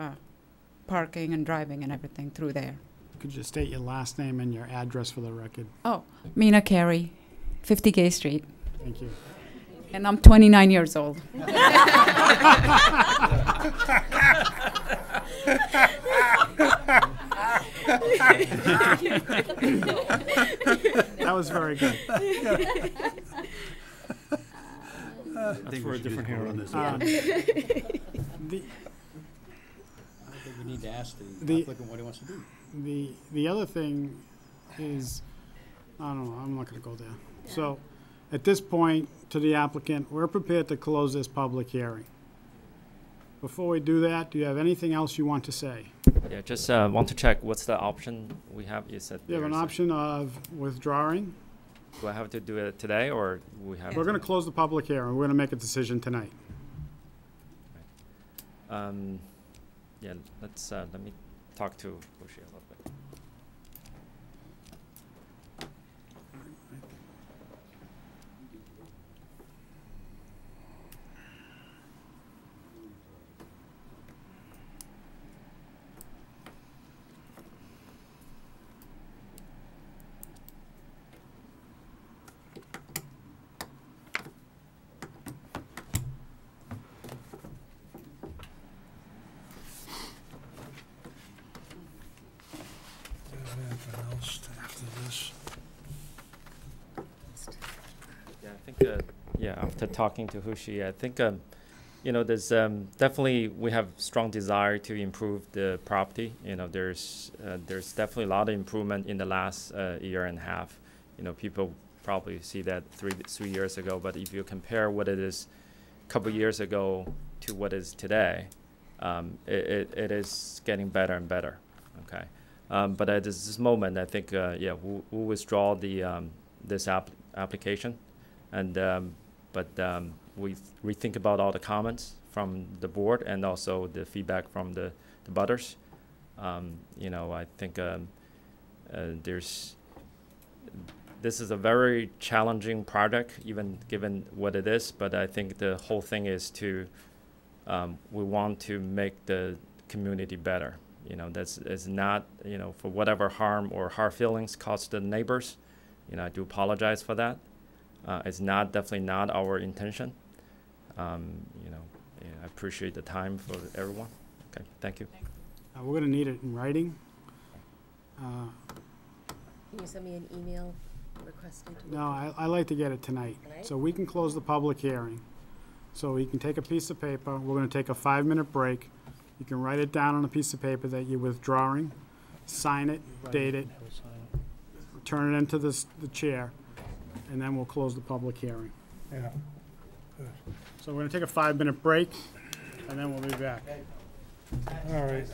[SPEAKER 7] parking and driving and everything through there.
[SPEAKER 2] Could you state your last name and your address for the record?
[SPEAKER 7] Oh, Mina Carey, 50 Gay Street.
[SPEAKER 2] Thank you.
[SPEAKER 7] And I'm 29 years old.
[SPEAKER 2] That was very good.
[SPEAKER 10] That's for a different hearing.
[SPEAKER 2] The,
[SPEAKER 13] I think we need to ask the
[SPEAKER 2] The-
[SPEAKER 13] applicant what he wants to do.
[SPEAKER 2] the other thing is, I don't know, I'm not gonna go there. So, at this point, to the applicant, we're prepared to close this public hearing. Before we do that, do you have anything else you want to say?
[SPEAKER 15] Yeah, just want to check what's the option we have. You said
[SPEAKER 2] You have an
[SPEAKER 15] there's a-
[SPEAKER 2] option of withdrawing.
[SPEAKER 15] Do I have to do it today, or we have?
[SPEAKER 2] We're gonna close the public hearing. We're gonna make a decision tonight.
[SPEAKER 15] Yeah, let me talk to Bushi a little bit.
[SPEAKER 6] Anything else after this?
[SPEAKER 15] Yeah, I think, yeah, after talking to Hushi, I think, there's definitely, we have strong desire to improve the property. There's definitely a lot of improvement in the last year and a half. People probably see that 3 years ago, but if you compare what it is a couple years ago to what is today, it is getting better and better, okay? But at this moment, I think, we'll withdraw this application, and we rethink about all the comments from the board and also the feedback from the butters. I think this is a very challenging project, even given what it is. But I think the whole thing is we want to make the community better. That's is not, for whatever harm or hard feelings caused the neighbors. I do apologize for that. It's definitely not our intention. I appreciate the time for everyone. Okay, thank you.
[SPEAKER 2] We're gonna need it in writing.
[SPEAKER 4] Can you send me an email requesting to?
[SPEAKER 2] No, I like to get it tonight, so we can close the public hearing. So you can take a piece of paper, we're gonna take a 5-minute break. You can write it down on a piece of paper that you're withdrawing, sign it, date it, turn it into the chair, and then we'll close the public hearing.
[SPEAKER 6] Yeah.
[SPEAKER 2] So we're gonna take a 5-minute break, and then we'll be back.
[SPEAKER 6] All right.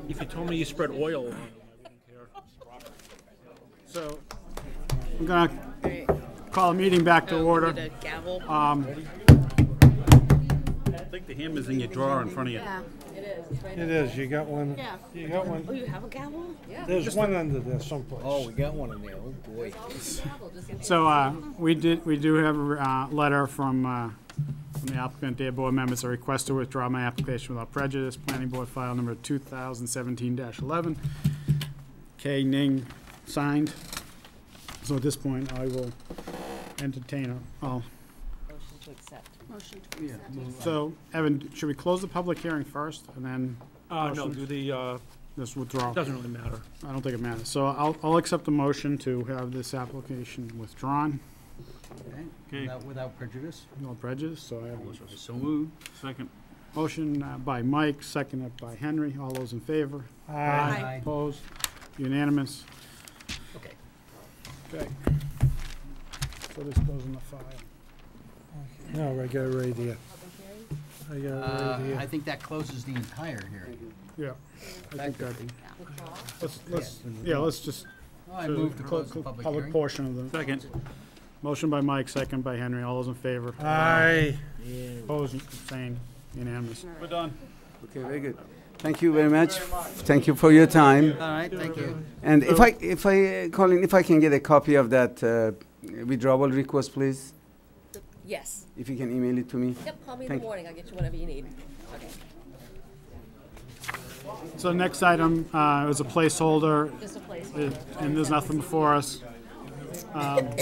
[SPEAKER 10] If you told me you spread oil on it, I wouldn't care.
[SPEAKER 2] So, I'm gonna call a meeting back to order.
[SPEAKER 5] Need a gavel?
[SPEAKER 8] I think the hammer's in your drawer in front of you.
[SPEAKER 5] Yeah, it is. It's right
[SPEAKER 6] It is, you got one.
[SPEAKER 5] Yeah.
[SPEAKER 6] You got one.
[SPEAKER 5] Oh, you have a gavel? Yeah.
[SPEAKER 6] There's one under there someplace.
[SPEAKER 1] Oh, we got one in there, oh boy.
[SPEAKER 2] So, we do have a letter from the applicant, dear board members, a request to withdraw my application without prejudice, planning board file number 2017-11. K. Ning, signed. So at this point, I will entertain
[SPEAKER 4] Motion to accept.
[SPEAKER 5] Motion to accept.
[SPEAKER 2] So, Evan, should we close the public hearing first, and then?
[SPEAKER 10] No,
[SPEAKER 2] motion?
[SPEAKER 10] do the,
[SPEAKER 2] Just withdraw.
[SPEAKER 10] doesn't really matter.
[SPEAKER 2] I don't think it matters. So I'll accept the motion to have this application withdrawn.
[SPEAKER 10] Okay.
[SPEAKER 13] Without prejudice?
[SPEAKER 2] No prejudice, so I have a
[SPEAKER 13] So moved.
[SPEAKER 10] Second.
[SPEAKER 2] motion by Mike, seconded by Henry. All those in favor?
[SPEAKER 13] Aye.
[SPEAKER 2] Opposed? Unanimous?
[SPEAKER 13] Okay.
[SPEAKER 2] Okay. So this goes in the file.
[SPEAKER 6] No, I got it right here. I got it right here.
[SPEAKER 13] I think that closes the entire hearing.
[SPEAKER 2] Yeah. I think that, let's just.
[SPEAKER 13] Oh, I move to close the public hearing.
[SPEAKER 2] portion of the.
[SPEAKER 10] Second.
[SPEAKER 2] Motion by Mike, second by Henry. All those in favor?
[SPEAKER 6] Aye.
[SPEAKER 2] Opposed, abstained, unanimous.
[SPEAKER 10] We're done.
[SPEAKER 14] Okay, very good. Thank you very much. Thank you for your time.
[SPEAKER 13] All right, thank you.
[SPEAKER 14] And Colin, if I can get a copy of that withdrawal request, please,
[SPEAKER 4] Yes.
[SPEAKER 14] if you can email it to me.
[SPEAKER 4] Yep, call me in
[SPEAKER 14] Thank
[SPEAKER 4] the morning. I'll get you whatever you need. Okay.
[SPEAKER 2] So next item is a placeholder.
[SPEAKER 4] Just a placeholder.
[SPEAKER 2] And there's nothing before us.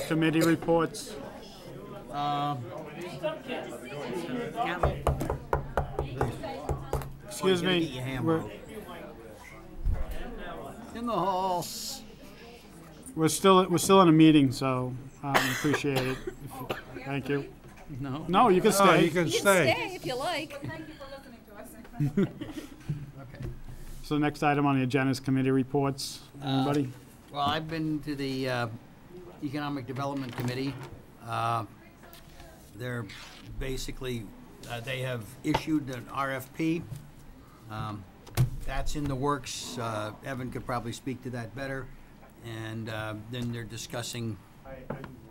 [SPEAKER 2] Committee reports.
[SPEAKER 5] Gavel.
[SPEAKER 2] Excuse
[SPEAKER 13] Get
[SPEAKER 2] me.
[SPEAKER 13] your hammer. In the hall.
[SPEAKER 2] We're still in a meeting, so appreciate it. Thank you.
[SPEAKER 13] No.
[SPEAKER 2] No, you can stay.
[SPEAKER 6] Oh, you can
[SPEAKER 4] You can
[SPEAKER 6] stay.
[SPEAKER 4] stay if you like.
[SPEAKER 13] Okay.
[SPEAKER 2] So next item on the agenda is committee reports. Anybody?
[SPEAKER 13] Well, I've been to the Economic Development Committee. They're basically, they have issued an RFP. That's in the works. Evan could probably speak to that better. And then they're discussing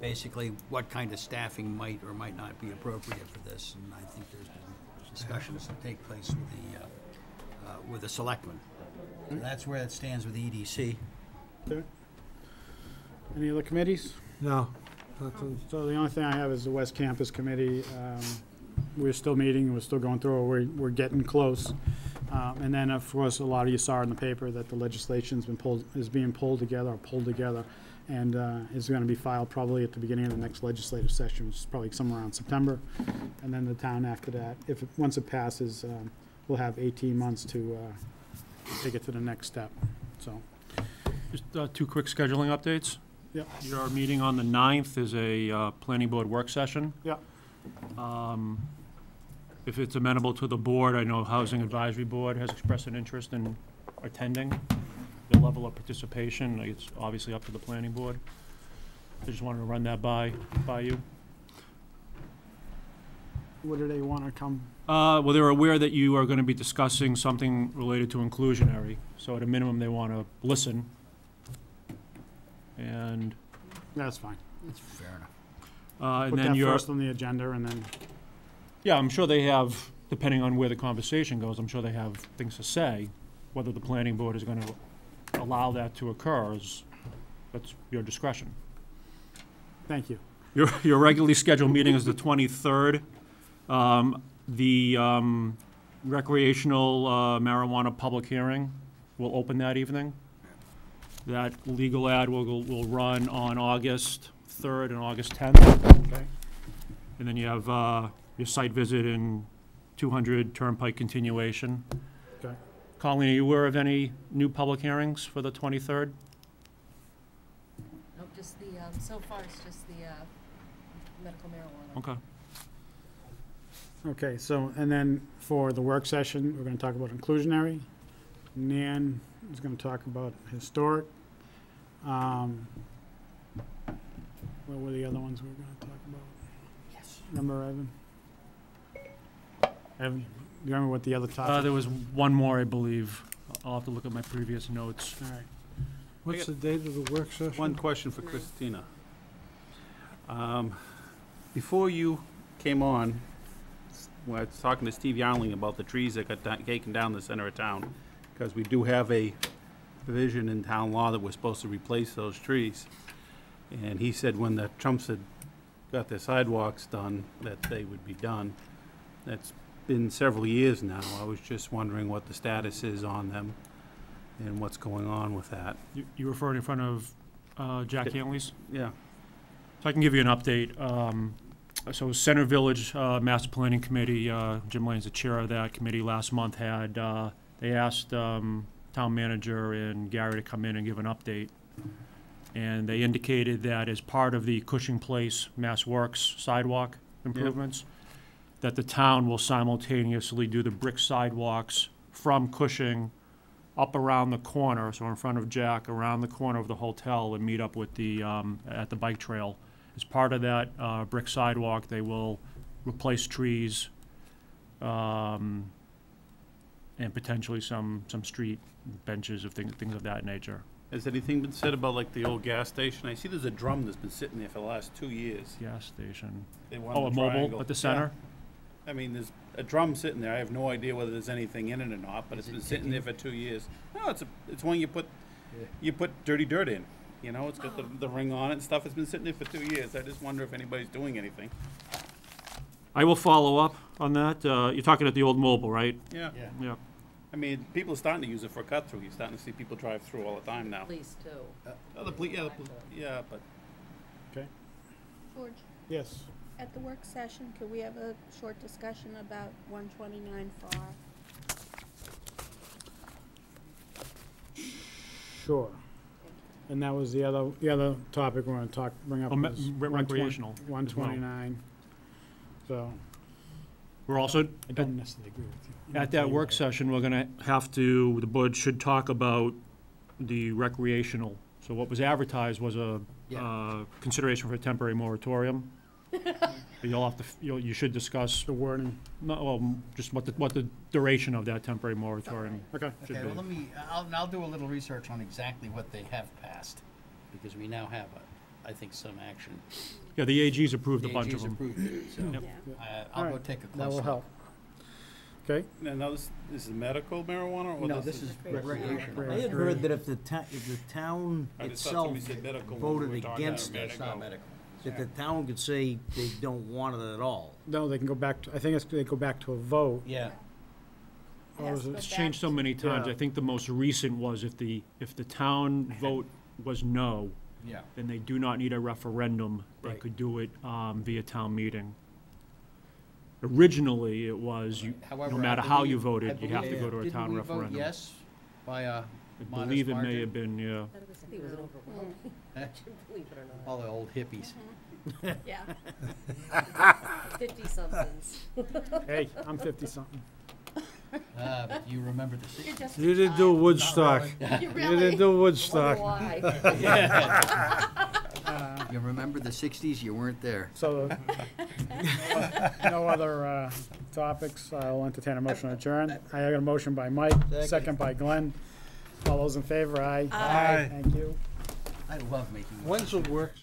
[SPEAKER 13] basically what kind of staffing might or might not be appropriate for this. And I think there's been discussions that take place with the selectmen. So that's where it stands with the EDC.
[SPEAKER 2] Okay. Any other committees?
[SPEAKER 6] No. Nothing.
[SPEAKER 2] So the only thing I have is the West Campus Committee. We're still meeting, we're still going through, we're getting close. And then, of course, a lot of you saw in the paper that the legislation's being pulled together, and is going to be filed probably at the beginning of the next legislative session, which is probably somewhere around September. And then the town after that, once it passes, we'll have 18 months to take it to the next step, so.
[SPEAKER 10] Just two quick scheduling updates.
[SPEAKER 2] Yep.
[SPEAKER 10] Your meeting on the 9th is a planning board work session.
[SPEAKER 2] Yep.
[SPEAKER 10] If it's amenable to the board, I know Housing Advisory Board has expressed an interest in attending. The level of participation, it's obviously up to the planning board. I just wanted to run that by you.
[SPEAKER 2] What do they want to come?
[SPEAKER 10] Well, they're aware that you are going to be discussing something related to inclusionary, so at a minimum, they want to listen. And
[SPEAKER 2] That's fine.
[SPEAKER 13] That's fair enough.
[SPEAKER 10] and
[SPEAKER 2] Put
[SPEAKER 10] then
[SPEAKER 2] that
[SPEAKER 10] you're
[SPEAKER 2] first on the agenda, and then,
[SPEAKER 10] yeah, I'm sure they have, depending on where the conversation goes, I'm sure they have things to say. Whether the planning board is going to allow that to occur that's your discretion.
[SPEAKER 2] thank you.
[SPEAKER 10] Your regularly scheduled meeting is the 23rd. The recreational marijuana public hearing will open that evening. That legal ad will run on August 3rd and August 10th.
[SPEAKER 2] Okay.
[SPEAKER 10] And then you have your site visit and 200 Turnpike continuation.
[SPEAKER 2] Okay.
[SPEAKER 10] Colleen, are you aware of any new public hearings for the 23rd?
[SPEAKER 4] Nope, just the, so far it's just the medical marijuana.
[SPEAKER 10] Okay.
[SPEAKER 2] Okay, so, and then for the work session, we're gonna talk about inclusionary. Nan is gonna talk about historic. What were the other ones we were gonna talk about?
[SPEAKER 13] Yes.
[SPEAKER 2] Remember, Evan? Evan, do you remember what the other topic?
[SPEAKER 10] There was one more, I believe, I'll have to look at my previous notes.
[SPEAKER 2] All right.
[SPEAKER 6] What's the date of the work session?
[SPEAKER 8] One question for Christina. Before you came on, when I was talking to Steve Yarling about the trees that got taken down the center of town, because we do have a provision in town law that we're supposed to replace those trees. And he said when the Trumps had got their sidewalks done, that they would be done. That's been several years now. I was just wondering what the status is on them and what's going on with that.
[SPEAKER 10] You referred in front of Jack Hanley's?
[SPEAKER 8] Yeah.
[SPEAKER 10] So I can give you an update. So Center Village Master Planning Committee, Jim Lane's the chair of that committee, last month had, they asked town manager and Gary to come in and give an update. And they indicated that as part of the Cushing Place Mass Works sidewalk improvements, that the town will simultaneously do the brick sidewalks from Cushing up around the corner, so in front of Jack, around the corner of the hotel, and meet up with the, at the bike trail. As part of that brick sidewalk, they will replace trees and potentially some street benches of things of that nature.
[SPEAKER 8] Has anything been said about like the old gas station? I see there's a drum that's been sitting there for the last 2 years.
[SPEAKER 10] Gas station.
[SPEAKER 8] They want
[SPEAKER 10] Oh,
[SPEAKER 8] the
[SPEAKER 10] a mobile
[SPEAKER 8] triangle.
[SPEAKER 10] at the center?
[SPEAKER 8] Yeah. I mean, there's a drum sitting there. I have no idea whether there's anything in it or not, but it's been sitting there for 2 years. No, it's one you put dirty dirt in. You know, it's got the ring on it and stuff. It's been sitting there for 2 years. I just wonder if anybody's doing anything.
[SPEAKER 10] I will follow up on that. You're talking at the old mobile, right?
[SPEAKER 8] Yeah.
[SPEAKER 10] Yeah.
[SPEAKER 8] I mean, people are starting to use it for a cut through. You're starting to see people drive through all the time now.
[SPEAKER 4] Police too.
[SPEAKER 8] Yeah, but.
[SPEAKER 2] Okay.
[SPEAKER 3] George,
[SPEAKER 2] Yes.
[SPEAKER 3] at the work session, could we have a short discussion about 129 FAR?
[SPEAKER 2] Sure. And that was the other topic we're gonna bring up.
[SPEAKER 10] Oh,
[SPEAKER 2] was
[SPEAKER 10] recreational as well.
[SPEAKER 2] 129. So.
[SPEAKER 10] We're also,
[SPEAKER 2] I don't necessarily agree with you.
[SPEAKER 10] at that work session, we're gonna have to, the board should talk about the recreational. So what was advertised was a consideration for a temporary moratorium. But you'll have to, you should discuss.
[SPEAKER 2] The wording.
[SPEAKER 10] No, well, just what the duration of that temporary moratorium
[SPEAKER 2] Okay.
[SPEAKER 10] should
[SPEAKER 13] Okay,
[SPEAKER 10] be.
[SPEAKER 13] well, I'll do a little research on exactly what they have passed, because we now have, I think, some action.
[SPEAKER 10] Yeah, the AG's approved a
[SPEAKER 13] The
[SPEAKER 10] bunch of
[SPEAKER 13] AG's
[SPEAKER 10] them.
[SPEAKER 13] approved it, so
[SPEAKER 10] Yep.
[SPEAKER 13] I'll
[SPEAKER 2] All
[SPEAKER 13] go
[SPEAKER 2] right,
[SPEAKER 13] take a close
[SPEAKER 2] that will
[SPEAKER 13] look.
[SPEAKER 2] help. Okay.
[SPEAKER 8] Now, this is medical marijuana, or
[SPEAKER 1] No, this is
[SPEAKER 8] recreational?
[SPEAKER 1] I had heard that if the town
[SPEAKER 8] I just thought
[SPEAKER 1] itself
[SPEAKER 8] somebody said medical when we
[SPEAKER 1] voted
[SPEAKER 8] were talking
[SPEAKER 1] against
[SPEAKER 8] about
[SPEAKER 1] it,
[SPEAKER 8] medical.
[SPEAKER 1] that the town could say they don't want it at all.
[SPEAKER 2] No, they can go back to, I think they go back to a vote.
[SPEAKER 13] Yeah.
[SPEAKER 2] Or was it-
[SPEAKER 10] It's changed so many times.
[SPEAKER 2] Yeah.
[SPEAKER 10] I think the most recent was if the town vote was no,
[SPEAKER 13] Yeah.
[SPEAKER 10] then they do not need a referendum. They
[SPEAKER 13] Right.
[SPEAKER 10] could do it via town meeting. Originally, it was,
[SPEAKER 13] However,
[SPEAKER 10] no
[SPEAKER 13] I
[SPEAKER 10] matter how
[SPEAKER 13] believe-
[SPEAKER 10] you
[SPEAKER 13] I
[SPEAKER 10] voted, you have to
[SPEAKER 13] believe-
[SPEAKER 10] go to a
[SPEAKER 13] didn't
[SPEAKER 10] town
[SPEAKER 13] we vote
[SPEAKER 10] referendum.
[SPEAKER 13] yes, by a
[SPEAKER 10] I
[SPEAKER 13] modest
[SPEAKER 10] believe it may
[SPEAKER 13] margin?
[SPEAKER 10] have been, yeah.
[SPEAKER 4] I think it was an overwhelming, believe it or not.
[SPEAKER 13] All the old hippies.
[SPEAKER 3] Yeah.
[SPEAKER 4] 50-somethings.
[SPEAKER 2] Hey, I'm 50-something.
[SPEAKER 13] But you remember the 60s.
[SPEAKER 6] You didn't do Woodstock.
[SPEAKER 13] You
[SPEAKER 6] You didn't do Woodstock.
[SPEAKER 13] You remember the 60s? You weren't there.
[SPEAKER 2] So, no other topics. I'll entertain a motion to adjourn. I got a motion by Mike, second by Glenn. All those in favor, aye.
[SPEAKER 6] Aye.
[SPEAKER 2] Thank you.
[SPEAKER 13] I love making.
[SPEAKER 6] When's the work?